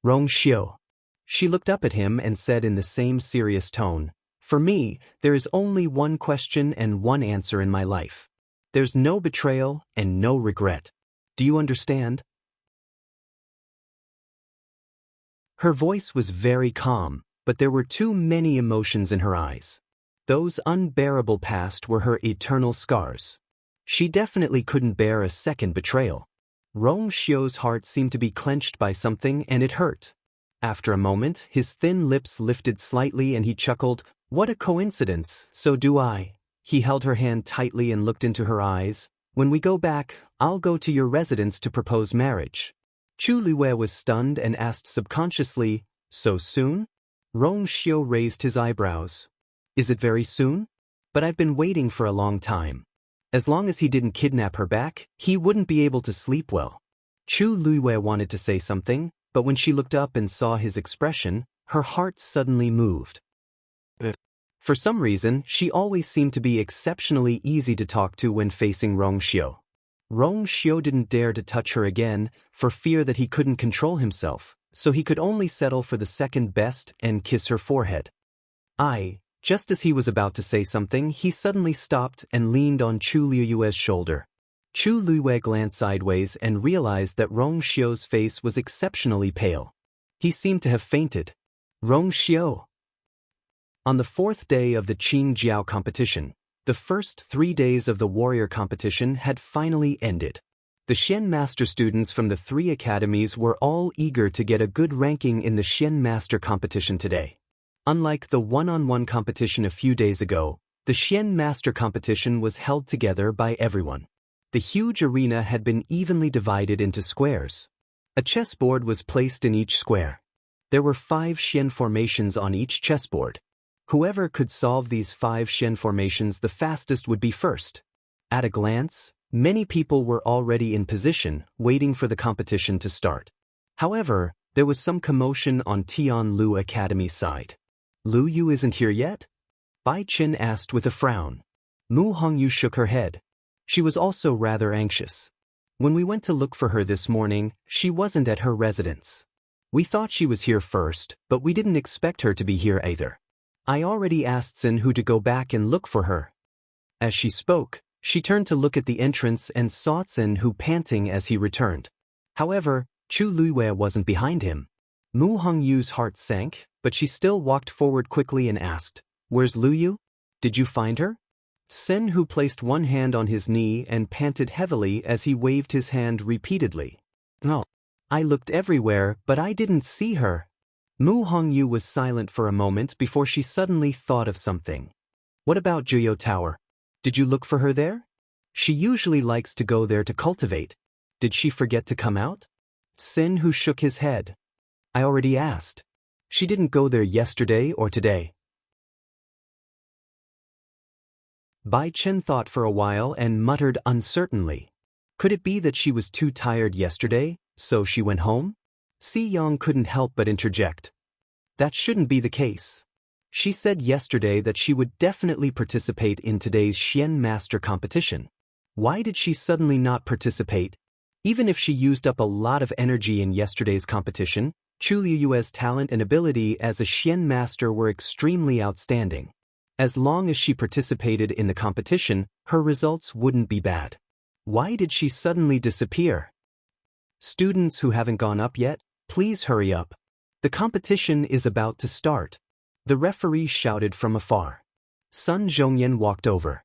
A: Rong Xiu. She looked up at him and said in the same serious tone, "For me, there is only one question and one answer in my life. There's no betrayal and no regret. Do you understand?" Her voice was very calm, but there were too many emotions in her eyes. Those unbearable past were her eternal scars. She definitely couldn't bear a second betrayal. Rong Xiu's heart seemed to be clenched by something, and it hurt. After a moment, his thin lips lifted slightly and he chuckled, "What a coincidence, so do I." He held her hand tightly and looked into her eyes. "When we go back, I'll go to your residence to propose marriage." Chu Luiyue was stunned and asked subconsciously, "So soon?" Rong Xiu raised his eyebrows. "Is it very soon? But I've been waiting for a long time." As long as he didn't kidnap her back, he wouldn't be able to sleep well. Chu Luiyue wanted to say something, but when she looked up and saw his expression, her heart suddenly moved. For some reason, she always seemed to be exceptionally easy to talk to when facing Rong Xiu. Rong Xiu didn't dare to touch her again, for fear that he couldn't control himself, so he could only settle for the second best and kiss her forehead. Just as he was about to say something, he suddenly stopped and leaned on Chu Luiyue's shoulder. Chu Luiyue glanced sideways and realized that Rong Xiu's face was exceptionally pale. He seemed to have fainted. Rong Xiu. On the fourth day of the Qing Jiao competition, the first 3 days of the warrior competition had finally ended. The Xian Master students from the 3 academies were all eager to get a good ranking in the Xian Master competition today. Unlike the one-on-one competition a few days ago, the Xian Master competition was held together by everyone. The huge arena had been evenly divided into squares. A chessboard was placed in each square. There were 5 Xian formations on each chessboard. Whoever could solve these 5 Xian formations the fastest would be first. At a glance, many people were already in position, waiting for the competition to start. However, there was some commotion on Tianlu Academy's side. "Lu Yu isn't here yet?" Bai Chen asked with a frown. Mu Hongyu shook her head. She was also rather anxious. "When we went to look for her this morning, she wasn't at her residence. We thought she was here first, but we didn't expect her to be here either. I already asked Xin Hu to go back and look for her." As she spoke, she turned to look at the entrance and saw Xin Hu panting as he returned. However, Chu Luiyue wasn't behind him. Mu Hongyu's heart sank, but she still walked forward quickly and asked, "Where's Lu Yu? Did you find her?" Xin Hu placed one hand on his knee and panted heavily as he waved his hand repeatedly. "No. I looked everywhere, but I didn't see her." Mu Hongyu was silent for a moment before she suddenly thought of something. "What about Juyo Tower? Did you look for her there? She usually likes to go there to cultivate. Did she forget to come out?" Xin Hu shook his head. "I already asked. She didn't go there yesterday or today." Bai Chen thought for a while and muttered uncertainly. Could it be that she was too tired yesterday, so she went home? Si Yang couldn't help but interject. "That shouldn't be the case. She said yesterday that she would definitely participate in today's Xian Master competition. Why did she suddenly not participate? Even if she used up a lot of energy in yesterday's competition, Chu Liyue's talent and ability as a Xian master were extremely outstanding. As long as she participated in the competition, her results wouldn't be bad. Why did she suddenly disappear? Students who haven't gone up yet, please hurry up. The competition is about to start. The referee shouted from afar. Sun Zhongyan walked over.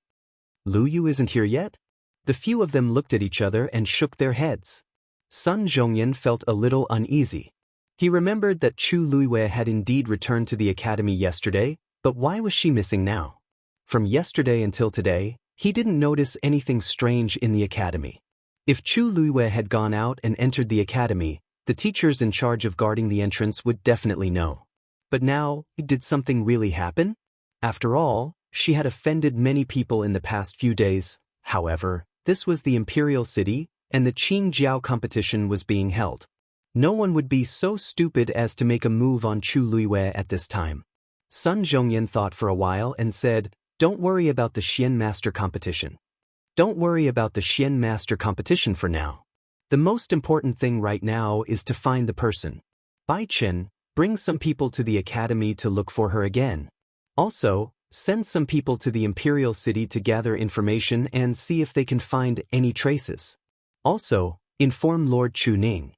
A: Lu Yu isn't here yet? The few of them looked at each other and shook their heads. Sun Zhongyan felt a little uneasy. He remembered that Chu Luiyue had indeed returned to the academy yesterday, but why was she missing now? From yesterday until today, he didn't notice anything strange in the academy. If Chu Luiyue had gone out and entered the academy, the teachers in charge of guarding the entrance would definitely know. But now, did something really happen? After all, she had offended many people in the past few days. However, this was the imperial city, and the Qingjiao competition was being held. No one would be so stupid as to make a move on Chu Luiyue at this time. Sun Zhongyan thought for a while and said, "Don't worry about the Xian Master competition. Don't worry about the Xian Master competition for now. The most important thing right now is to find the person. Bai Chen, bring some people to the academy to look for her again. Also, send some people to the imperial city to gather information and see if they can find any traces. Also, inform Lord Chu Ning."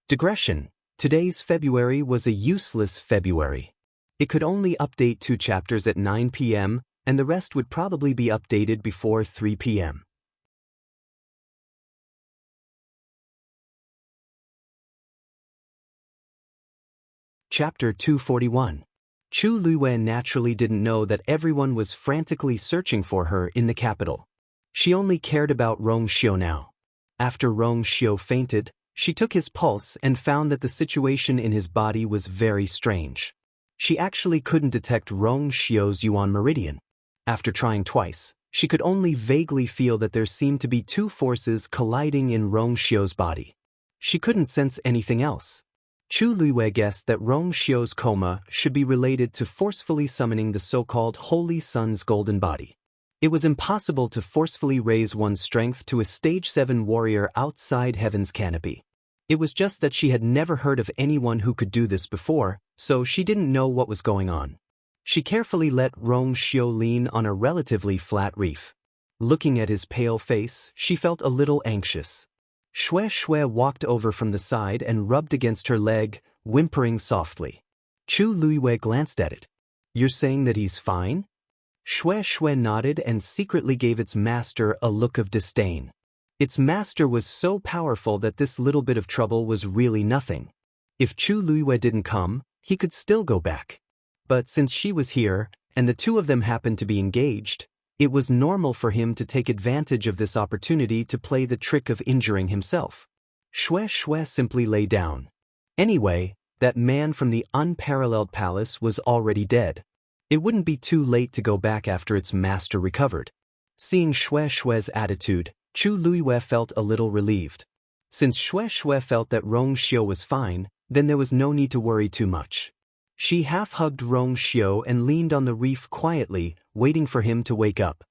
A: Digression. Today's February was a useless February. It could only update 2 chapters at 9 p.m., and the rest would probably be updated before 3 p.m. Chapter 241. Chu Luiyue naturally didn't know that everyone was frantically searching for her in the capital. She only cared about Rong Xiu now. After Rong Xiu fainted, she took his pulse and found that the situation in his body was very strange. She actually couldn't detect Rong Xiu's Yuan meridian. After trying twice, she could only vaguely feel that there seemed to be 2 forces colliding in Rong Xiu's body. She couldn't sense anything else. Chu Luiyue guessed that Rong Xiu's coma should be related to forcefully summoning the so-called Holy Sun's golden body. It was impossible to forcefully raise one's strength to a stage 7 warrior outside heaven's canopy. It was just that she had never heard of anyone who could do this before, so she didn't know what was going on. She carefully let Rong Xiu lean on a relatively flat reef. Looking at his pale face, she felt a little anxious. Shui walked over from the side and rubbed against her leg, whimpering softly. Chu Luiyue glanced at it. "You're saying that he's fine?" Shui nodded and secretly gave its master a look of disdain. Its master was so powerful that this little bit of trouble was really nothing. If Chu Luiyue didn't come, he could still go back. But since she was here, and the 2 of them happened to be engaged, it was normal for him to take advantage of this opportunity to play the trick of injuring himself. Shui simply lay down. Anyway, that man from the unparalleled palace was already dead. It wouldn't be too late to go back after its master recovered. Seeing Shui's attitude, Chu Luiyue felt a little relieved. Since Shui felt that Rong Xiu was fine, then there was no need to worry too much. She half-hugged Rong Xiu and leaned on the reef quietly, waiting for him to wake up.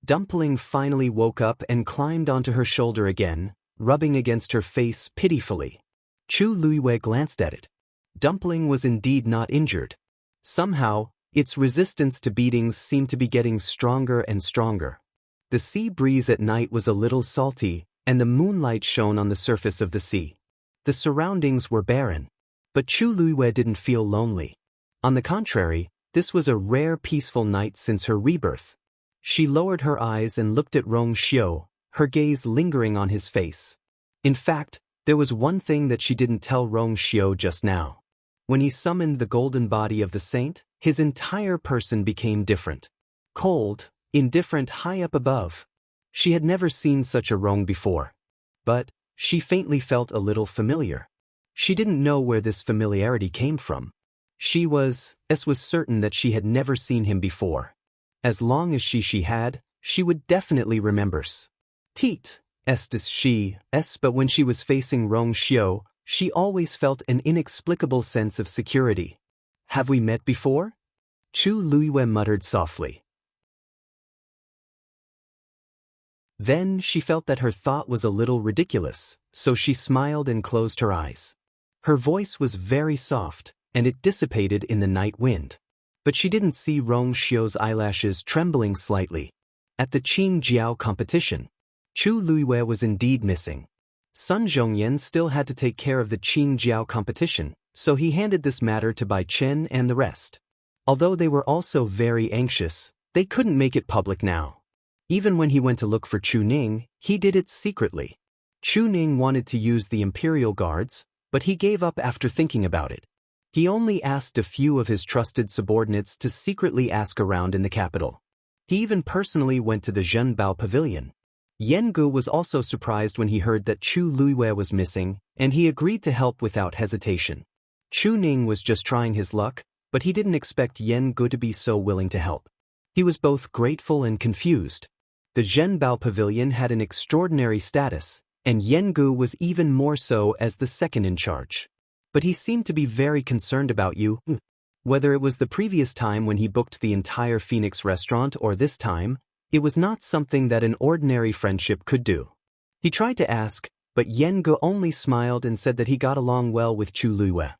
A: Dumpling finally woke up and climbed onto her shoulder again, rubbing against her face pitifully. Chu Luiyue glanced at it. Dumpling was indeed not injured. Somehow, its resistance to beatings seemed to be getting stronger and stronger. The sea breeze at night was a little salty, and the moonlight shone on the surface of the sea. The surroundings were barren. But Chu Luiyue didn't feel lonely. On the contrary, this was a rare peaceful night since her rebirth. She lowered her eyes and looked at Rong Xiu, her gaze lingering on his face. In fact, there was one thing that she didn't tell Rong Xiu just now. When he summoned the golden body of the saint, his entire person became different. Cold, indifferent high up above. She had never seen such a Rong before. But she faintly felt a little familiar. She didn't know where this familiarity came from. She was certain that she had never seen him before. As long as she had, she would definitely remember. Teet, estis she, but when she was facing Rong Xiu, she always felt an inexplicable sense of security. "Have we met before?" Chu Luiyue muttered softly. Then she felt that her thought was a little ridiculous, so she smiled and closed her eyes. Her voice was very soft, and it dissipated in the night wind. But she didn't see Rong Xiu's eyelashes trembling slightly. At the Qing Jiao competition, Chu Luiwei was indeed missing. Sun Zhongyan still had to take care of the Qing Jiao competition, so he handed this matter to Bai Chen and the rest. Although they were also very anxious, they couldn't make it public now. Even when he went to look for Chu Ning, he did it secretly. Chu Ning wanted to use the Imperial Guards, but he gave up after thinking about it. He only asked a few of his trusted subordinates to secretly ask around in the capital. He even personally went to the Zhenbao Pavilion. Yan Gu was also surprised when he heard that Chu Luiwei was missing, and he agreed to help without hesitation. Chu Ning was just trying his luck, but he didn't expect Yan Gu to be so willing to help. He was both grateful and confused. The Zhenbao Pavilion had an extraordinary status, and Yan Gu was even more so as the second in charge. But he seemed to be very concerned about you. Whether it was the previous time when he booked the entire Phoenix restaurant or this time, it was not something that an ordinary friendship could do. He tried to ask, but Yan Gu only smiled and said that he got along well with Chu Luiwei.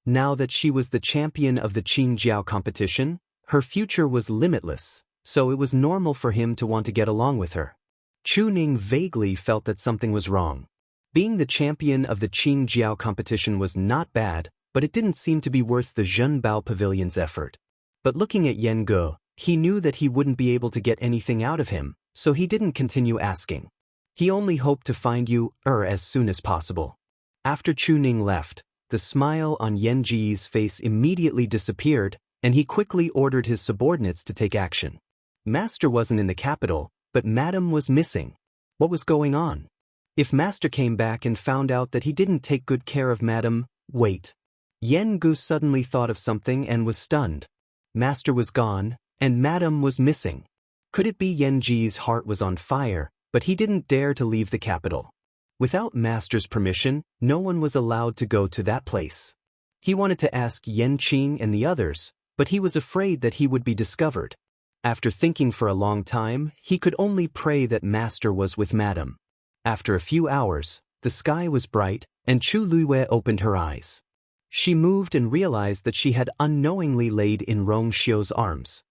A: Now that she was the champion of the Qing Jiao competition, her future was limitless, so it was normal for him to want to get along with her. Chu Ning vaguely felt that something was wrong. Being the champion of the Qing Jiao competition was not bad, but it didn't seem to be worth the Zhenbao Pavilion's effort. But looking at Yan Gu, he knew that he wouldn't be able to get anything out of him, so he didn't continue asking. He only hoped to find you as soon as possible. After Chu Ning left, the smile on Yan Ji's face immediately disappeared, and he quickly ordered his subordinates to take action. Master wasn't in the capital, but Madam was missing. What was going on? If Master came back and found out that he didn't take good care of Madam, wait. Yan Gu suddenly thought of something and was stunned. Master was gone, and Madam was missing. Could it be Yan Ji's heart was on fire, but he didn't dare to leave the capital? Without Master's permission, no one was allowed to go to that place. He wanted to ask Yan Qing and the others, but he was afraid that he would be discovered. After thinking for a long time, he could only pray that Master was with Madam. After a few hours, the sky was bright, and Chu Luiwei opened her eyes. She moved and realized that she had unknowingly laid in Rong Xiu's arms.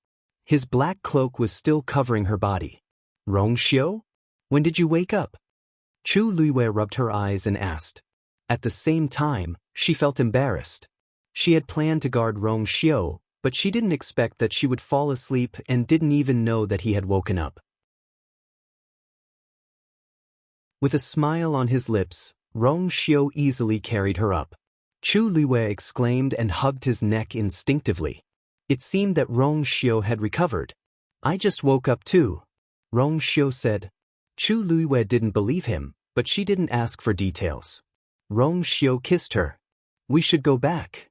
A: His black cloak was still covering her body. Rong Xiu? When did you wake up? Chu Luiwei rubbed her eyes and asked. At the same time, she felt embarrassed. She had planned to guard Rong Xiu, but she didn't expect that she would fall asleep and didn't even know that he had woken up. With a smile on his lips, Rong Xiu easily carried her up. Chu Luiwei exclaimed and hugged his neck instinctively. It seemed that Rong Xiu had recovered. I just woke up too, Rong Xiu said. Chu Luiwei didn't believe him, but she didn't ask for details. Rong Xiu kissed her. We should go back.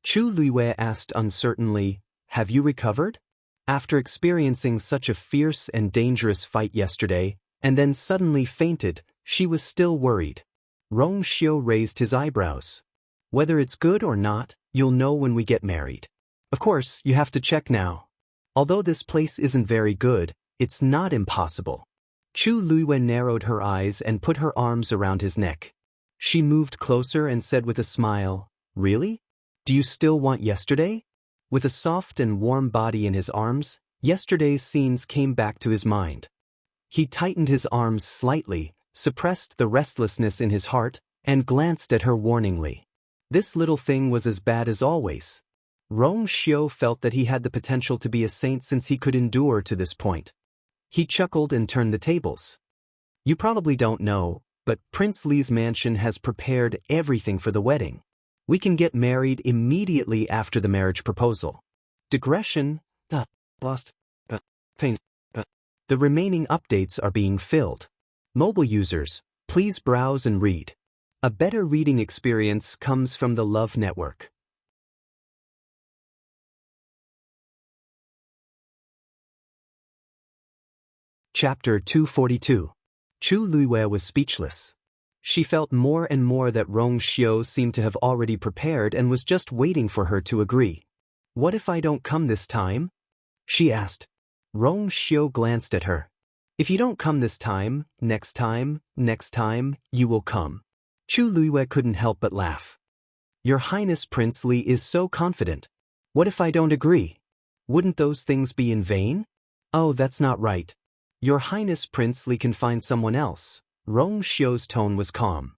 A: Chu Luiwei asked uncertainly, have you recovered? After experiencing such a fierce and dangerous fight yesterday, and then suddenly fainted, she was still worried. Rong Xiu raised his eyebrows. Whether it's good or not, you'll know when we get married. Of course, you have to check now. Although this place isn't very good, it's not impossible. Chu Luiwei narrowed her eyes and put her arms around his neck. She moved closer and said with a smile, really? Do you still want yesterday? With a soft and warm body in his arms, yesterday's scenes came back to his mind. He tightened his arms slightly, suppressed the restlessness in his heart, and glanced at her warningly. This little thing was as bad as always. Rong Xiu felt that he had the potential to be a saint since he could endure to this point. He chuckled and turned the tables. You probably don't know, but Prince Li's mansion has prepared everything for the wedding. We can get married immediately after the marriage proposal. Digression. Lost. Pain. The remaining updates are being filled. Mobile users, please browse and read. A better reading experience comes from the Love Network. Chapter 242. Chu Luiwei was speechless. She felt more and more that Rong Xiu seemed to have already prepared and was just waiting for her to agree. What if I don't come this time? She asked. Rong Xiu glanced at her. If you don't come this time, next time, you will come. Chu Luiwei couldn't help but laugh. Your Highness Prince Li is so confident. What if I don't agree? Wouldn't those things be in vain? Oh, that's not right. Your Highness Prince Li can find someone else. Rong Xiu's tone was calm.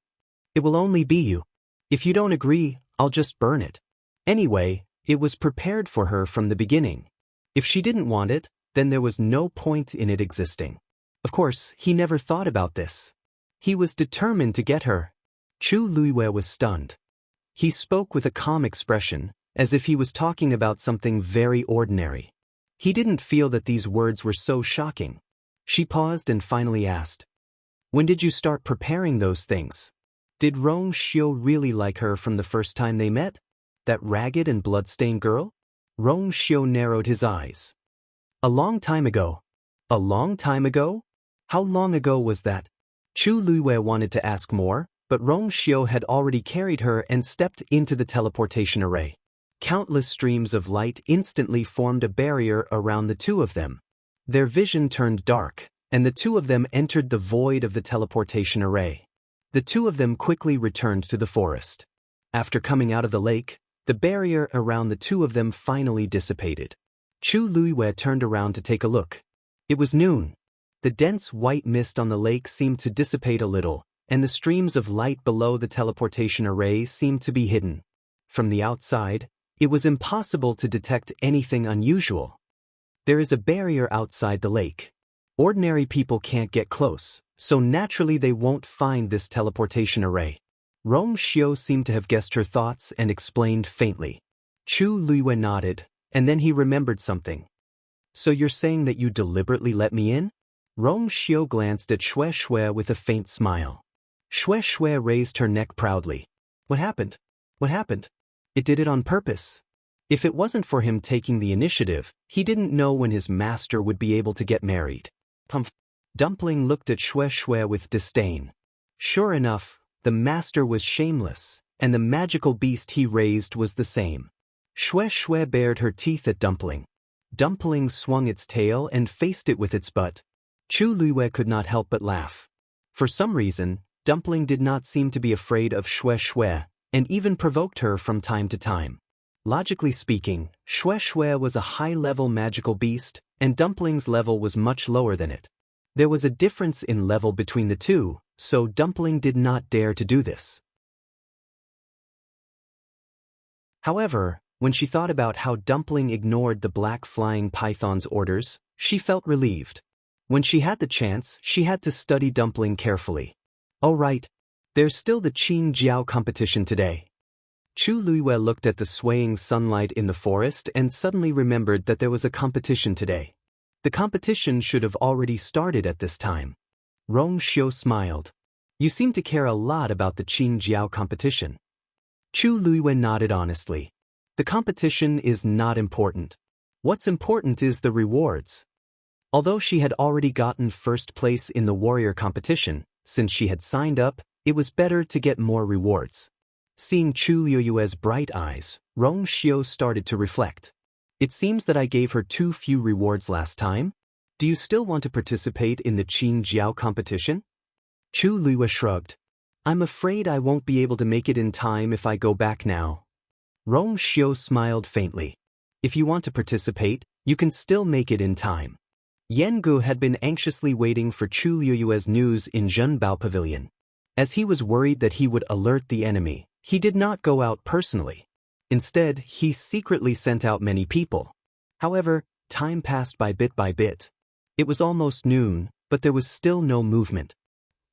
A: It will only be you. If you don't agree, I'll just burn it. Anyway, it was prepared for her from the beginning. If she didn't want it, then there was no point in it existing. Of course, he never thought about this. He was determined to get her. Chu Luiwei was stunned. He spoke with a calm expression, as if he was talking about something very ordinary. He didn't feel that these words were so shocking. She paused and finally asked, "When did you start preparing those things? Did Rong Xiu really like her from the first time they met? That ragged and blood-stained girl?" Rong Xiu narrowed his eyes. "A long time ago." "A long time ago? How long ago was that?" Chu Luiwei wanted to ask more, but Rong Xiu had already carried her and stepped into the teleportation array. Countless streams of light instantly formed a barrier around the two of them. Their vision turned dark, and the two of them entered the void of the teleportation array. The two of them quickly returned to the forest. After coming out of the lake, the barrier around the two of them finally dissipated. Chu Luiwei turned around to take a look. It was noon. The dense white mist on the lake seemed to dissipate a little, and the streams of light below the teleportation array seemed to be hidden. From the outside, it was impossible to detect anything unusual. There is a barrier outside the lake. Ordinary people can't get close, so naturally they won't find this teleportation array. Rong Xiu seemed to have guessed her thoughts and explained faintly. Chu Luiwei nodded, and then he remembered something. "So you're saying that you deliberately let me in?" Rong Xiu glanced at Xue Xue with a faint smile. Xue Xue raised her neck proudly. "What happened? What happened? It did it on purpose. If it wasn't for him taking the initiative, he didn't know when his master would be able to get married." Humph. Dumpling looked at Xue Xue with disdain. Sure enough, the master was shameless, and the magical beast he raised was the same. Xue Xue bared her teeth at Dumpling. Dumpling swung its tail and faced it with its butt. Chu Luiwei could not help but laugh. For some reason, Dumpling did not seem to be afraid of Xue Xue, and even provoked her from time to time. Logically speaking, Xue Xue was a high-level magical beast, and Dumpling's level was much lower than it. There was a difference in level between the two, so Dumpling did not dare to do this. However, when she thought about how Dumpling ignored the black flying python's orders, she felt relieved. When she had the chance, she had to study Dumpling carefully. "Oh right. There's still the Qin Jiao competition today." Chu Luiwei looked at the swaying sunlight in the forest and suddenly remembered that there was a competition today. The competition should have already started at this time. Rong Xiu smiled. "You seem to care a lot about the Qin Jiao competition." Chu Luiwei nodded honestly. "The competition is not important. What's important is the rewards." Although she had already gotten first place in the warrior competition, since she had signed up, it was better to get more rewards. Seeing Chu Luiwei's bright eyes, Rong Xiu started to reflect. "It seems that I gave her too few rewards last time. Do you still want to participate in the Qin Jiao competition?" Chu Luiwei shrugged. "I'm afraid I won't be able to make it in time if I go back now." Rong Xiu smiled faintly. "If you want to participate, you can still make it in time." Yengu had been anxiously waiting for Chu Luiwei's news in Zhenbao Pavilion. As he was worried that he would alert the enemy, he did not go out personally. Instead, he secretly sent out many people. However, time passed by bit. It was almost noon, but there was still no movement.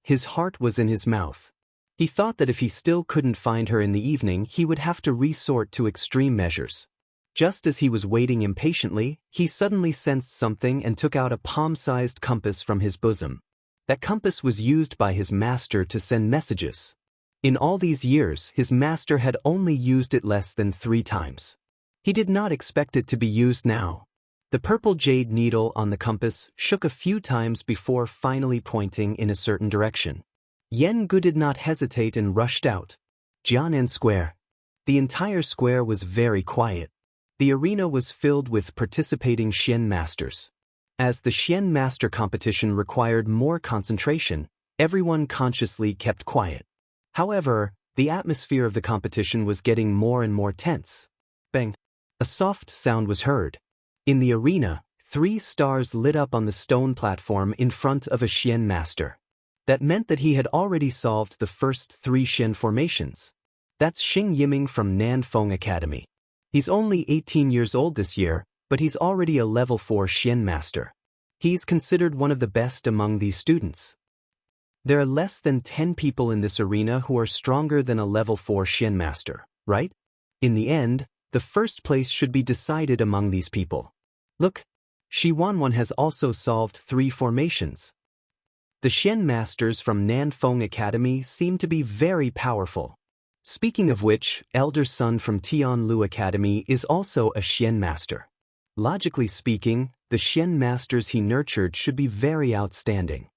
A: His heart was in his mouth. He thought that if he still couldn't find her in the evening, he would have to resort to extreme measures. Just as he was waiting impatiently, he suddenly sensed something and took out a palm-sized compass from his bosom. That compass was used by his master to send messages. In all these years, his master had only used it less than 3 times. He did not expect it to be used now. The purple jade needle on the compass shook a few times before finally pointing in a certain direction. Yengu did not hesitate and rushed out. Jianan Square. The entire square was very quiet. The arena was filled with participating Xian masters. As the Xian master competition required more concentration, everyone consciously kept quiet. However, The atmosphere of the competition was getting more and more tense. Bang! A soft sound was heard. In the arena, 3 stars lit up on the stone platform in front of a Xian master. That meant that he had already solved the first 3 Xian formations. That's Xing Yiming from Nanfeng Academy. He's only 18 years old this year, but he's already a level 4 Xian master. He's considered one of the best among these students. There are less than 10 people in this arena who are stronger than a level 4 Xian master, right? In the end, the first place should be decided among these people. Look, Shi Wanwan has also solved 3 formations. The Xian masters from Nanfeng Academy seem to be very powerful. Speaking of which, elder son from Tianlu Academy is also a Xian master. Logically speaking, the Xian masters he nurtured should be very outstanding.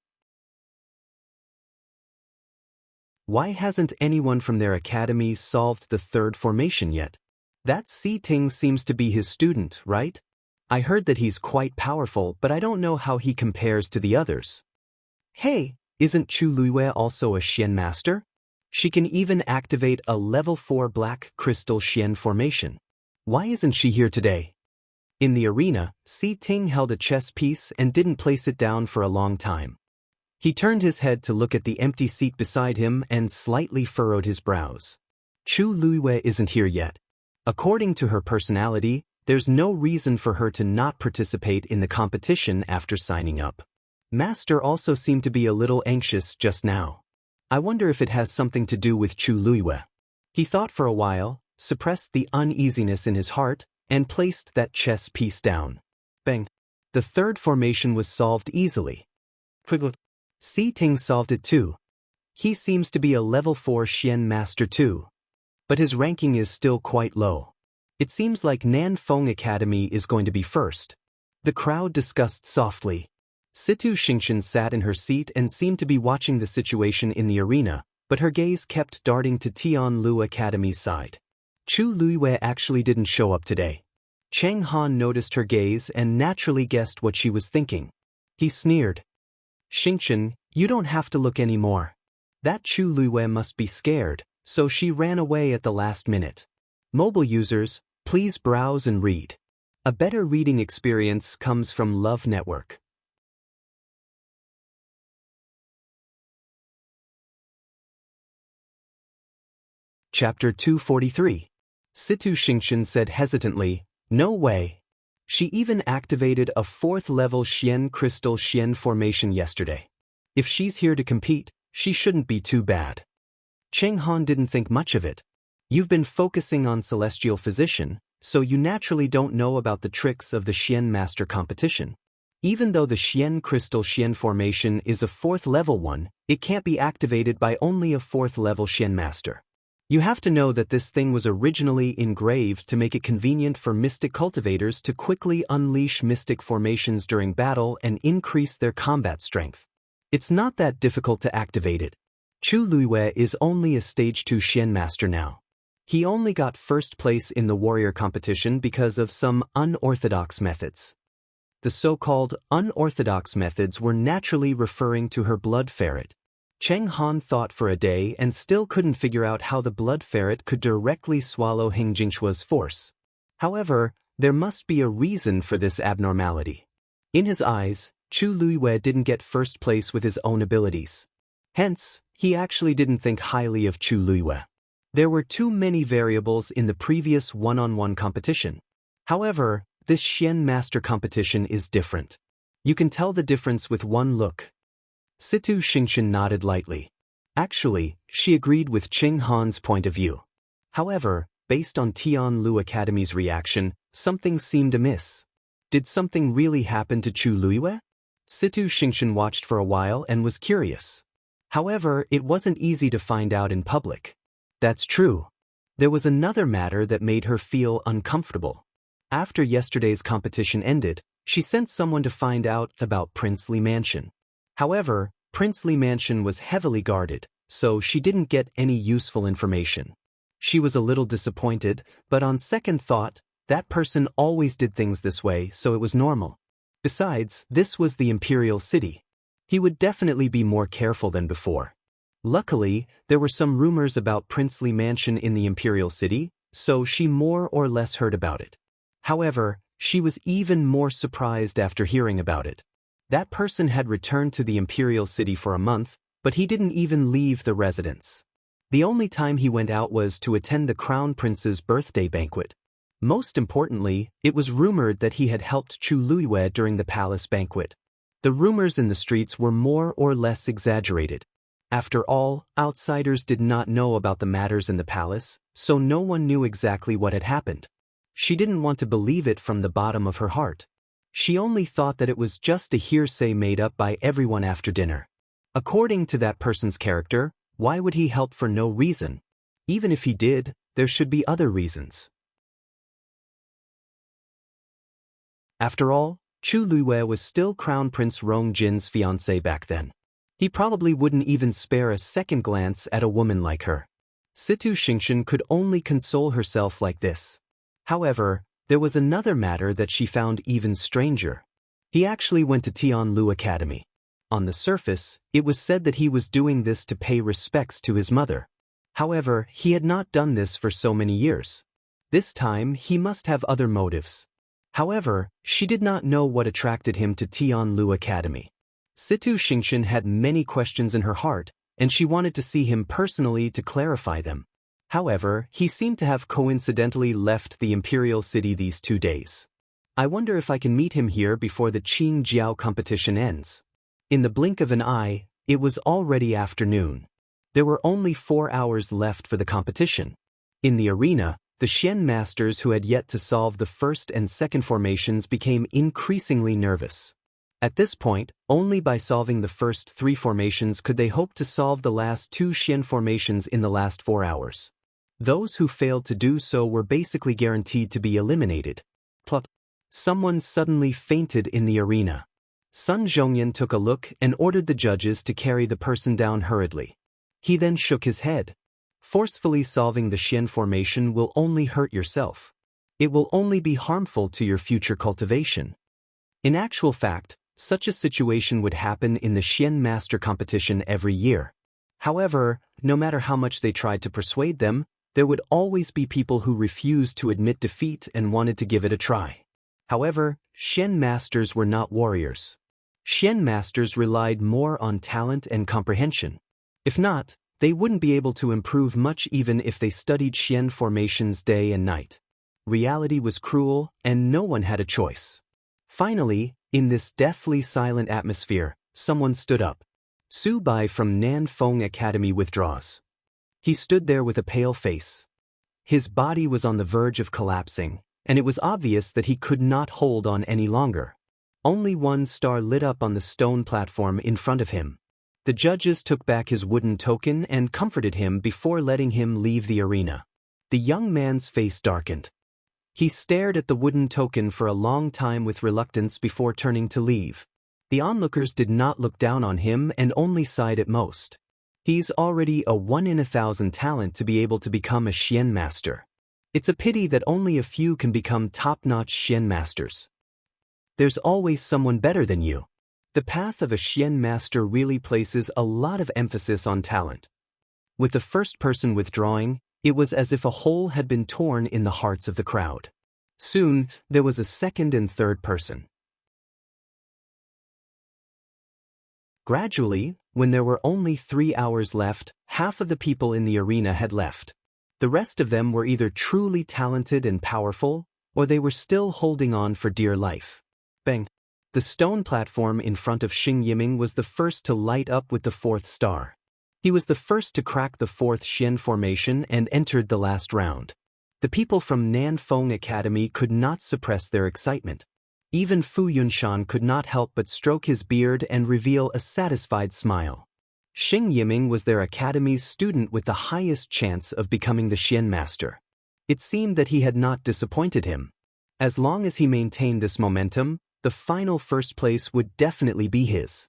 A: Why hasn't anyone from their academy solved the 3rd formation yet? That Si Ting seems to be his student, right? I heard that he's quite powerful, but I don't know how he compares to the others. Hey, isn't Chu Luiyue also a Xian master? She can even activate a level 4 black crystal Xian formation. Why isn't she here today? In the arena, Si Ting held a chess piece and didn't place it down for a long time. He turned his head to look at the empty seat beside him and slightly furrowed his brows. Chu Luiyue isn't here yet. According to her personality, there's no reason for her to not participate in the competition after signing up. Master also seemed to be a little anxious just now. I wonder if it has something to do with Chu Luiyue. He thought for a while, suppressed the uneasiness in his heart, and placed that chess piece down. Bang! The 3rd formation was solved easily. Si Ting solved it too. He seems to be a level 4 Xian master too. But his ranking is still quite low. It seems like Nanfeng Academy is going to be first. The crowd discussed softly. Situ Xingxian sat in her seat and seemed to be watching the situation in the arena, but her gaze kept darting to Tianlu Academy's side. Chu Luiyue actually didn't show up today. Cheng Han noticed her gaze and naturally guessed what she was thinking. He sneered. Xingxian, you don't have to look anymore. That Chu Luiyue must be scared, so she ran away at the last minute. Mobile users, please browse and read. A better reading experience comes from Love Network. Chapter 243. Situ Xingxian said hesitantly, no way. She even activated a 4th level Xian crystal Xian formation yesterday. If she's here to compete, she shouldn't be too bad. Cheng Han didn't think much of it. You've been focusing on Celestial Physician, so you naturally don't know about the tricks of the Xian Master competition. Even though the Xian crystal Xian formation is a 4th level one, it can't be activated by only a 4th level Xian Master. You have to know that this thing was originally engraved to make it convenient for mystic cultivators to quickly unleash mystic formations during battle and increase their combat strength. It's not that difficult to activate it. Chu Luiyue is only a stage 2 Xian master now. He only got 1st place in the warrior competition because of some unorthodox methods. The so-called unorthodox methods were naturally referring to her blood ferret. Cheng Han thought for a day and still couldn't figure out how the blood ferret could directly swallow Heng Jingshua's force. However, there must be a reason for this abnormality. In his eyes, Chu Luiyue didn't get 1st place with his own abilities. Hence, he actually didn't think highly of Chu Luiyue. There were too many variables in the previous one-on-one competition. However, this Xian Master competition is different. You can tell the difference with one look. Situ Xingxian nodded lightly. Actually, she agreed with Cheng Han's point of view. However, based on Tianlu Academy's reaction, something seemed amiss. Did something really happen to Chu Luiyue? Situ Xingxian watched for a while and was curious. However, it wasn't easy to find out in public. That's true. There was another matter that made her feel uncomfortable. After yesterday's competition ended, she sent someone to find out about Princely Mansion. However, Princely Mansion was heavily guarded, so she didn't get any useful information. She was a little disappointed, but on second thought, that person always did things this way, so it was normal. Besides, this was the Imperial City. He would definitely be more careful than before. Luckily, there were some rumors about princely mansion in the imperial city, so she more or less heard about it. However, she was even more surprised after hearing about it. That person had returned to the imperial city for a month, but he didn't even leave the residence. The only time he went out was to attend the crown prince's birthday banquet. Most importantly, it was rumored that he had helped Chu Luiwei during the palace banquet. The rumors in the streets were more or less exaggerated. After all, outsiders did not know about the matters in the palace, so no one knew exactly what had happened. She didn't want to believe it from the bottom of her heart. She only thought that it was just a hearsay made up by everyone after dinner. According to that person's character, why would he help for no reason? Even if he did, there should be other reasons. After all, Chu Luiwei was still Crown Prince Rong Jin's fiancé back then. He probably wouldn't even spare a second glance at a woman like her. Situ Xingxian could only console herself like this. However, there was another matter that she found even stranger. He actually went to Tianlu Academy. On the surface, it was said that he was doing this to pay respects to his mother. However, he had not done this for so many years. This time, he must have other motives. However, she did not know what attracted him to Tianlu Academy. Situ Xingxian had many questions in her heart, and she wanted to see him personally to clarify them. However, he seemed to have coincidentally left the imperial city these 2 days. I wonder if I can meet him here before the Qing Jiao competition ends. In the blink of an eye, it was already afternoon. There were only 4 hours left for the competition. In the arena, the Xian masters who had yet to solve the first and second formations became increasingly nervous. At this point, only by solving the first 3 formations could they hope to solve the last 2 Xian formations in the last 4 hours. Those who failed to do so were basically guaranteed to be eliminated. Plop. Someone suddenly fainted in the arena. Sun Zhongyan took a look and ordered the judges to carry the person down hurriedly. He then shook his head. Forcefully solving the Xian formation will only hurt yourself. It will only be harmful to your future cultivation. In actual fact, such a situation would happen in the Xian Master competition every year. However, no matter how much they tried to persuade them, there would always be people who refused to admit defeat and wanted to give it a try. However, Xian Masters were not warriors. Xian Masters relied more on talent and comprehension. If not, they wouldn't be able to improve much even if they studied Xian formations day and night. Reality was cruel, and no one had a choice. Finally, in this deathly silent atmosphere, someone stood up. Su Bai from Nanfeng Academy withdraws. He stood there with a pale face. His body was on the verge of collapsing, and it was obvious that he could not hold on any longer. Only one star lit up on the stone platform in front of him. The judges took back his wooden token and comforted him before letting him leave the arena. The young man's face darkened. He stared at the wooden token for a long time with reluctance before turning to leave. The onlookers did not look down on him and only sighed at most. He's already a 1 in 1,000 talent to be able to become a Xian master. It's a pity that only a few can become top-notch Xian masters. There's always someone better than you. The path of a Xian master really places a lot of emphasis on talent. With the first person withdrawing, it was as if a hole had been torn in the hearts of the crowd. Soon, there was a second and third person. Gradually, when there were only 3 hours left, half of the people in the arena had left. The rest of them were either truly talented and powerful, or they were still holding on for dear life. Bang! The stone platform in front of Xing Yiming was the first to light up with the 4th star. He was the first to crack the 4th Xian formation and entered the last round. The people from Nanfeng Academy could not suppress their excitement. Even Fu Yunshan could not help but stroke his beard and reveal a satisfied smile. Xing Yiming was their academy's student with the highest chance of becoming the Xian master. It seemed that he had not disappointed him. As long as he maintained this momentum, the final first place would definitely be his.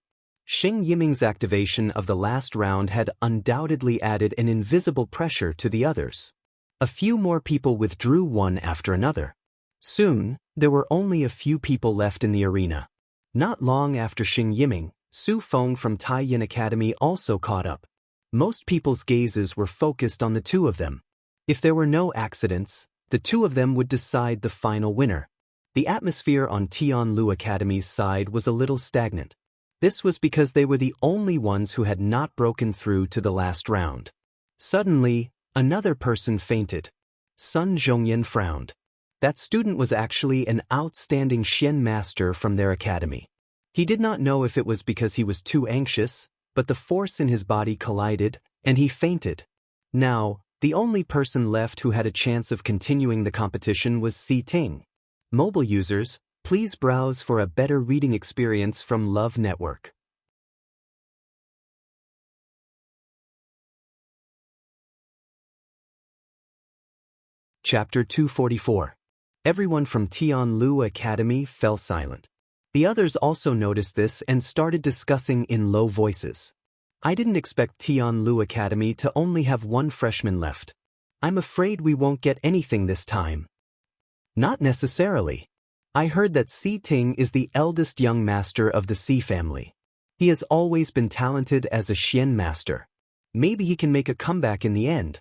A: Xing Yiming's activation of the last round had undoubtedly added an invisible pressure to the others. A few more people withdrew one after another. Soon, there were only a few people left in the arena. Not long after Xing Yiming, Su Feng from Taiyin Academy also caught up. Most people's gazes were focused on the two of them. If there were no accidents, the two of them would decide the final winner. The atmosphere on Tianlu Academy's side was a little stagnant. This was because they were the only ones who had not broken through to the last round. Suddenly, another person fainted. Sun Zhongyan frowned. That student was actually an outstanding Xian master from their academy. He did not know if it was because he was too anxious, but the force in his body collided, and he fainted. Now, the only person left who had a chance of continuing the competition was Si Ting. Mobile users, please browse for a better reading experience from Love Network. Chapter 244. Everyone from Tianlu Academy fell silent. The others also noticed this and started discussing in low voices. I didn't expect Tianlu Academy to only have one freshman left. I'm afraid we won't get anything this time. Not necessarily. I heard that Si Ting is the eldest young master of the Si family. He has always been talented as a Xian master. Maybe he can make a comeback in the end.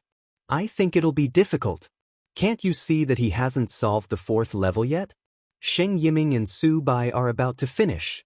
A: I think it'll be difficult. Can't you see that he hasn't solved the 4th level yet? Sheng Yiming and Su Bai are about to finish.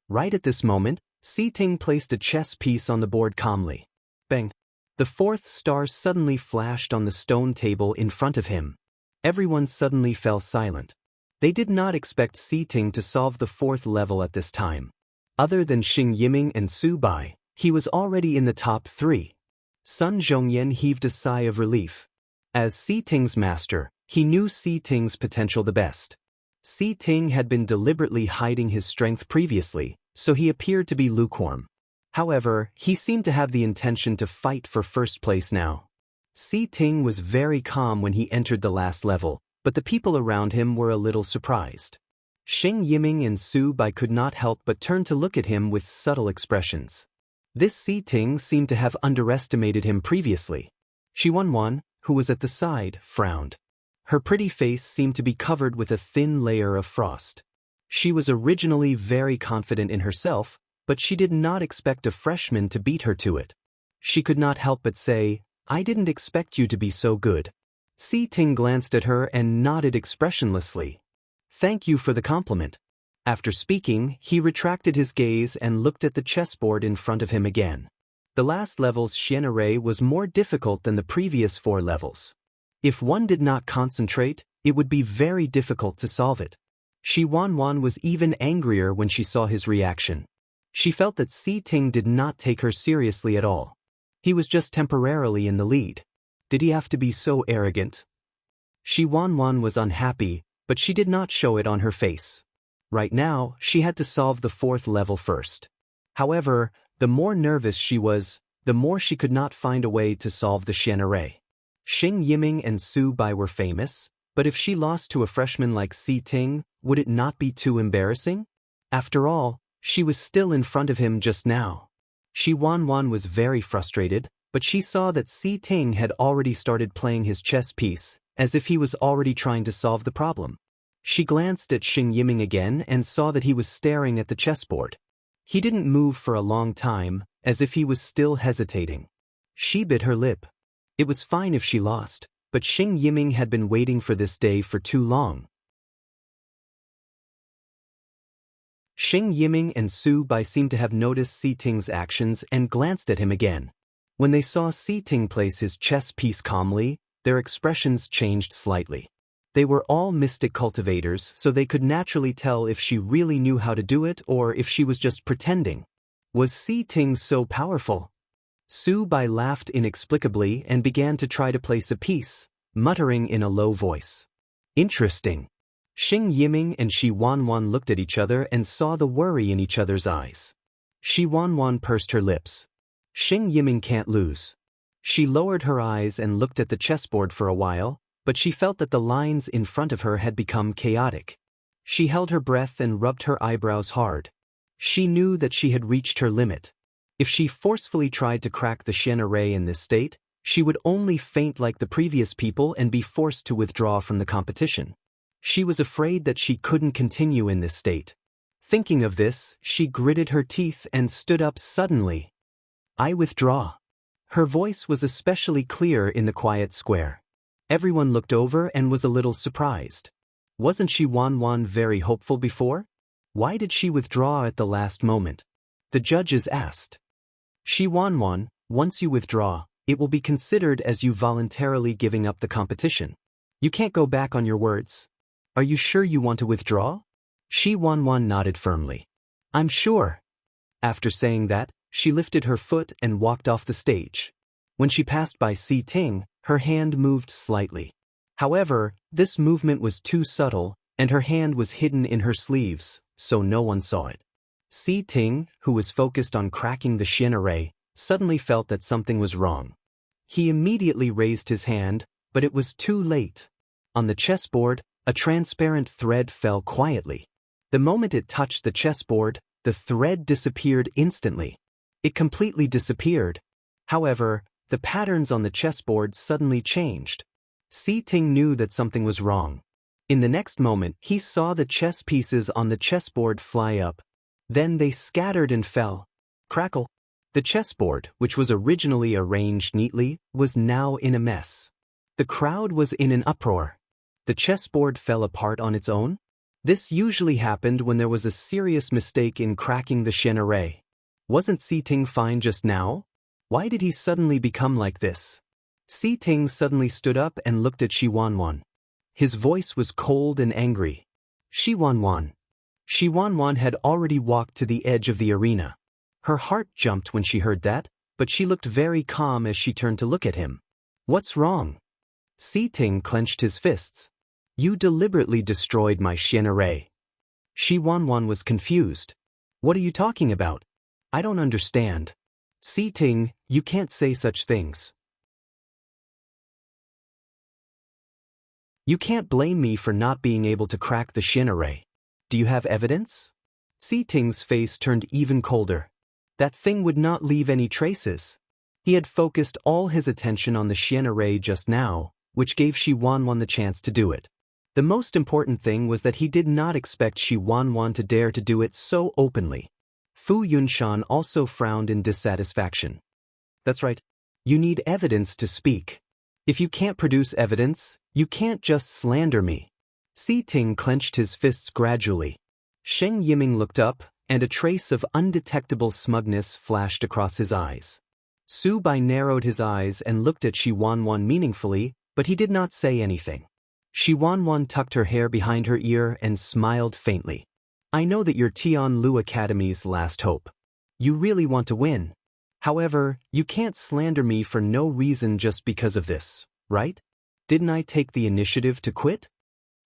A: Right at this moment, Si Ting placed a chess piece on the board calmly. Bang! The 4th star suddenly flashed on the stone table in front of him. Everyone suddenly fell silent. They did not expect Si Ting to solve the 4th level at this time. Other than Sheng Yiming and Su Bai, he was already in the top 3. Sun Zhongyan heaved a sigh of relief. As Si Ting's master, he knew Si Ting's potential the best. Si Ting had been deliberately hiding his strength previously, so he appeared to be lukewarm. However, he seemed to have the intention to fight for first place now. Si Ting was very calm when he entered the last level, but the people around him were a little surprised. Sheng Yiming and Su Bai could not help but turn to look at him with subtle expressions. This Si Ting seemed to have underestimated him previously. Shi Wanwan, who was at the side, frowned. Her pretty face seemed to be covered with a thin layer of frost. She was originally very confident in herself, but she did not expect a freshman to beat her to it. She could not help but say, "I didn't expect you to be so good." Si Ting glanced at her and nodded expressionlessly. "Thank you for the compliment." After speaking, he retracted his gaze and looked at the chessboard in front of him again. The last level's Xian array was more difficult than the previous 4 levels. If one did not concentrate, it would be very difficult to solve it. Shi Wanwan was even angrier when she saw his reaction. She felt that Si Ting did not take her seriously at all. He was just temporarily in the lead. Did he have to be so arrogant? Shi Wanwan was unhappy, but she did not show it on her face. Right now, she had to solve the 4th level first. However, the more nervous she was, the more she could not find a way to solve the Xian array. Sheng Yiming and Su Bai were famous, but if she lost to a freshman like Si Ting, would it not be too embarrassing? After all, she was still in front of him just now. Shi Wanwan was very frustrated, but she saw that Si Ting had already started playing his chess piece, as if he was already trying to solve the problem. She glanced at Sheng Yiming again and saw that he was staring at the chessboard. He didn't move for a long time, as if he was still hesitating. She bit her lip. It was fine if she lost, but Sheng Yiming had been waiting for this day for too long. Sheng Yiming and Su Bai seemed to have noticed Si Ting's actions and glanced at him again. When they saw Si Ting place his chess piece calmly, their expressions changed slightly. They were all mystic cultivators, so they could naturally tell if she really knew how to do it or if she was just pretending. Was Si Ting so powerful? Su Bai laughed inexplicably and began to try to place a piece, muttering in a low voice. Interesting. Sheng Yiming and Shi Wanwan looked at each other and saw the worry in each other's eyes. Shi Wanwan pursed her lips. Sheng Yiming can't lose. She lowered her eyes and looked at the chessboard for a while, but she felt that the lines in front of her had become chaotic. She held her breath and rubbed her eyebrows hard. She knew that she had reached her limit. If she forcefully tried to crack the Xian array in this state, she would only faint like the previous people and be forced to withdraw from the competition. She was afraid that she couldn't continue in this state. Thinking of this, she gritted her teeth and stood up suddenly. "I withdraw." Her voice was especially clear in the quiet square. Everyone looked over and was a little surprised. Wasn't she Wan very hopeful before? Why did she withdraw at the last moment? The judges asked. She Wan, once you withdraw, it will be considered as you voluntarily giving up the competition. You can't go back on your words. Are you sure you want to withdraw? She Wan nodded firmly. I'm sure. After saying that, she lifted her foot and walked off the stage. When she passed by Si Ting, her hand moved slightly. However, this movement was too subtle, and her hand was hidden in her sleeves, so no one saw it. Si Ting, who was focused on cracking the Xianxia, suddenly felt that something was wrong. He immediately raised his hand, but it was too late. On the chessboard, a transparent thread fell quietly. The moment it touched the chessboard, the thread disappeared instantly. It completely disappeared. However, the patterns on the chessboard suddenly changed. Si Ting knew that something was wrong. In the next moment, he saw the chess pieces on the chessboard fly up. Then they scattered and fell. Crackle. The chessboard, which was originally arranged neatly, was now in a mess. The crowd was in an uproar. The chessboard fell apart on its own? This usually happened when there was a serious mistake in cracking the Xianxia. Wasn't Si Ting fine just now? Why did he suddenly become like this? Si Ting suddenly stood up and looked at Shi Wan. His voice was cold and angry. Shi Wan. Shi Wan had already walked to the edge of the arena. Her heart jumped when she heard that, but she looked very calm as she turned to look at him. What's wrong? Si Ting clenched his fists. You deliberately destroyed my Xianxia. Shi Wan was confused. What are you talking about? I don't understand. Si Ting, you can't say such things. You can't blame me for not being able to crack the Xianxia. Do you have evidence? Si Ting's face turned even colder. That thing would not leave any traces. He had focused all his attention on the Xianxia just now, which gave Shi Wan the chance to do it. The most important thing was that he did not expect Shi Wan to dare to do it so openly. Fu Yunshan also frowned in dissatisfaction. That's right. You need evidence to speak. If you can't produce evidence, you can't just slander me. Si Ting clenched his fists gradually. Sheng Yiming looked up, and a trace of undetectable smugness flashed across his eyes. Su Bai narrowed his eyes and looked at Shi Wan meaningfully, but he did not say anything. Shi Wan tucked her hair behind her ear and smiled faintly. I know that you're Tianlu Academy's last hope. You really want to win. However, you can't slander me for no reason just because of this, right? Didn't I take the initiative to quit?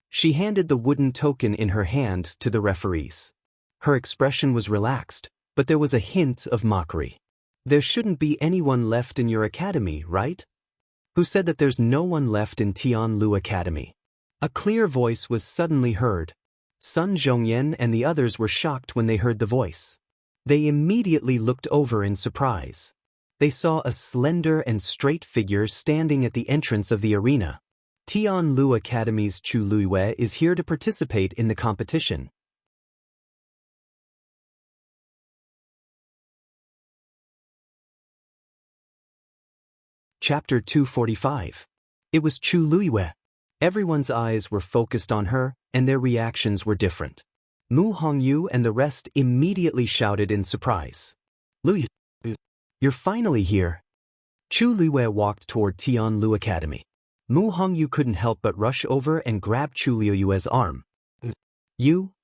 A: She handed the wooden token in her hand to the referees. Her expression was relaxed, but there was a hint of mockery. There shouldn't be anyone left in your academy, right? Who said that there's no one left in Tianlu Academy? A clear voice was suddenly heard. Sun Zhongyan and the others were shocked when they heard the voice. They immediately looked over in surprise. They saw a slender and straight figure standing at the entrance of the arena. Tianlu Academy's Chu Luiyue is here to participate in the competition. Chapter 245. It was Chu Luiyue. Everyone's eyes were focused on her, and their reactions were different. Mu Hongyu and the rest immediately shouted in surprise. Luiyue, you're finally here. Chu Luiyue walked toward Tianlu Academy. Mu Hongyu couldn't help but rush over and grab Chu Luiyue's arm.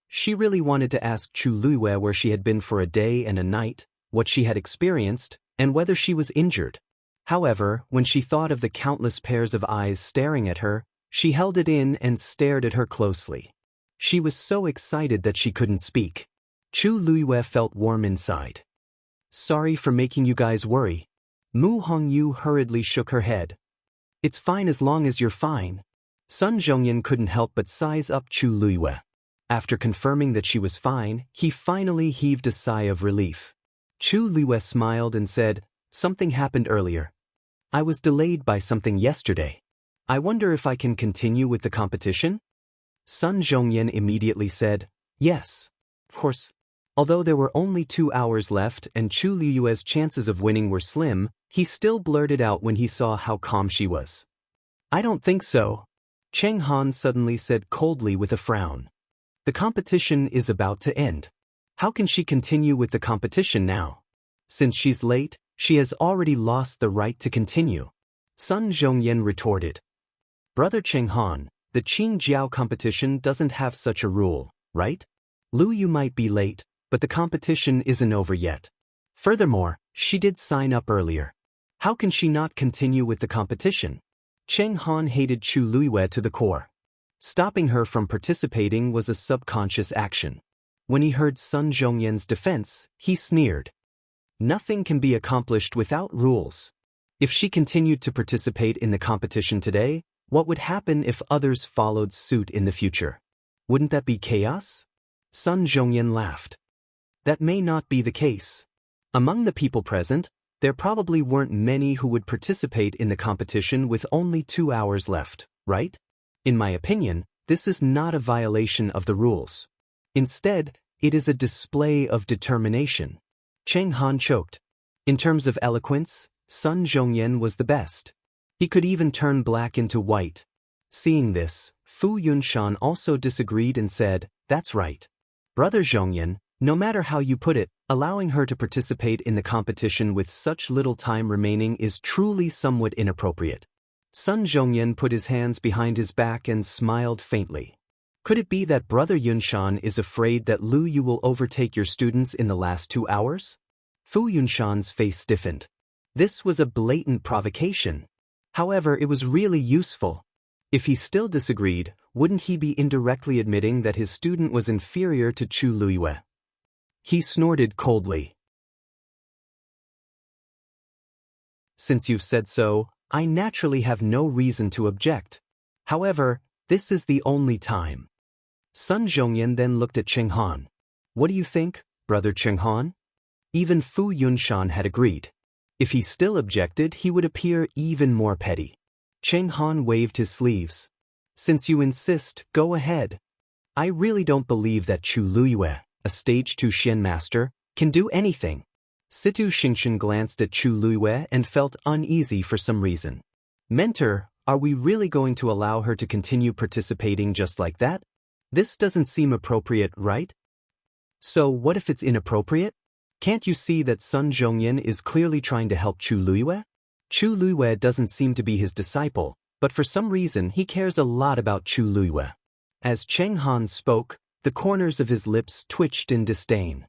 A: She really wanted to ask Chu Luiyue where she had been for a day and a night, what she had experienced, and whether she was injured. However, when she thought of the countless pairs of eyes staring at her, she held it in and stared at her closely. She was so excited that she couldn't speak. Chu Luiyue felt warm inside. Sorry for making you guys worry. Mu Hongyu hurriedly shook her head. It's fine as long as you're fine. Sun Zhongyan couldn't help but size up Chu Luiyue. After confirming that she was fine, he finally heaved a sigh of relief. Chu Luiyue smiled and said, Something happened earlier. I was delayed by something yesterday. I wonder if I can continue with the competition? Sun Zhongyan immediately said, Yes. Of course. Although there were only 2 hours left and Chu Liyue's chances of winning were slim, he still blurted out when he saw how calm she was. I don't think so. Cheng Han suddenly said coldly with a frown. The competition is about to end. How can she continue with the competition now? Since she's late, she has already lost the right to continue. Sun Zhongyan retorted. Brother Cheng Han, the Qing Jiao competition doesn't have such a rule, right? Lu Yu might be late, but the competition isn't over yet. Furthermore, she did sign up earlier. How can she not continue with the competition? Cheng Han hated Chu Liyue to the core. Stopping her from participating was a subconscious action. When he heard Sun Zhongyan's defense, he sneered. Nothing can be accomplished without rules. If she continued to participate in the competition today, what would happen if others followed suit in the future? Wouldn't that be chaos? Sun Zhongyan laughed. That may not be the case. Among the people present, there probably weren't many who would participate in the competition with only 2 hours left, right? In my opinion, this is not a violation of the rules. Instead, it is a display of determination. Cheng Han choked. In terms of eloquence, Sun Zhongyan was the best. He could even turn black into white. Seeing this, Fu Yunshan also disagreed and said, "That's right. Brother Zhongyan, no matter how you put it, allowing her to participate in the competition with such little time remaining is truly somewhat inappropriate." Sun Zhongyan put his hands behind his back and smiled faintly. Could it be that Brother Yunshan is afraid that Lu Yu will overtake your students in the last 2 hours? Fu Yunshan's face stiffened. This was a blatant provocation. However, it was really useful. If he still disagreed, wouldn't he be indirectly admitting that his student was inferior to Chu Liyue? He snorted coldly. Since you've said so, I naturally have no reason to object. However, this is the only time. Sun Zhongyan then looked at Cheng Han. What do you think, Brother Cheng Han? Even Fu Yunshan had agreed. If he still objected, he would appear even more petty. Cheng Han waved his sleeves. Since you insist, go ahead. I really don't believe that Chu Liyue, a stage 2 Xian master, can do anything. Situ Xingchen glanced at Chu Liyue and felt uneasy for some reason. Mentor, are we really going to allow her to continue participating just like that? This doesn't seem appropriate, right? So what if it's inappropriate? Can't you see that Sun Zhongyan is clearly trying to help Chu Liyue? Chu Liyue doesn't seem to be his disciple, but for some reason he cares a lot about Chu Liyue. As Cheng Han spoke, the corners of his lips twitched in disdain.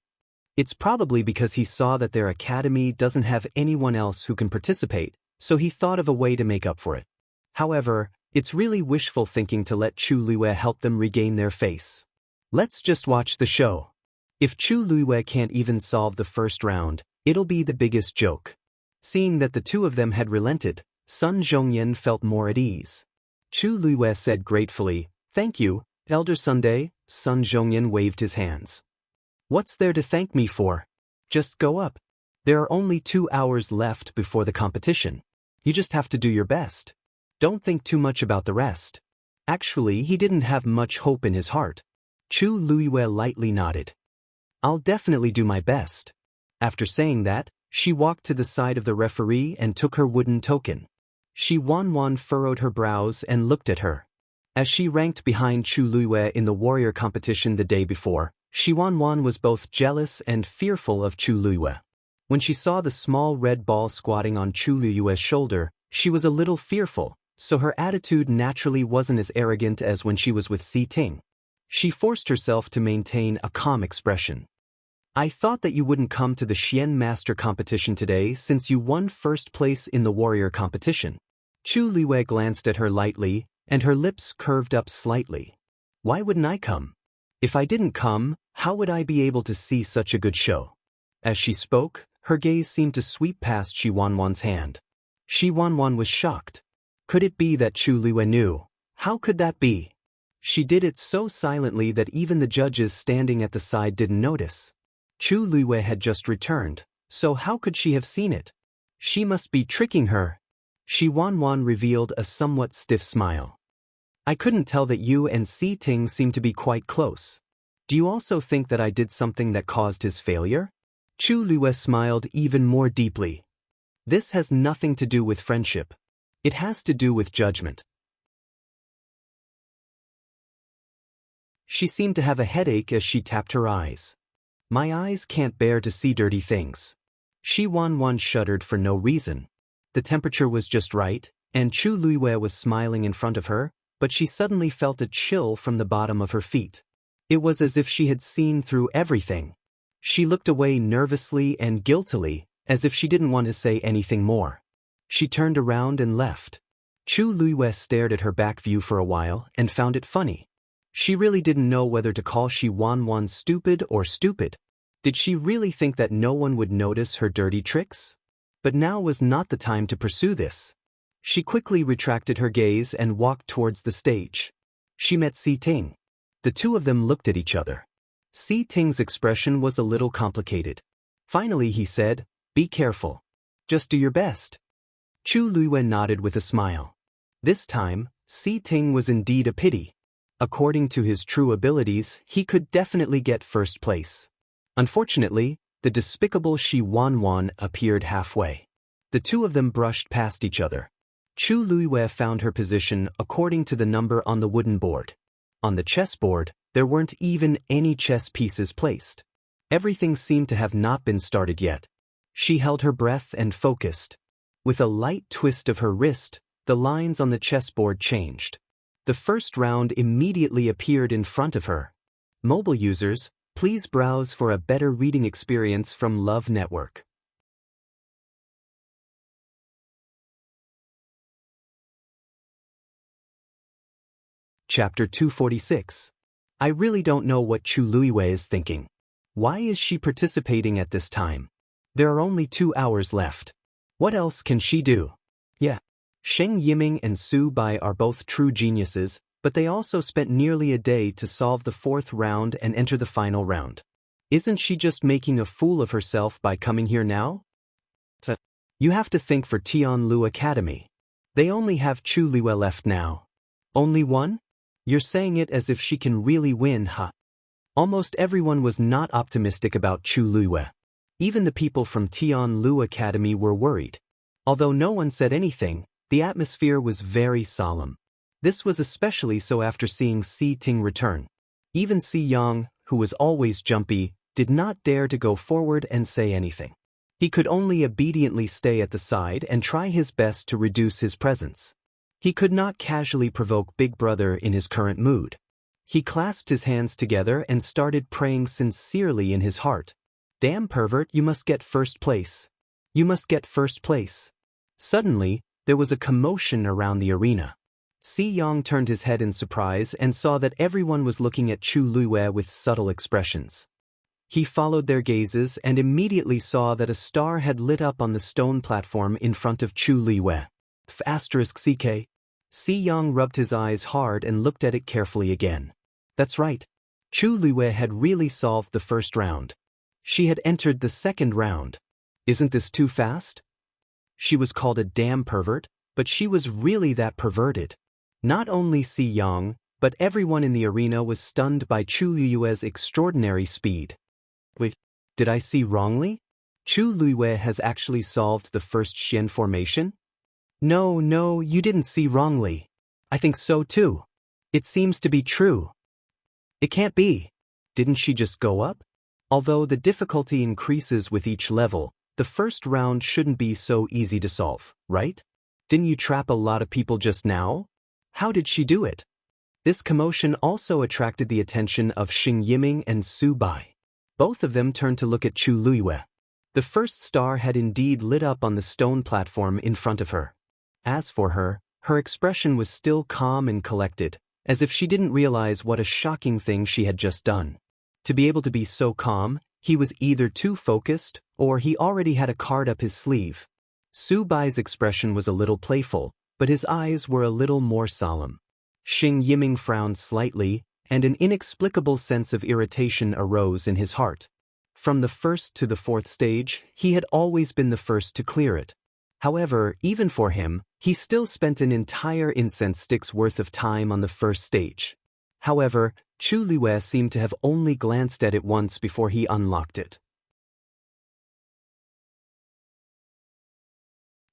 A: It's probably because he saw that their academy doesn't have anyone else who can participate, so he thought of a way to make up for it. However, it's really wishful thinking to let Chu Liyue help them regain their face. Let's just watch the show. If Chu Liyue can't even solve the first round, it'll be the biggest joke. Seeing that the two of them had relented, Sun Zhongyan felt more at ease. Chu Liyue said gratefully, "Thank you, Elder Sunday." Sun Zhongyan waved his hands. "What's there to thank me for? Just go up. There are only 2 hours left before the competition. You just have to do your best. Don't think too much about the rest." Actually, he didn't have much hope in his heart. Chu Liyue lightly nodded. "I'll definitely do my best." After saying that, she walked to the side of the referee and took her wooden token. Shi Wanwan furrowed her brows and looked at her. As she ranked behind Chu Liyue in the warrior competition the day before, Shi Wanwan was both jealous and fearful of Chu Liyue. When she saw the small red ball squatting on Chu Liyue's shoulder, she was a little fearful, so her attitude naturally wasn't as arrogant as when she was with Si Ting. She forced herself to maintain a calm expression. "I thought that you wouldn't come to the Xian Master competition today since you won first place in the warrior competition." Chu Liyue glanced at her lightly, and her lips curved up slightly. "Why wouldn't I come? If I didn't come, how would I be able to see such a good show?" As she spoke, her gaze seemed to sweep past Shi Wanwan's hand. Shi Wanwan was shocked. Could it be that Chu Liyue knew? How could that be? She did it so silently that even the judges standing at the side didn't notice. Chu Liyue had just returned, so how could she have seen it? She must be tricking her. Shi Wanwan revealed a somewhat stiff smile. "I couldn't tell that you and Si Ting seem to be quite close. Do you also think that I did something that caused his failure? Chu Liyue smiled even more deeply. This has nothing to do with friendship. It has to do with judgment. She seemed to have a headache as she tapped her eyes. My eyes can't bear to see dirty things. Shi Wanwan shuddered for no reason. The temperature was just right, and Chu Liyue was smiling in front of her, but she suddenly felt a chill from the bottom of her feet. It was as if she had seen through everything. She looked away nervously and guiltily, as if she didn't want to say anything more. She turned around and left. Chu Liyue stared at her back view for a while and found it funny. She really didn't know whether to call Shi Wanwan stupid or stupid. Did she really think that no one would notice her dirty tricks? But now was not the time to pursue this. She quickly retracted her gaze and walked towards the stage. She met Si Ting. The two of them looked at each other. Si Ting's expression was a little complicated. Finally he said, "Be careful. Just do your best." Chu Liyue nodded with a smile. This time, Si Ting was indeed a pity. According to his true abilities, he could definitely get first place. Unfortunately, the despicable Shi Wanwan appeared halfway. The two of them brushed past each other. Chu Liyue found her position according to the number on the wooden board. On the chessboard, there weren't even any chess pieces placed. Everything seemed to have not been started yet. She held her breath and focused. With a light twist of her wrist, the lines on the chessboard changed. The first round immediately appeared in front of her. Mobile users, please browse for a better reading experience from Love Network. Chapter 246. I really don't know what Chu Liyue is thinking. Why is she participating at this time? There are only 2 hours left. What else can she do? Yeah. Sheng Yiming and Su Bai are both true geniuses, but they also spent nearly a day to solve the 4th round and enter the final round. Isn't she just making a fool of herself by coming here now? You have to think for Tianlu Academy. They only have Chu Liyue left now. Only one? You're saying it as if she can really win, huh? Almost everyone was not optimistic about Chu Liyue. Even the people from Tianlu Academy were worried. Although no one said anything, the atmosphere was very solemn. This was especially so after seeing Si Ting return. Even Si Yang, who was always jumpy, did not dare to go forward and say anything. He could only obediently stay at the side and try his best to reduce his presence. He could not casually provoke Big Brother in his current mood. He clasped his hands together and started praying sincerely in his heart. Damn pervert, you must get first place. You must get first place. Suddenly, there was a commotion around the arena. Si Yang turned his head in surprise and saw that everyone was looking at Chu Liyue with subtle expressions. He followed their gazes and immediately saw that a star had lit up on the stone platform in front of Chu Liyue. *CK. Si Yang rubbed his eyes hard and looked at it carefully again. That's right. Chu Liyue had really solved the first round. She had entered the second round. Isn't this too fast? She was called a damn pervert, but she was really that perverted. Not only Si Yang, but everyone in the arena was stunned by Chu Liyue's extraordinary speed. Wait, did I see wrongly? Chu Liyue has actually solved the first Xian formation? No, you didn't see wrongly. I think so too. It seems to be true. It can't be. Didn't she just go up? Although the difficulty increases with each level, the first round shouldn't be so easy to solve, right? Didn't you trap a lot of people just now? How did she do it? This commotion also attracted the attention of Sheng Yiming and Su Bai. Both of them turned to look at Chu Liyue. The first star had indeed lit up on the stone platform in front of her. As for her, her expression was still calm and collected, as if she didn't realize what a shocking thing she had just done. To be able to be so calm, he was either too focused, or he already had a card up his sleeve. Su Bai's expression was a little playful, but his eyes were a little more solemn. Sheng Yiming frowned slightly, and an inexplicable sense of irritation arose in his heart. From the first to the 4th stage, he had always been the first to clear it. However, even for him, he still spent an entire incense stick's worth of time on the first stage. However, Chu Liyue seemed to have only glanced at it once before he unlocked it.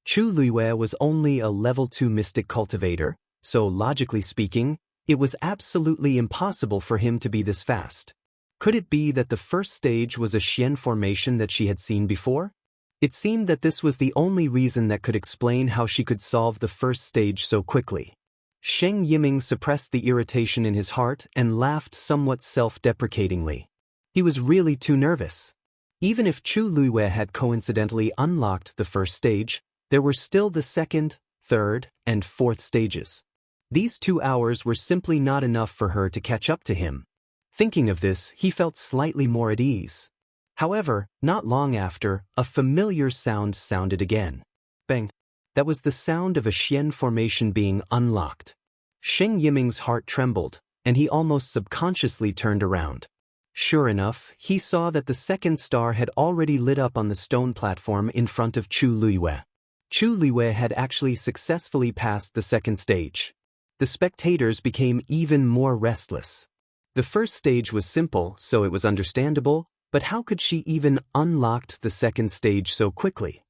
A: Chu Liyue was only a level 2 mystic cultivator, so logically speaking, it was absolutely impossible for him to be this fast. Could it be that the first stage was a Xian formation that she had seen before? It seemed that this was the only reason that could explain how she could solve the first stage so quickly. Sheng Yiming suppressed the irritation in his heart and laughed somewhat self-deprecatingly. He was really too nervous. Even if Chu Liyue had coincidentally unlocked the first stage, there were still the second, third, and fourth stages. These 2 hours were simply not enough for her to catch up to him. Thinking of this, he felt slightly more at ease. However, not long after, a familiar sound sounded again. Bang! That was the sound of a Xian formation being unlocked. Sheng Yiming's heart trembled, and he almost subconsciously turned around. Sure enough, he saw that the second star had already lit up on the stone platform in front of Chu Liyue. Chu Liyue had actually successfully passed the second stage. The spectators became even more restless. The first stage was simple, so it was understandable, but how could she even unlock the second stage so quickly?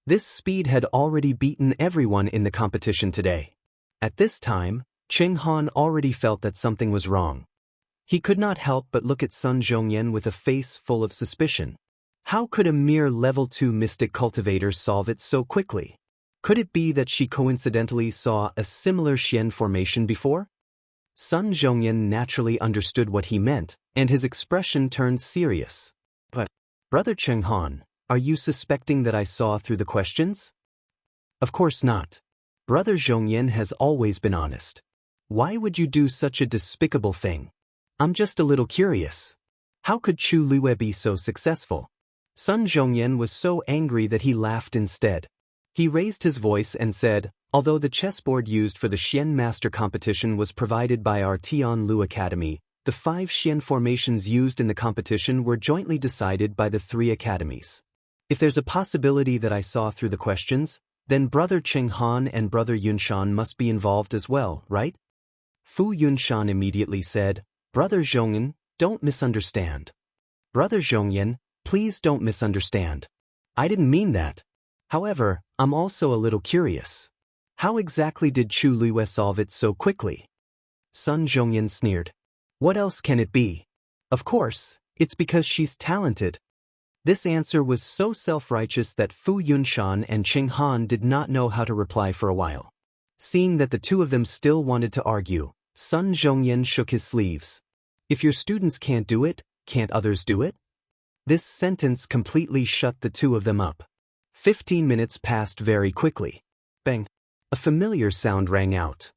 A: This speed had already beaten everyone in the competition today. At this time, Cheng Han already felt that something was wrong. He could not help but look at Sun Zhongyan with a face full of suspicion. How could a mere level 2 mystic cultivator solve it so quickly? Could it be that she coincidentally saw a similar Xian formation before? Sun Zhongyan naturally understood what he meant, and his expression turned serious. But, Brother Cheng Han, are you suspecting that I saw through the questions? Of course not. Brother Zhongyan has always been honest. Why would you do such a despicable thing? I'm just a little curious. How could Chu Liyue be so successful? Sun Zhongyan was so angry that he laughed instead. He raised his voice and said, although the chessboard used for the Xian Master competition was provided by our Tianlu Academy, the 5 Xian formations used in the competition were jointly decided by the 3 academies. If there's a possibility that I saw through the questions, then Brother Cheng Han and Brother Yunshan must be involved as well, right? Fu Yunshan immediately said, Brother Zhongyan, don't misunderstand. Brother Zhongyan, please don't misunderstand. I didn't mean that. However, I'm also a little curious. How exactly did Chu Liyue solve it so quickly? Sun Zhongyan sneered. What else can it be? Of course, it's because she's talented. This answer was so self-righteous that Fu Yunshan and Cheng Han did not know how to reply for a while. Seeing that the two of them still wanted to argue, Sun Zhongyan shook his sleeves. If your students can't do it, can't others do it? This sentence completely shut the two of them up. 15 minutes passed very quickly. Bang! A familiar sound rang out.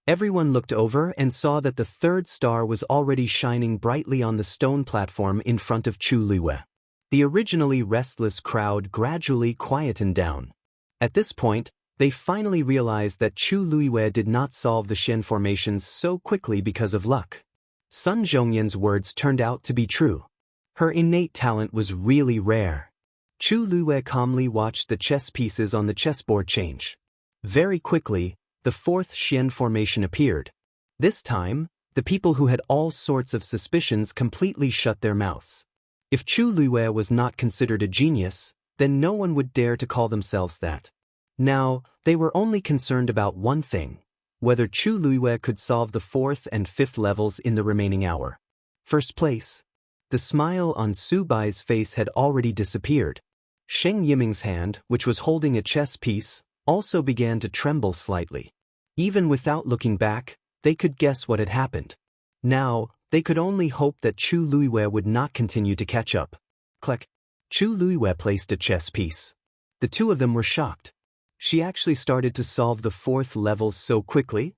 A: Everyone looked over and saw that the third star was already shining brightly on the stone platform in front of Chu Liyue. The originally restless crowd gradually quietened down. At this point, they finally realized that Chu Liyue did not solve the Xian formations so quickly because of luck. Sun Zhongyan's words turned out to be true. Her innate talent was really rare. Chu Liyue calmly watched the chess pieces on the chessboard change. Very quickly, the fourth Xian formation appeared. This time, the people who had all sorts of suspicions completely shut their mouths. If Chu Liyue was not considered a genius, then no one would dare to call themselves that. Now, they were only concerned about one thing: whether Chu Liyue could solve the 4th and 5th levels in the remaining hour. First place. The smile on Su Bai's face had already disappeared. Sheng Yiming's hand, which was holding a chess piece, also began to tremble slightly. Even without looking back, they could guess what had happened. Now, they could only hope that Chu Liyue would not continue to catch up. Click. Chu Liyue placed a chess piece. The two of them were shocked. She actually started to solve the 4th level so quickly?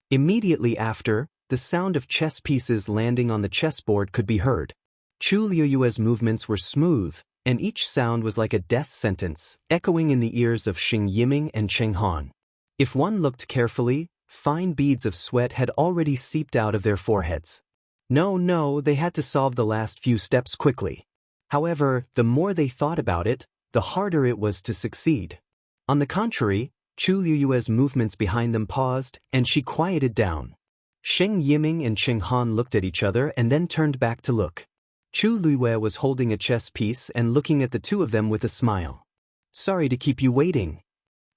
A: Immediately after, the sound of chess pieces landing on the chessboard could be heard. Chu Liyue's movements were smooth, and each sound was like a death sentence, echoing in the ears of Sheng Yiming and Cheng Han. If one looked carefully, fine beads of sweat had already seeped out of their foreheads. No, they had to solve the last few steps quickly. However, the more they thought about it, the harder it was to succeed. On the contrary, Chu Liyue's movements behind them paused, and she quieted down. Sheng Yiming and Cheng Han looked at each other and then turned back to look. Chu Liyue was holding a chess piece and looking at the two of them with a smile. Sorry to keep you waiting.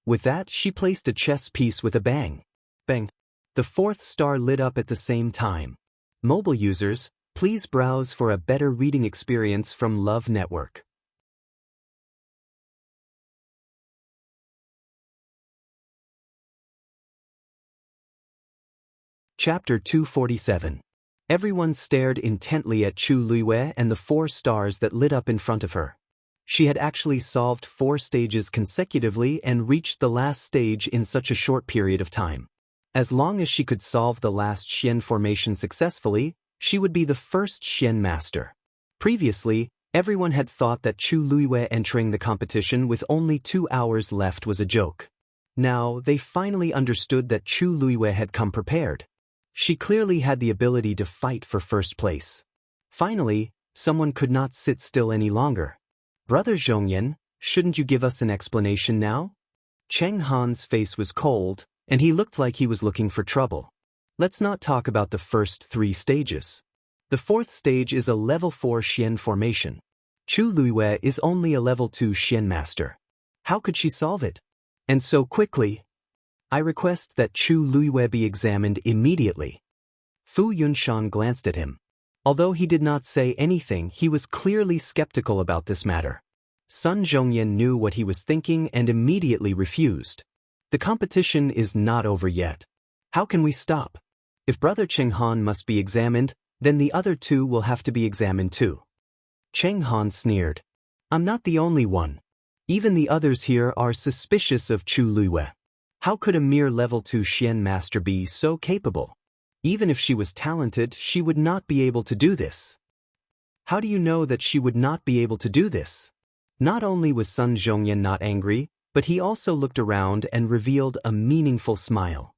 A: With that, she placed a chess piece with a bang. Bang. The fourth star lit up at the same time. Mobile users, please browse for a better reading experience from Love Network. Chapter 247. Everyone stared intently at Chu Liyue and the 4 stars that lit up in front of her. She had actually solved 4 stages consecutively and reached the last stage in such a short period of time. As long as she could solve the last Xian formation successfully, she would be the first Xian master. Previously, everyone had thought that Chu Liyue entering the competition with only 2 hours left was a joke. Now, they finally understood that Chu Liyue had come prepared. She clearly had the ability to fight for first place. Finally, someone could not sit still any longer. Brother Zhongyan, shouldn't you give us an explanation now? Cheng Han's face was cold, and he looked like he was looking for trouble. Let's not talk about the first 3 stages. The 4th stage is a level 4 Xian formation. Chu Liyue is only a level 2 Xian master. How could she solve it? And so quickly? I request that Chu Liyue be examined immediately. Fu Yunshan glanced at him. Although he did not say anything, he was clearly skeptical about this matter. Sun Zhongyan knew what he was thinking and immediately refused. The competition is not over yet. How can we stop? If Brother Cheng Han must be examined, then the other 2 will have to be examined too. Cheng Han sneered. I'm not the only one. Even the others here are suspicious of Chu Liyue. How could a mere level 2 Xian master be so capable? Even if she was talented, she would not be able to do this. How do you know that she would not be able to do this? Not only was Sun Zhongyan not angry, but he also looked around and revealed a meaningful smile.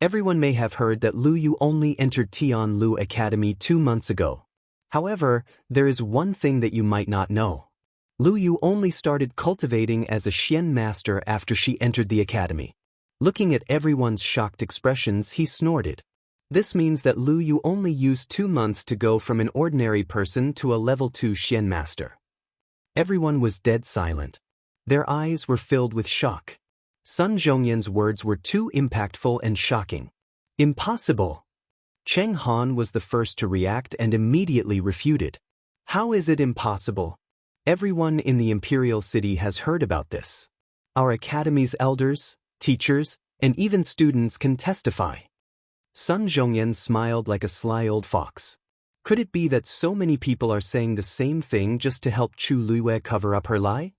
A: Everyone may have heard that Lu Yu only entered Tian Lu Academy 2 months ago. However, there is one thing that you might not know. Lu Yu only started cultivating as a Xian master after she entered the academy. Looking at everyone's shocked expressions, he snorted. This means that Lu Yu only used 2 months to go from an ordinary person to a level 2 Xian master. Everyone was dead silent. Their eyes were filled with shock. Sun Zhongyan's words were too impactful and shocking. Impossible! Cheng Han was the first to react and immediately refuted. How is it impossible? Everyone in the Imperial City has heard about this. Our academy's elders, teachers, and even students can testify. Sun Zhongyan smiled like a sly old fox. Could it be that so many people are saying the same thing just to help Chu Liyue cover up her lie?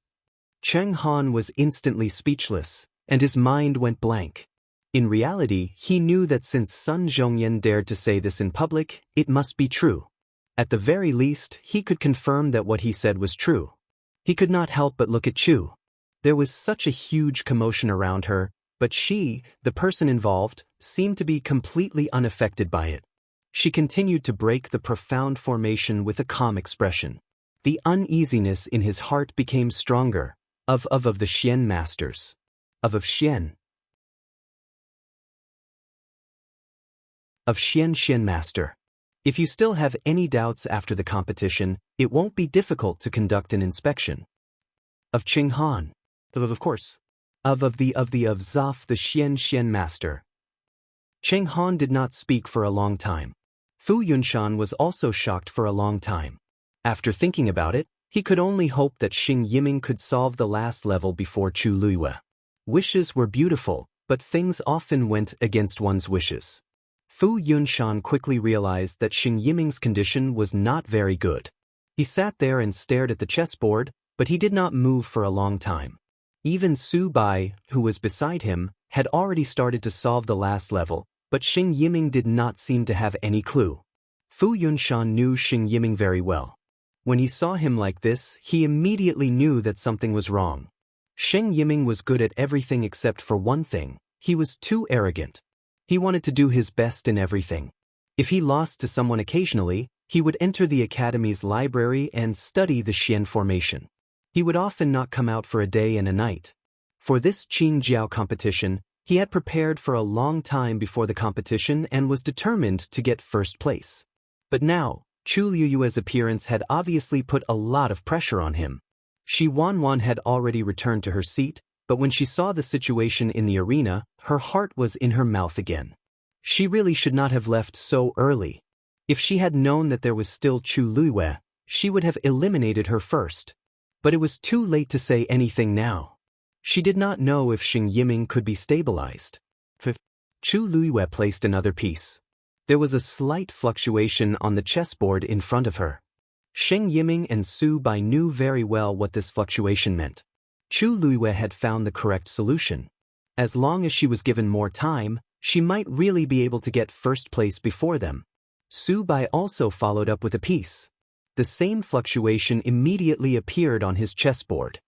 A: Cheng Han was instantly speechless, and his mind went blank. In reality, he knew that since Sun Zhongyan dared to say this in public, it must be true. At the very least, he could confirm that what he said was true. He could not help but look at Chu. There was such a huge commotion around her, but she, the person involved, seemed to be completely unaffected by it. She continued to break the profound formation with a calm expression. The uneasiness in his heart became stronger. Of the Xian masters. Of Xian. Of Xian master. If you still have any doubts after the competition, it won't be difficult to conduct an inspection. Of Cheng Han. Of course. Of Zaf the Xian master. Cheng Han did not speak for a long time. Fu Yunshan was also shocked for a long time. After thinking about it, he could only hope that Xing Yiming could solve the last level before Chu Liyue. Wishes were beautiful, but things often went against one's wishes. Fu Yunshan quickly realized that Xing Yiming's condition was not very good. He sat there and stared at the chessboard, but he did not move for a long time. Even Su Bai, who was beside him, had already started to solve the last level, but Xing Yiming did not seem to have any clue. Fu Yunshan knew Xing Yiming very well. When he saw him like this, he immediately knew that something was wrong. Xing Yiming was good at everything except for one thing: he was too arrogant. He wanted to do his best in everything. If he lost to someone occasionally, he would enter the academy's library and study the Xian formation. He would often not come out for a day and a night. For this Qin Jiao competition, he had prepared for a long time before the competition and was determined to get first place. But now, Chu Liyue's appearance had obviously put a lot of pressure on him. Shi Wanwan had already returned to her seat, but when she saw the situation in the arena, her heart was in her mouth again. She really should not have left so early. If she had known that there was still Chu Liyue, she would have eliminated her first. But it was too late to say anything now. She did not know if Xing Yiming could be stabilized. Chu Liyue placed another piece. There was a slight fluctuation on the chessboard in front of her. Xing Yiming and Su Bai knew very well what this fluctuation meant. Chu Liyue had found the correct solution. As long as she was given more time, she might really be able to get first place before them. Su Bai also followed up with a piece. The same fluctuation immediately appeared on his chessboard.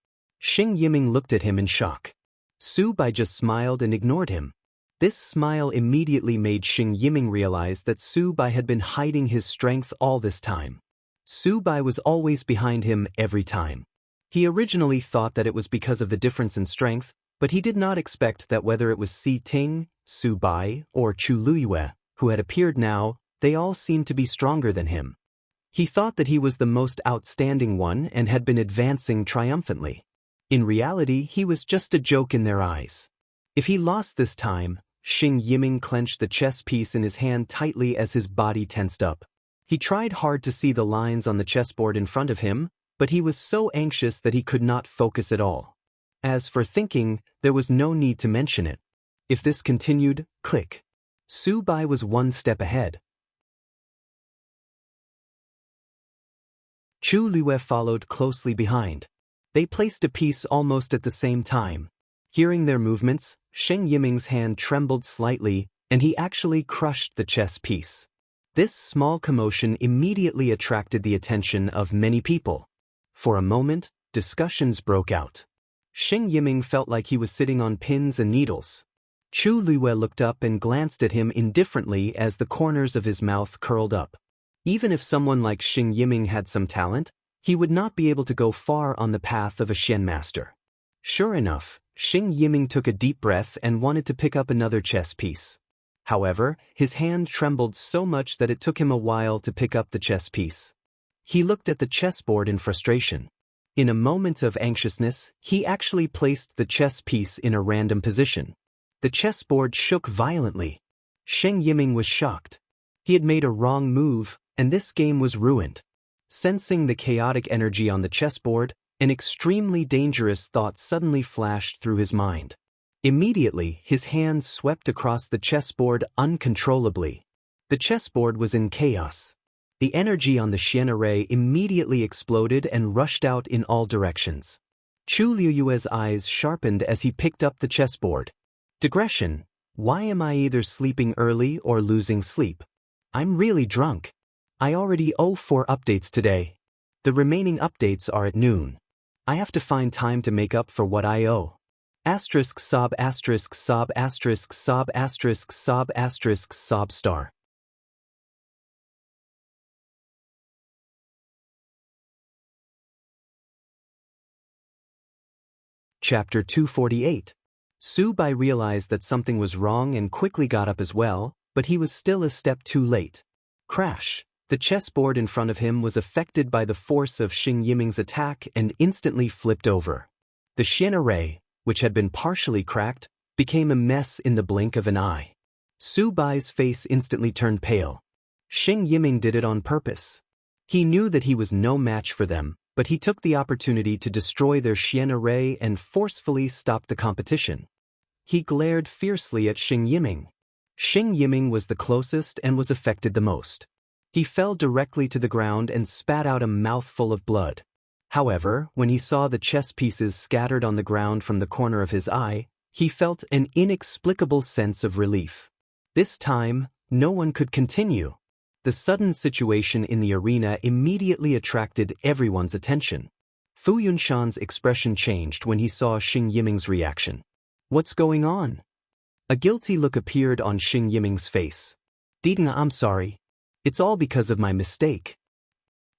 A: Xing Yiming looked at him in shock. Su Bai just smiled and ignored him. This smile immediately made Xing Yiming realize that Su Bai had been hiding his strength all this time. Su Bai was always behind him every time. He originally thought that it was because of the difference in strength, but he did not expect that whether it was Si Ting, Su Bai, or Chu Liyue, who had appeared now, they all seemed to be stronger than him. He thought that he was the most outstanding one and had been advancing triumphantly. In reality, he was just a joke in their eyes. If he lost this time, Xing Yiming clenched the chess piece in his hand tightly as his body tensed up. He tried hard to see the lines on the chessboard in front of him, but he was so anxious that he could not focus at all. As for thinking, there was no need to mention it. If this continued, click. Su Bai was one step ahead. Chu Liyue followed closely behind. They placed a piece almost at the same time. Hearing their movements, Xing Yiming's hand trembled slightly, and he actually crushed the chess piece. This small commotion immediately attracted the attention of many people. For a moment, discussions broke out. Xing Yiming felt like he was sitting on pins and needles. Chu Liyue looked up and glanced at him indifferently as the corners of his mouth curled up. Even if someone like Xing Yiming had some talent, he would not be able to go far on the path of a Xian master. Sure enough, Xing Yiming took a deep breath and wanted to pick up another chess piece. However, his hand trembled so much that it took him a while to pick up the chess piece. He looked at the chessboard in frustration. In a moment of anxiousness, he actually placed the chess piece in a random position. The chessboard shook violently. Xing Yiming was shocked. He had made a wrong move, and this game was ruined. Sensing the chaotic energy on the chessboard, an extremely dangerous thought suddenly flashed through his mind. Immediately, his hand swept across the chessboard uncontrollably. The chessboard was in chaos. The energy on the Xian array immediately exploded and rushed out in all directions. Chu Liyue's eyes sharpened as he picked up the chessboard. Digression. Why am I either sleeping early or losing sleep? I'm really drunk. I already owe 4 updates today. The remaining updates are at noon. I have to find time to make up for what I owe. Asterisk sob asterisk sob asterisk sob asterisk sob asterisk sob star. Chapter 248. Su Bai realized that something was wrong and quickly got up as well, but he was still a step too late. Crash! The chessboard in front of him was affected by the force of Xing Yiming's attack and instantly flipped over. The Xian array, which had been partially cracked, became a mess in the blink of an eye. Su Bai's face instantly turned pale. Xing Yiming did it on purpose. He knew that he was no match for them, but he took the opportunity to destroy their Xian array and forcefully stop the competition. He glared fiercely at Xing Yiming. Xing Yiming was the closest and was affected the most. He fell directly to the ground and spat out a mouthful of blood. However, when he saw the chess pieces scattered on the ground from the corner of his eye, he felt an inexplicable sense of relief. This time, no one could continue. The sudden situation in the arena immediately attracted everyone's attention. Fu Yunshan's expression changed when he saw Xing Yiming's reaction. What's going on? A guilty look appeared on Xing Yiming's face. Diding, I'm sorry. It's all because of my mistake.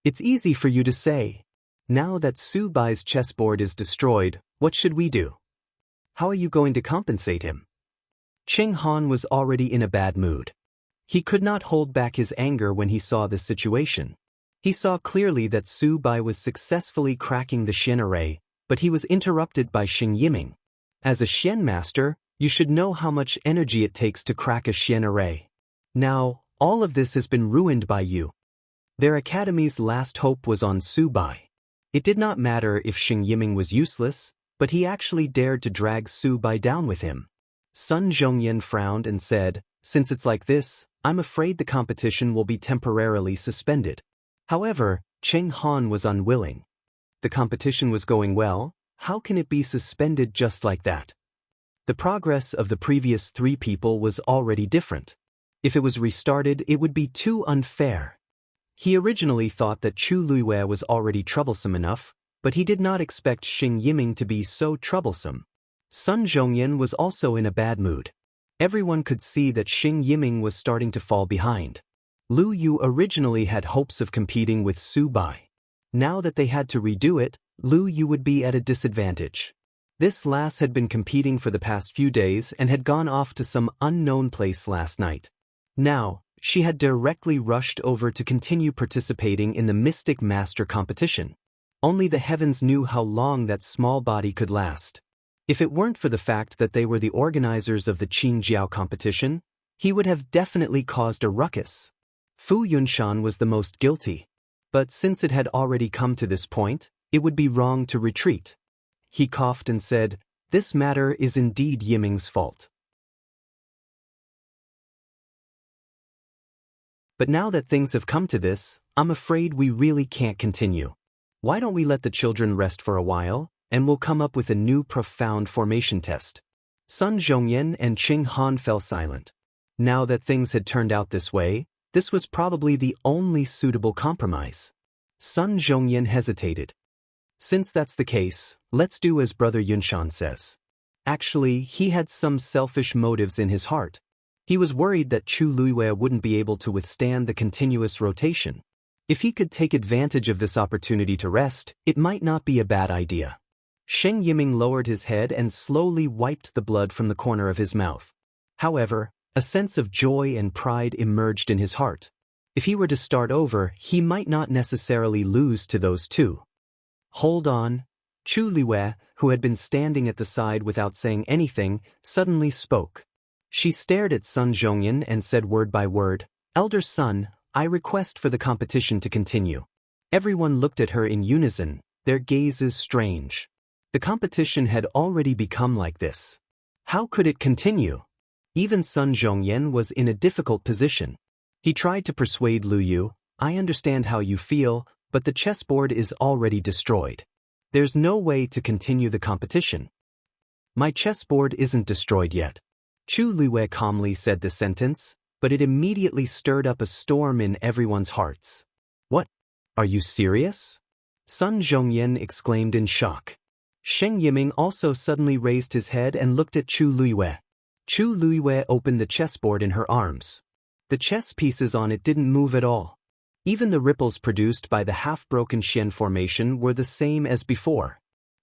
A: It's easy for you to say. Now that Su Bai's chessboard is destroyed, what should we do? How are you going to compensate him? Cheng Han was already in a bad mood. He could not hold back his anger when he saw this situation. He saw clearly that Su Bai was successfully cracking the Xian array, but he was interrupted by Xing Yiming. As a Xian master, you should know how much energy it takes to crack a Xian array. Now, all of this has been ruined by you. Their academy's last hope was on Su Bai. It did not matter if Xing Yiming was useless, but he actually dared to drag Su Bai down with him. Sun Zhongyan frowned and said, "Since it's like this, I'm afraid the competition will be temporarily suspended." However, Cheng Han was unwilling. The competition was going well, how can it be suspended just like that? The progress of the previous 3 people was already different. If it was restarted, it would be too unfair. He originally thought that Chu Luiwei was already troublesome enough, but he did not expect Xing Yiming to be so troublesome. Sun Zhongyan was also in a bad mood. Everyone could see that Xing Yiming was starting to fall behind. Lu Yu originally had hopes of competing with Su Bai. Now that they had to redo it, Lu Yu would be at a disadvantage. This lass had been competing for the past few days and had gone off to some unknown place last night. Now, she had directly rushed over to continue participating in the Mystic Master competition. Only the heavens knew how long that small body could last. If it weren't for the fact that they were the organizers of the Qingjiao competition, he would have definitely caused a ruckus. Fu Yunshan was the most guilty. But since it had already come to this point, it would be wrong to retreat. He coughed and said, "This matter is indeed Yiming's fault. But now that things have come to this, I'm afraid we really can't continue. Why don't we let the children rest for a while, and we'll come up with a new profound formation test." Sun Zhongyan and Cheng Han fell silent. Now that things had turned out this way, this was probably the only suitable compromise. Sun Zhongyan hesitated. "Since that's the case, let's do as Brother Yunshan says." Actually, he had some selfish motives in his heart. He was worried that Chu Luiwei wouldn't be able to withstand the continuous rotation. If he could take advantage of this opportunity to rest, it might not be a bad idea. Xing Yiming lowered his head and slowly wiped the blood from the corner of his mouth. However, a sense of joy and pride emerged in his heart. If he were to start over, he might not necessarily lose to those 2. "Hold on." Chu Luiwei, who had been standing at the side without saying anything, suddenly spoke. She stared at Sun Zhongyan and said word by word, "Elder son, I request for the competition to continue." Everyone looked at her in unison, their gazes strange. The competition had already become like this. How could it continue? Even Sun Zhongyan was in a difficult position. He tried to persuade Lu Yu, "I understand how you feel, but the chessboard is already destroyed. There's no way to continue the competition." "My chessboard isn't destroyed yet." Chu Luiwei calmly said the sentence, but it immediately stirred up a storm in everyone's hearts. "What? Are you serious?" Sun Zhongyan exclaimed in shock. Xing Yiming also suddenly raised his head and looked at Chu Luiwei. Chu Luiwei opened the chessboard in her arms. The chess pieces on it didn't move at all. Even the ripples produced by the half-broken Xian formation were the same as before.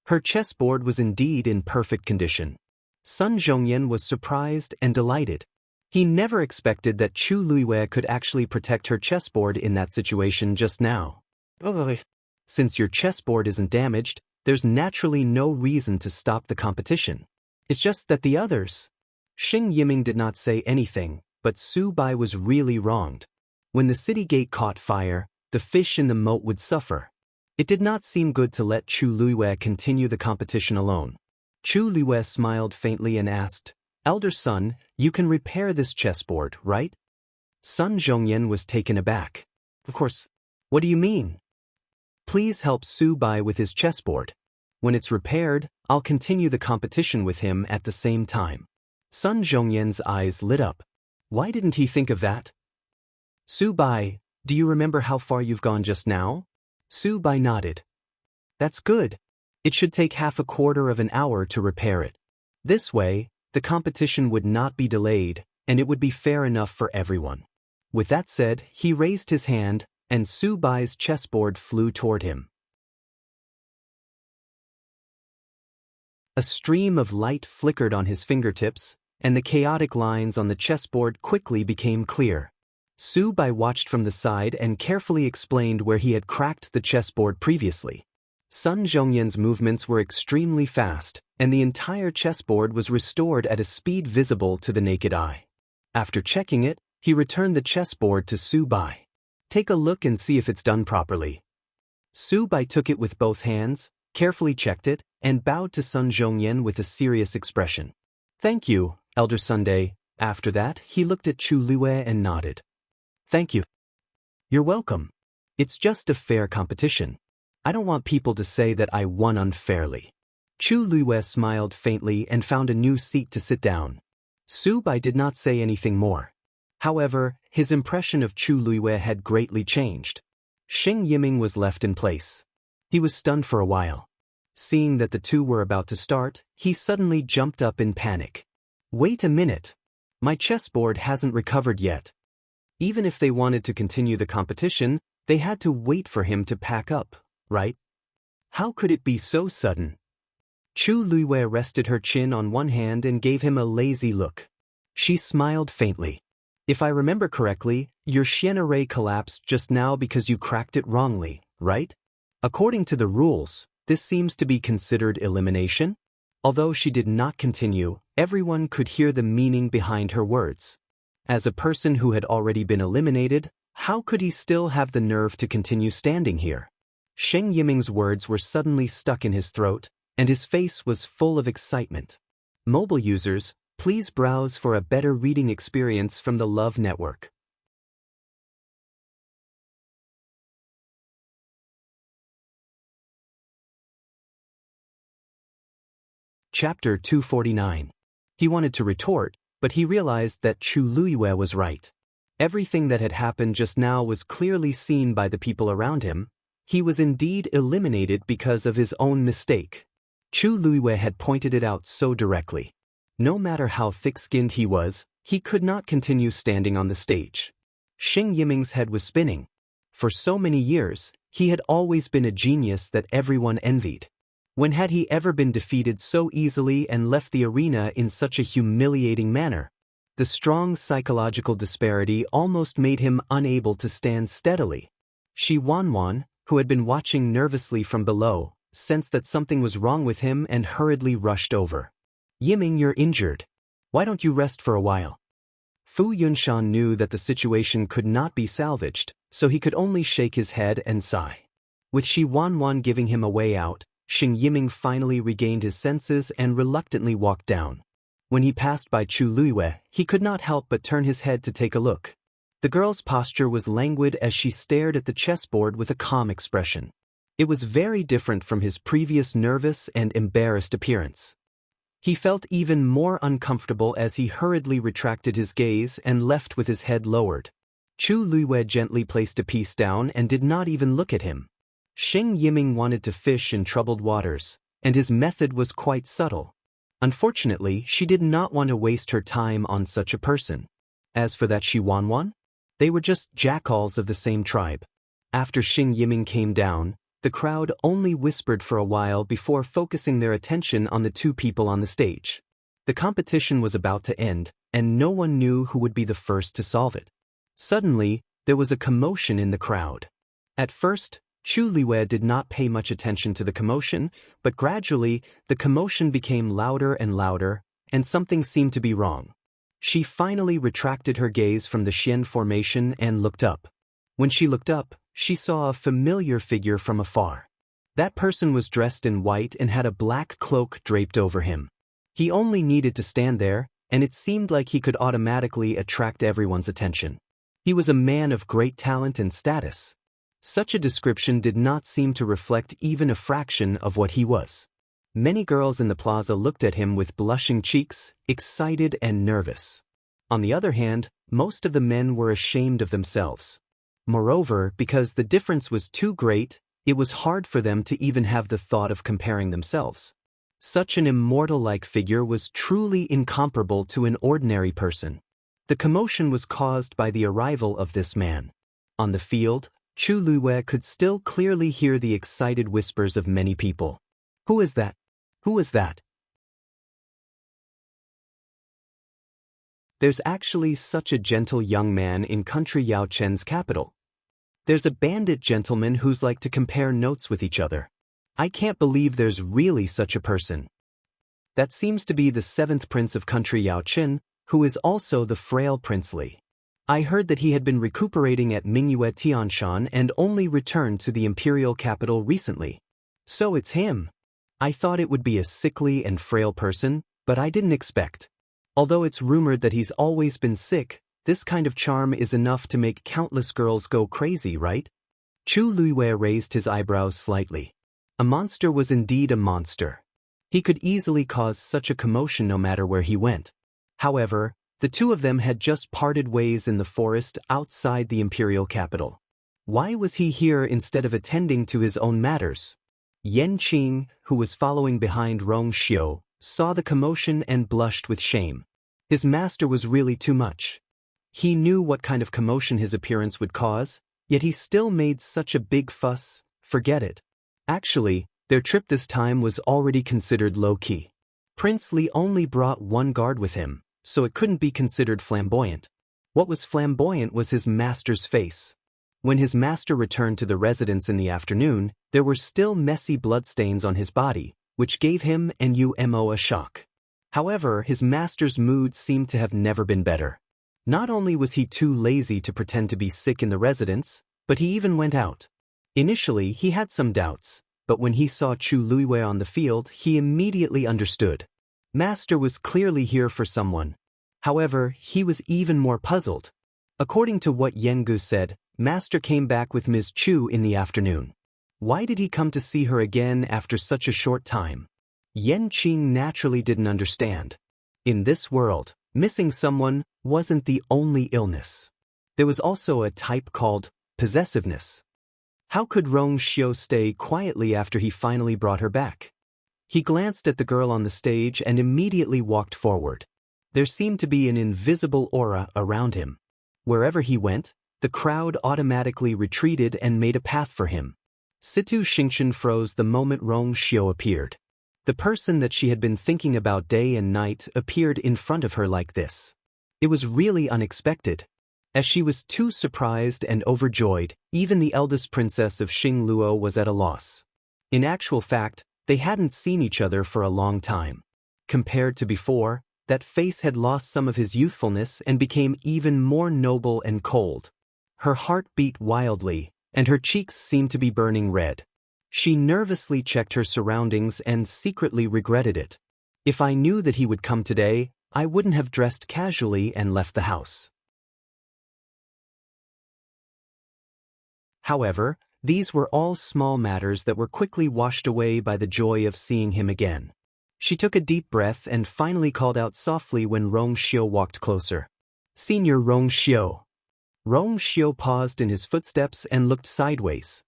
A: Her chessboard was indeed in perfect condition. Sun Zhongyan was surprised and delighted. He never expected that Chu Luiwei could actually protect her chessboard in that situation just now. "Since your chessboard isn't damaged, there's naturally no reason to stop the competition. It's just that the others..." Xing Yiming did not say anything, but Su Bai was really wronged. When the city gate caught fire, the fish in the moat would suffer. It did not seem good to let Chu Luiwei continue the competition alone. Chu Luiwei smiled faintly and asked, "Elder son, you can repair this chessboard, right?" Sun Zhongyan was taken aback. "Of course. What do you mean?" "Please help Su Bai with his chessboard. When it's repaired, I'll continue the competition with him at the same time." Sun Zhongyan's eyes lit up. Why didn't he think of that? "Su Bai, do you remember how far you've gone just now?" Su Bai nodded. "That's good. It should take half a quarter of an hour to repair it. This way, the competition would not be delayed, and it would be fair enough for everyone." With that said, he raised his hand, and Su Bai's chessboard flew toward him. A stream of light flickered on his fingertips, and the chaotic lines on the chessboard quickly became clear. Su Bai watched from the side and carefully explained where he had cracked the chessboard previously. Sun Zhongyan's movements were extremely fast, and the entire chessboard was restored at a speed visible to the naked eye. After checking it, he returned the chessboard to Su Bai. "Take a look and see if it's done properly." Su Bai took it with both hands, carefully checked it, and bowed to Sun Zhongyan with a serious expression. "Thank you, Elder Sunday." After that, he looked at Chu Liyue and nodded. "Thank you." "You're welcome. It's just a fair competition. I don't want people to say that I won unfairly." Chu Liyue smiled faintly and found a new seat to sit down. Su Bai did not say anything more. However, his impression of Chu Liyue had greatly changed. Xing Yiming was left in place. He was stunned for a while. Seeing that the two were about to start, he suddenly jumped up in panic. "Wait a minute. My chessboard hasn't recovered yet." Even if they wanted to continue the competition, they had to wait for him to pack up, right? How could it be so sudden? Chu Liyue rested her chin on one hand and gave him a lazy look. She smiled faintly. "If I remember correctly, your Xian array collapsed just now because you cracked it wrongly, right? According to the rules, this seems to be considered elimination?" Although she did not continue, everyone could hear the meaning behind her words. As a person who had already been eliminated, how could he still have the nerve to continue standing here? Xing Yiming's words were suddenly stuck in his throat, and his face was full of excitement. Mobile users, please browse for a better reading experience from the Love Network. Chapter 249. He wanted to retort, but he realized that Chu Liyue was right. Everything that had happened just now was clearly seen by the people around him. He was indeed eliminated because of his own mistake. Chu Liyue had pointed it out so directly. No matter how thick-skinned he was, he could not continue standing on the stage. Xing Yiming's head was spinning. For so many years, he had always been a genius that everyone envied. When had he ever been defeated so easily and left the arena in such a humiliating manner? The strong psychological disparity almost made him unable to stand steadily. Shi Wanwan, who had been watching nervously from below, sensed that something was wrong with him and hurriedly rushed over. "Yiming, you're injured. Why don't you rest for a while?" Fu Yunshan knew that the situation could not be salvaged, so he could only shake his head and sigh. With Shi Wanwan giving him a way out, Xing Yiming finally regained his senses and reluctantly walked down. When he passed by Chu Liyue, he could not help but turn his head to take a look. The girl's posture was languid as she stared at the chessboard with a calm expression. It was very different from his previous nervous and embarrassed appearance. He felt even more uncomfortable as he hurriedly retracted his gaze and left with his head lowered. Chu Liyue gently placed a piece down and did not even look at him. Xing Yiming wanted to fish in troubled waters, and his method was quite subtle. Unfortunately, she did not want to waste her time on such a person. As for that Shi Wanwan, they were just jackals of the same tribe. After Xing Yiming came down, the crowd only whispered for a while before focusing their attention on the two people on the stage. The competition was about to end, and no one knew who would be the first to solve it. Suddenly, there was a commotion in the crowd. At first, Chu Liyue did not pay much attention to the commotion, but gradually, the commotion became louder and louder, and something seemed to be wrong. She finally retracted her gaze from the Xian formation and looked up. When she looked up, she saw a familiar figure from afar. That person was dressed in white and had a black cloak draped over him. He only needed to stand there, and it seemed like he could automatically attract everyone's attention. He was a man of great talent and status. Such a description did not seem to reflect even a fraction of what he was. Many girls in the plaza looked at him with blushing cheeks, excited and nervous. On the other hand, most of the men were ashamed of themselves. Moreover, because the difference was too great, it was hard for them to even have the thought of comparing themselves. Such an immortal-like figure was truly incomparable to an ordinary person. The commotion was caused by the arrival of this man. On the field, Chu Liyue could still clearly hear the excited whispers of many people. "Who is that? Who is that?" There's actually such a gentle young man in country Yao Chen's capital. There's a bandit gentleman who's like to compare notes with each other. I can't believe there's really such a person. That seems to be the 7th prince of country Yao Chen, who is also the frail Prince Li. I heard that he had been recuperating at Mingyue Tianshan and only returned to the imperial capital recently. So it's him. I thought it would be a sickly and frail person, but I didn't expect. Although it's rumored that he's always been sick, this kind of charm is enough to make countless girls go crazy, right? Chu Luiwei raised his eyebrows slightly. A monster was indeed a monster. He could easily cause such a commotion no matter where he went. However, the two of them had just parted ways in the forest outside the imperial capital. Why was he here instead of attending to his own matters? Yan Qing, who was following behind Rong Xiu, saw the commotion and blushed with shame. His master was really too much. He knew what kind of commotion his appearance would cause, yet he still made such a big fuss. Forget it. Actually, their trip this time was already considered low-key. Prince Li only brought one guard with him, so it couldn't be considered flamboyant. What was flamboyant was his master's face. When his master returned to the residence in the afternoon, there were still messy bloodstains on his body, which gave him and Umo a shock. However, his master's mood seemed to have never been better. Not only was he too lazy to pretend to be sick in the residence, but he even went out. Initially, he had some doubts, but when he saw Chu Luiwei on the field, he immediately understood. Master was clearly here for someone. However, he was even more puzzled. According to what Yengu said, Master came back with Ms. Chu in the afternoon. Why did he come to see her again after such a short time? Yan Qing naturally didn't understand. In this world, missing someone wasn't the only illness. There was also a type called possessiveness. How could Rong Xiu stay quietly after he finally brought her back? He glanced at the girl on the stage and immediately walked forward. There seemed to be an invisible aura around him. Wherever he went, the crowd automatically retreated and made a path for him. Situ Xingqian froze the moment Rong Xiu appeared. The person that she had been thinking about day and night appeared in front of her like this. It was really unexpected. As she was too surprised and overjoyed, even the eldest princess of Xingluo was at a loss. In actual fact, they hadn't seen each other for a long time. Compared to before, that face had lost some of his youthfulness and became even more noble and cold. Her heart beat wildly, and her cheeks seemed to be burning red. She nervously checked her surroundings and secretly regretted it. If I knew that he would come today, I wouldn't have dressed casually and left the house. However, these were all small matters that were quickly washed away by the joy of seeing him again. She took a deep breath and finally called out softly when Rong Xiu walked closer. "Senior Rong Xiu." Rong Xiu paused in his footsteps and looked sideways.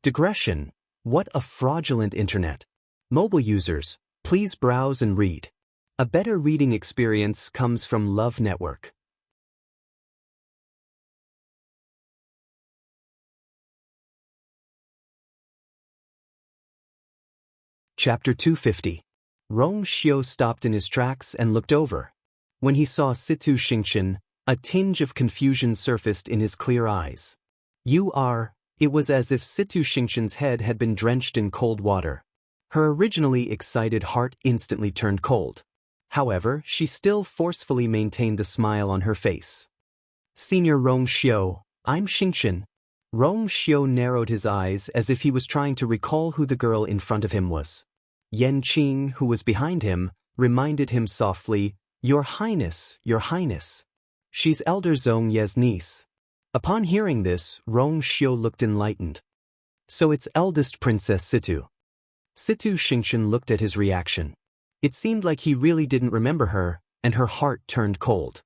A: Digression. What a fraudulent internet. Mobile users, please browse and read. A better reading experience comes from Love Network. Chapter 250. Rong Xiu stopped in his tracks and looked over. When he saw Situ Xingqian, a tinge of confusion surfaced in his clear eyes. It was as if Situ Xingqian's head had been drenched in cold water. Her originally excited heart instantly turned cold. However, she still forcefully maintained the smile on her face. "Senior Rong Xiu, I'm Xingqian." Rong Xiu narrowed his eyes as if he was trying to recall who the girl in front of him was. Yan Qing, who was behind him, reminded him softly, Your Highness, Your Highness. She's Elder Zhong Ye's niece." Upon hearing this, Rong Xiu looked enlightened. "So it's eldest Princess Situ." Situ Xingqian looked at his reaction. It seemed like he really didn't remember her, and her heart turned cold.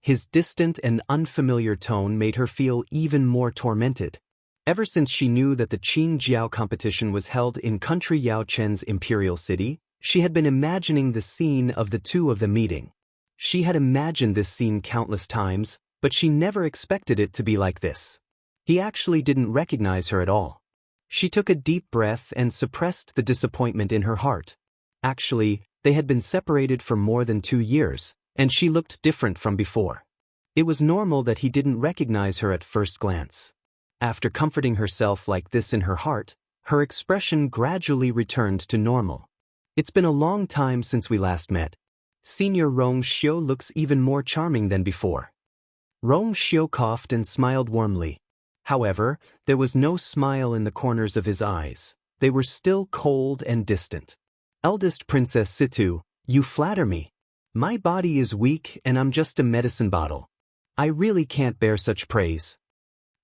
A: His distant and unfamiliar tone made her feel even more tormented. Ever since she knew that the Qing Jiao competition was held in country Yao Chen's imperial city, she had been imagining the scene of the two of them meeting. She had imagined this scene countless times, but she never expected it to be like this. He actually didn't recognize her at all. She took a deep breath and suppressed the disappointment in her heart. Actually, they had been separated for more than 2 years, and she looked different from before. It was normal that he didn't recognize her at first glance. After comforting herself like this in her heart, her expression gradually returned to normal. It's been a long time since we last met. Senior Rong Xiu looks even more charming than before. Rong Xiu coughed and smiled warmly. However, there was no smile in the corners of his eyes. They were still cold and distant. Eldest Princess Situ, you flatter me. My body is weak and I'm just a medicine bottle. I really can't bear such praise.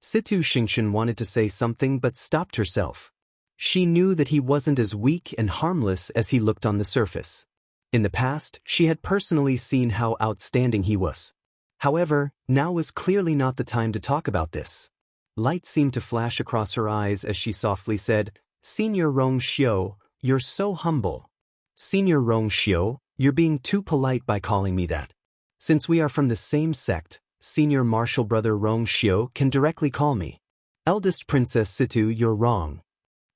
A: Situ Xianxia wanted to say something but stopped herself. She knew that he wasn't as weak and harmless as he looked on the surface. In the past, she had personally seen how outstanding he was. However, now was clearly not the time to talk about this. Light seemed to flash across her eyes as she softly said, Senior Rong Xiu, you're so humble. Senior Rong Xiu, you're being too polite by calling me that. Since we are from the same sect, Senior Martial Brother Rong Xiu can directly call me. Eldest Princess Situ, you're wrong.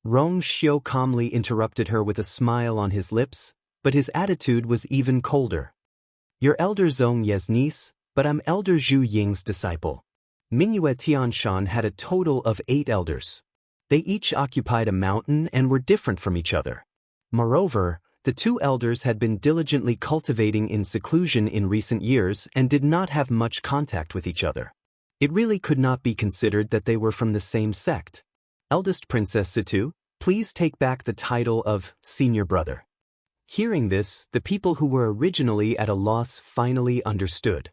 A: Rong Xiu calmly interrupted her with a smile on his lips, but his attitude was even colder. You're Elder Zhong Ye's niece, but I'm Elder Zhu Ying's disciple. Mingyue Tianshan had a total of 8 elders. They each occupied a mountain and were different from each other. Moreover, the 2 elders had been diligently cultivating in seclusion in recent years and did not have much contact with each other. It really could not be considered that they were from the same sect. Eldest Princess Situ, please take back the title of Senior Brother. Hearing this, the people who were originally at a loss finally understood.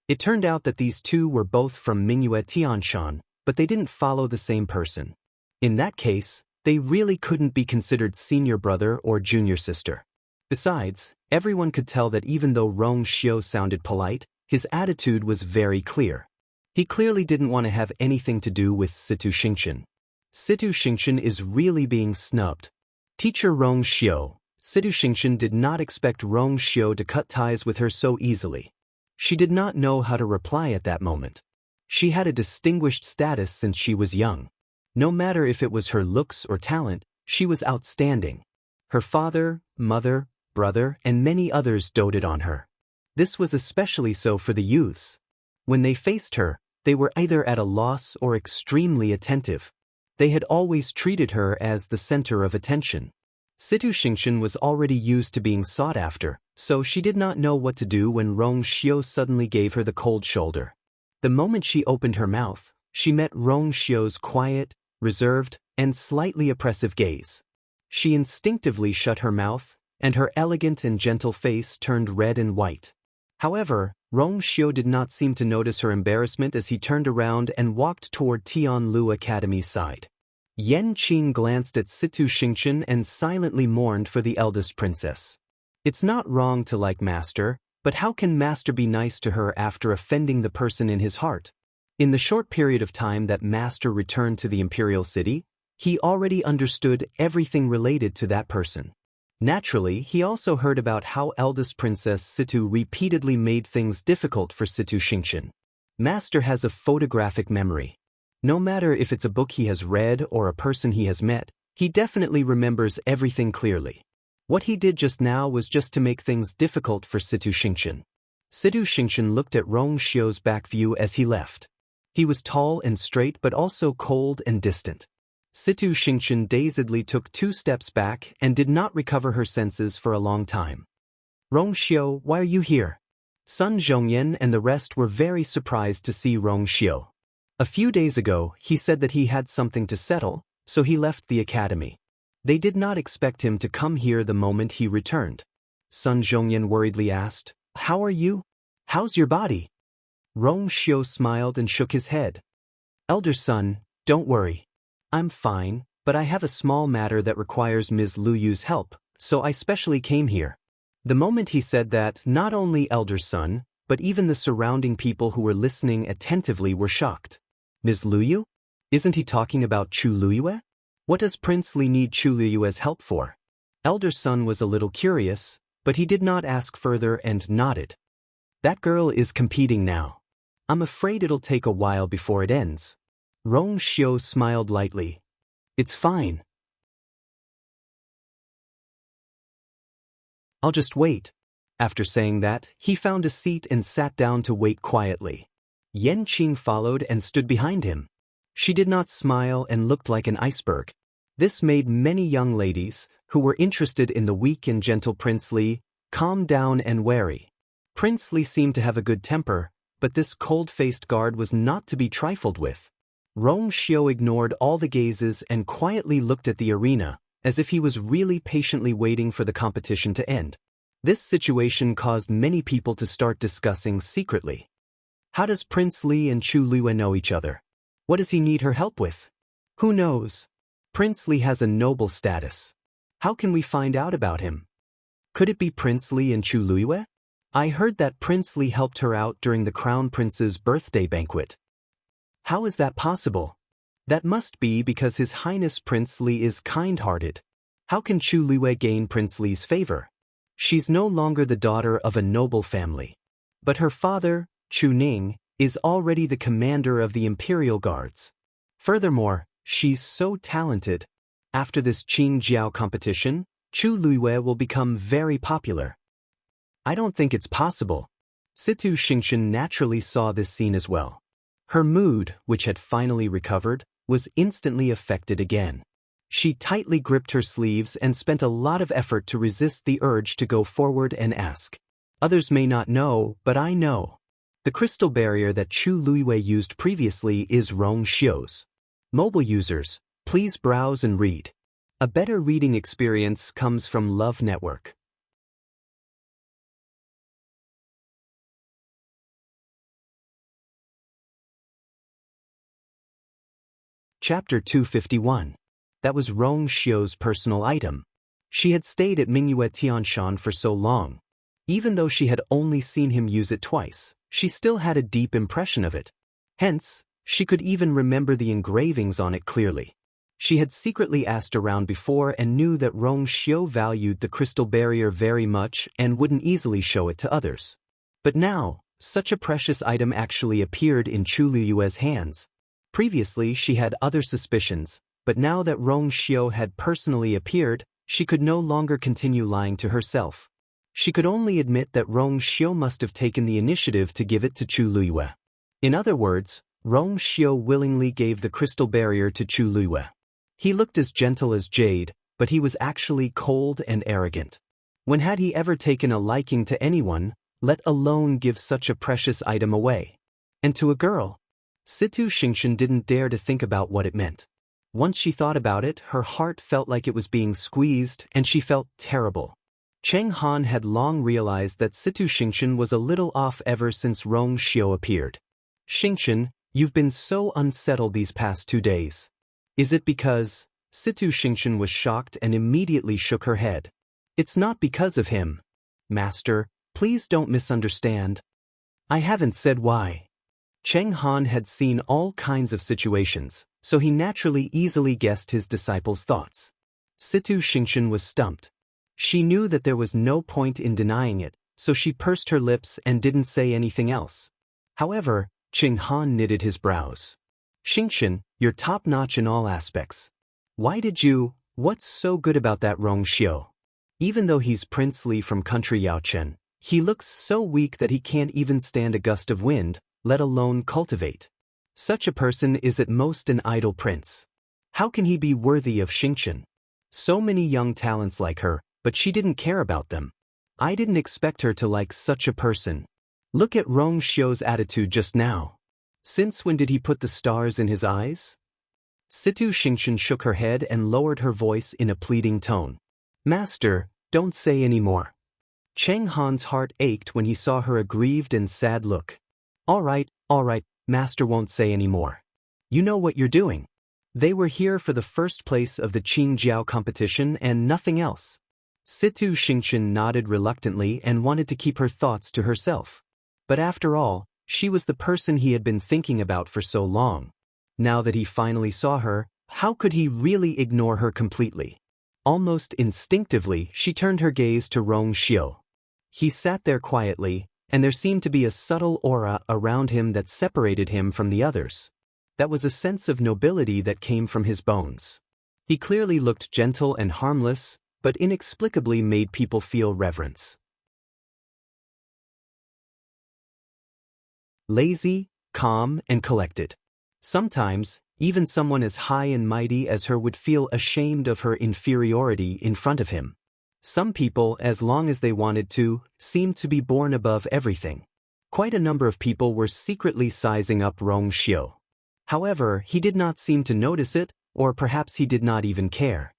A: It turned out that these 2 were both from Mingyue Tianshan, but they didn't follow the same person. In that case, they really couldn't be considered senior brother or junior sister. Besides, everyone could tell that even though Rong Xiu sounded polite, his attitude was very clear. He clearly didn't want to have anything to do with Situ Xianxia. Situ Xianxia is really being snubbed. Teacher Rong Xiu, Situ Xianxia did not expect Rong Xiu to cut ties with her so easily. She did not know how to reply at that moment. She had a distinguished status since she was young. No matter if it was her looks or talent, she was outstanding. Her father, mother, brother, and many others doted on her. This was especially so for the youths. When they faced her, they were either at a loss or extremely attentive. They had always treated her as the center of attention. Situ Xianxia was already used to being sought after, so she did not know what to do when Rong Xiu suddenly gave her the cold shoulder. The moment she opened her mouth, she met Rong Xiu's quiet, reserved, and slightly oppressive gaze. She instinctively shut her mouth, and her elegant and gentle face turned red and white. However, Rong Xiu did not seem to notice her embarrassment as he turned around and walked toward Tianlu Academy's side. Yan Qing glanced at Situ Xianxia and silently mourned for the eldest princess. It's not wrong to like Master, but how can Master be nice to her after offending the person in his heart? In the short period of time that Master returned to the imperial city, he already understood everything related to that person. Naturally, he also heard about how eldest Princess Situ repeatedly made things difficult for Situ Xianxia. Master has a photographic memory. No matter if it's a book he has read or a person he has met, he definitely remembers everything clearly. What he did just now was just to make things difficult for Situ Xianxia. Situ Xianxia looked at Rong Xiu's back view as he left. He was tall and straight but also cold and distant. Situ Xianxia dazedly took 2 steps back and did not recover her senses for a long time. Rong Xiu, why are you here? Sun Zhongyan and the rest were very surprised to see Rong Xiu. A few days ago, he said that he had something to settle, so he left the academy. They did not expect him to come here the moment he returned. Sun Zhongyan worriedly asked, "How are you? How's your body?" Rong Xiu smiled and shook his head. "Elder son, don't worry. I'm fine, but I have a small matter that requires Ms. Lu Yu's help, so I specially came here." The moment he said that, not only elder son, but even the surrounding people who were listening attentively were shocked. Ms. Lu Yu? Isn't he talking about Chu Luyue? What does Prince Li need Chu Luyue's help for? Elder son was a little curious, but he did not ask further and nodded. That girl is competing now. I'm afraid it'll take a while before it ends. Rong Xiu smiled lightly. It's fine. I'll just wait. After saying that, he found a seat and sat down to wait quietly. Yan Qing followed and stood behind him. She did not smile and looked like an iceberg. This made many young ladies, who were interested in the weak and gentle Prince Li, calm down and wary. Prince Li seemed to have a good temper, but this cold-faced guard was not to be trifled with. Rong Xiu ignored all the gazes and quietly looked at the arena, as if he was really patiently waiting for the competition to end. This situation caused many people to start discussing secretly. How does Prince Li and Chu Liwe know each other? What does he need her help with? Who knows? Prince Li has a noble status. How can we find out about him? Could it be Prince Li and Chu Liwe? I heard that Prince Li helped her out during the Crown Prince's birthday banquet. How is that possible? That must be because His Highness Prince Li is kind-hearted. How can Chu Liwe gain Prince Li's favor? She's no longer the daughter of a noble family. But her father, Chu Ning, is already the commander of the Imperial Guards. Furthermore, she's so talented. After this Qing Jiao competition, Chu Liwe will become very popular. I don't think it's possible. Situ Xingxian naturally saw this scene as well. Her mood, which had finally recovered, was instantly affected again. She tightly gripped her sleeves and spent a lot of effort to resist the urge to go forward and ask. Others may not know, but I know. The crystal barrier that Chu Liwe used previously is Rong Xiu's. Mobile users, please browse and read. A better reading experience comes from Love Network. Chapter 251. That was Rong Xiu's personal item. She had stayed at Mingyue Tianshan for so long. Even though she had only seen him use it twice, she still had a deep impression of it. Hence, she could even remember the engravings on it clearly. She had secretly asked around before and knew that Rong Xiu valued the crystal barrier very much and wouldn't easily show it to others. But now, such a precious item actually appeared in Chu Liyue's hands. Previously she had other suspicions, but now that Rong Xiu had personally appeared, she could no longer continue lying to herself. She could only admit that Rong Xiu must have taken the initiative to give it to Chu Liyue. In other words, Rong Xiu willingly gave the crystal barrier to Chu Liyue. He looked as gentle as jade, but he was actually cold and arrogant. When had he ever taken a liking to anyone, let alone give such a precious item away? And to a girl? Situ Xingxian didn't dare to think about what it meant. Once she thought about it, her heart felt like it was being squeezed, and she felt terrible. Cheng Han had long realized that Situ Xingxian was a little off ever since Rong Xiu appeared. Xingxian, you've been so unsettled these past 2 days. Is it because? Situ Xingxian was shocked and immediately shook her head. It's not because of him. Master, please don't misunderstand. I haven't said why. Cheng Han had seen all kinds of situations, so he naturally easily guessed his disciple's thoughts. Situ Xingxian was stumped. She knew that there was no point in denying it, so she pursed her lips and didn't say anything else. However, Cheng Han knitted his brows. Xingxian, you're top-notch in all aspects. Why did you? What's so good about that Rong Xiu? Even though he's Prince Li from country Yaochen, he looks so weak that he can't even stand a gust of wind, let alone cultivate. Such a person is at most an idle prince. How can he be worthy of Xingxian? So many young talents like her, but she didn't care about them. I didn't expect her to like such a person. Look at Rong Xiu's attitude just now. Since when did he put the stars in his eyes? Situ Xingxian shook her head and lowered her voice in a pleading tone. Master, don't say any more. Cheng Han's heart ached when he saw her aggrieved and sad look. All right, Master won't say any more. You know what you're doing. They were here for the first place of the Qing Jiao competition and nothing else. Situ Xingxian nodded reluctantly and wanted to keep her thoughts to herself. But after all, she was the person he had been thinking about for so long. Now that he finally saw her, how could he really ignore her completely? Almost instinctively, she turned her gaze to Rong Xiu. He sat there quietly, and there seemed to be a subtle aura around him that separated him from the others. That was a sense of nobility that came from his bones. He clearly looked gentle and harmless, but inexplicably made people feel reverence. Lazy, calm, and collected. Sometimes, even someone as high and mighty as her would feel ashamed of her inferiority in front of him. Some people, as long as they wanted to, seemed to be born above everything. Quite a number of people were secretly sizing up Rong Xiu. However, he did not seem to notice it, or perhaps he did not even care.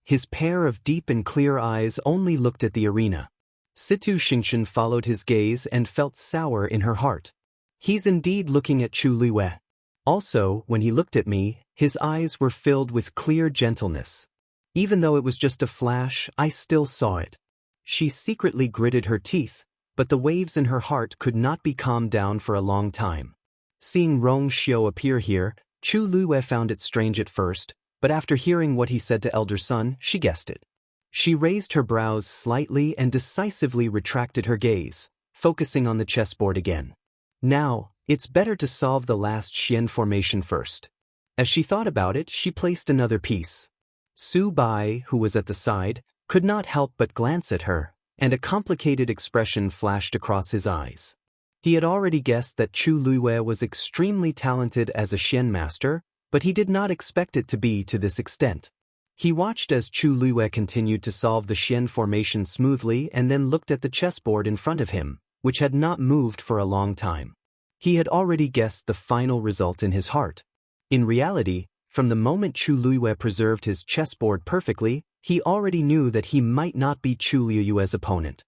A: His pair of deep and clear eyes only looked at the arena. Situ Xingchen followed his gaze and felt sour in her heart. He's indeed looking at Chu Liyue. Also, when he looked at me, his eyes were filled with clear gentleness. Even though it was just a flash, I still saw it. She secretly gritted her teeth, but the waves in her heart could not be calmed down for a long time. Seeing Rong Xiu appear here, Chu Liyue found it strange at first, but after hearing what he said to elder son, she guessed it. She raised her brows slightly and decisively retracted her gaze, focusing on the chessboard again. Now, it's better to solve the last Xian formation first. As she thought about it, she placed another piece. Su Bai, who was at the side, could not help but glance at her, and a complicated expression flashed across his eyes. He had already guessed that Chu Liyue was extremely talented as a Xian master, but he did not expect it to be to this extent. He watched as Chu Liyue continued to solve the Xian formation smoothly and then looked at the chessboard in front of him, which had not moved for a long time. He had already guessed the final result in his heart. In reality, from the moment Chu Liyue preserved his chessboard perfectly, he already knew that he might not be Chu Liyue's opponent.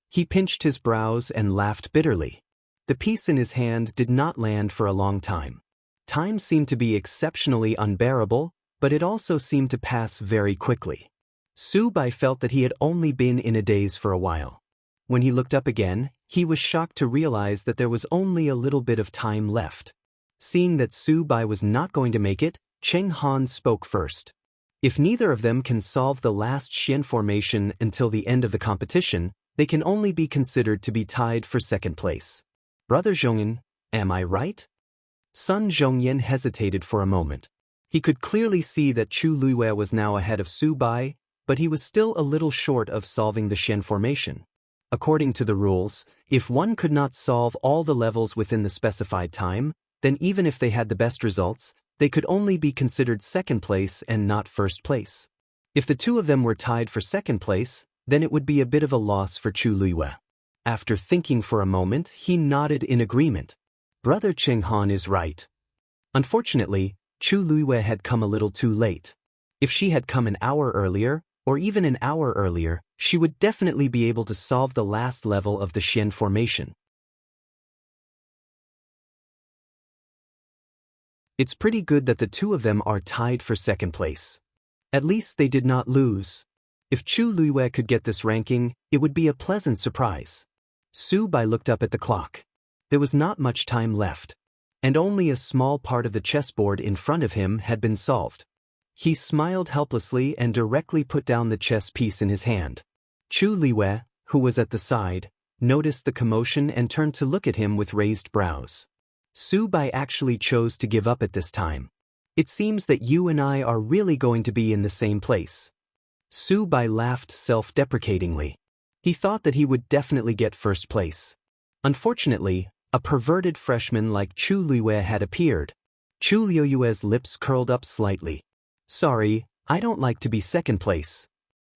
A: He pinched his brows and laughed bitterly. The piece in his hand did not land for a long time. Time seemed to be exceptionally unbearable, but it also seemed to pass very quickly. Su Bai felt that he had only been in a daze for a while. When he looked up again, he was shocked to realize that there was only a little bit of time left. Seeing that Su Bai was not going to make it, Cheng Han spoke first. If neither of them can solve the last Xian formation until the end of the competition, they can only be considered to be tied for second place. Brother Zhongyan, am I right? Son Zhongyan hesitated for a moment. He could clearly see that Chu Liyue was now ahead of Su Bai, but he was still a little short of solving the Xian formation. According to the rules, if one could not solve all the levels within the specified time, then even if they had the best results, they could only be considered second place and not first place. If the two of them were tied for second place, then it would be a bit of a loss for Chu Liyue. After thinking for a moment, he nodded in agreement. Brother Cheng Han is right. Unfortunately, Chu Liyue had come a little too late. If she had come an hour earlier, or even an hour earlier, she would definitely be able to solve the last level of the Xian formation. It's pretty good that the two of them are tied for second place. At least they did not lose. If Chu Liyue could get this ranking, it would be a pleasant surprise. Su Bai looked up at the clock. There was not much time left, and only a small part of the chessboard in front of him had been solved. He smiled helplessly and directly put down the chess piece in his hand. Chu Liyue, who was at the side, noticed the commotion and turned to look at him with raised brows. Su Bai actually chose to give up at this time. It seems that you and I are really going to be in the same place. Su Bai laughed self-deprecatingly. He thought that he would definitely get first place. Unfortunately, a perverted freshman like Chu Liyue had appeared. Chu Liyue's lips curled up slightly. Sorry, I don't like to be second place.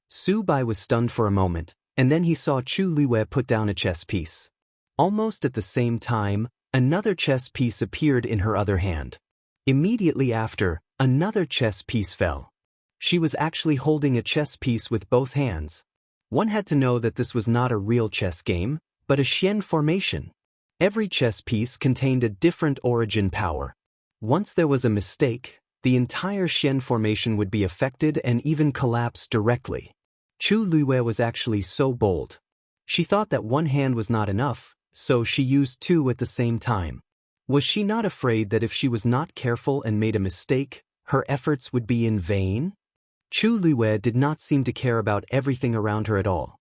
A: Su Bai was stunned for a moment, and then he saw Chu Liyue put down a chess piece. Almost at the same time, another chess piece appeared in her other hand. Immediately after, another chess piece fell. She was actually holding a chess piece with both hands. One had to know that this was not a real chess game, but a Xian formation. Every chess piece contained a different origin power. Once there was a mistake, the entire Xian formation would be affected and even collapse directly. Chu Liyue was actually so bold. She thought that one hand was not enough, so she used two at the same time. Was she not afraid that if she was not careful and made a mistake, her efforts would be in vain? Chu Liyue did not seem to care about everything around her at all.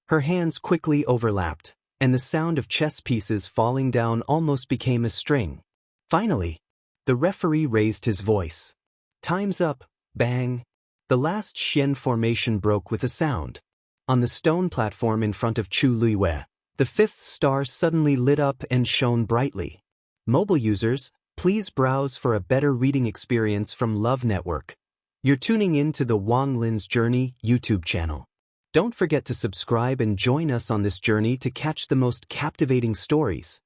A: Her hands quickly overlapped, and the sound of chess pieces falling down almost became a string. Finally, the referee raised his voice. Time's up, bang. The last Xian formation broke with a sound. On the stone platform in front of Chu Luiwei, the fifth star suddenly lit up and shone brightly. Mobile users, please browse for a better reading experience from Love Network. You're tuning in to the Wang Lin's Journey YouTube channel. Don't forget to subscribe and join us on this journey to catch the most captivating stories.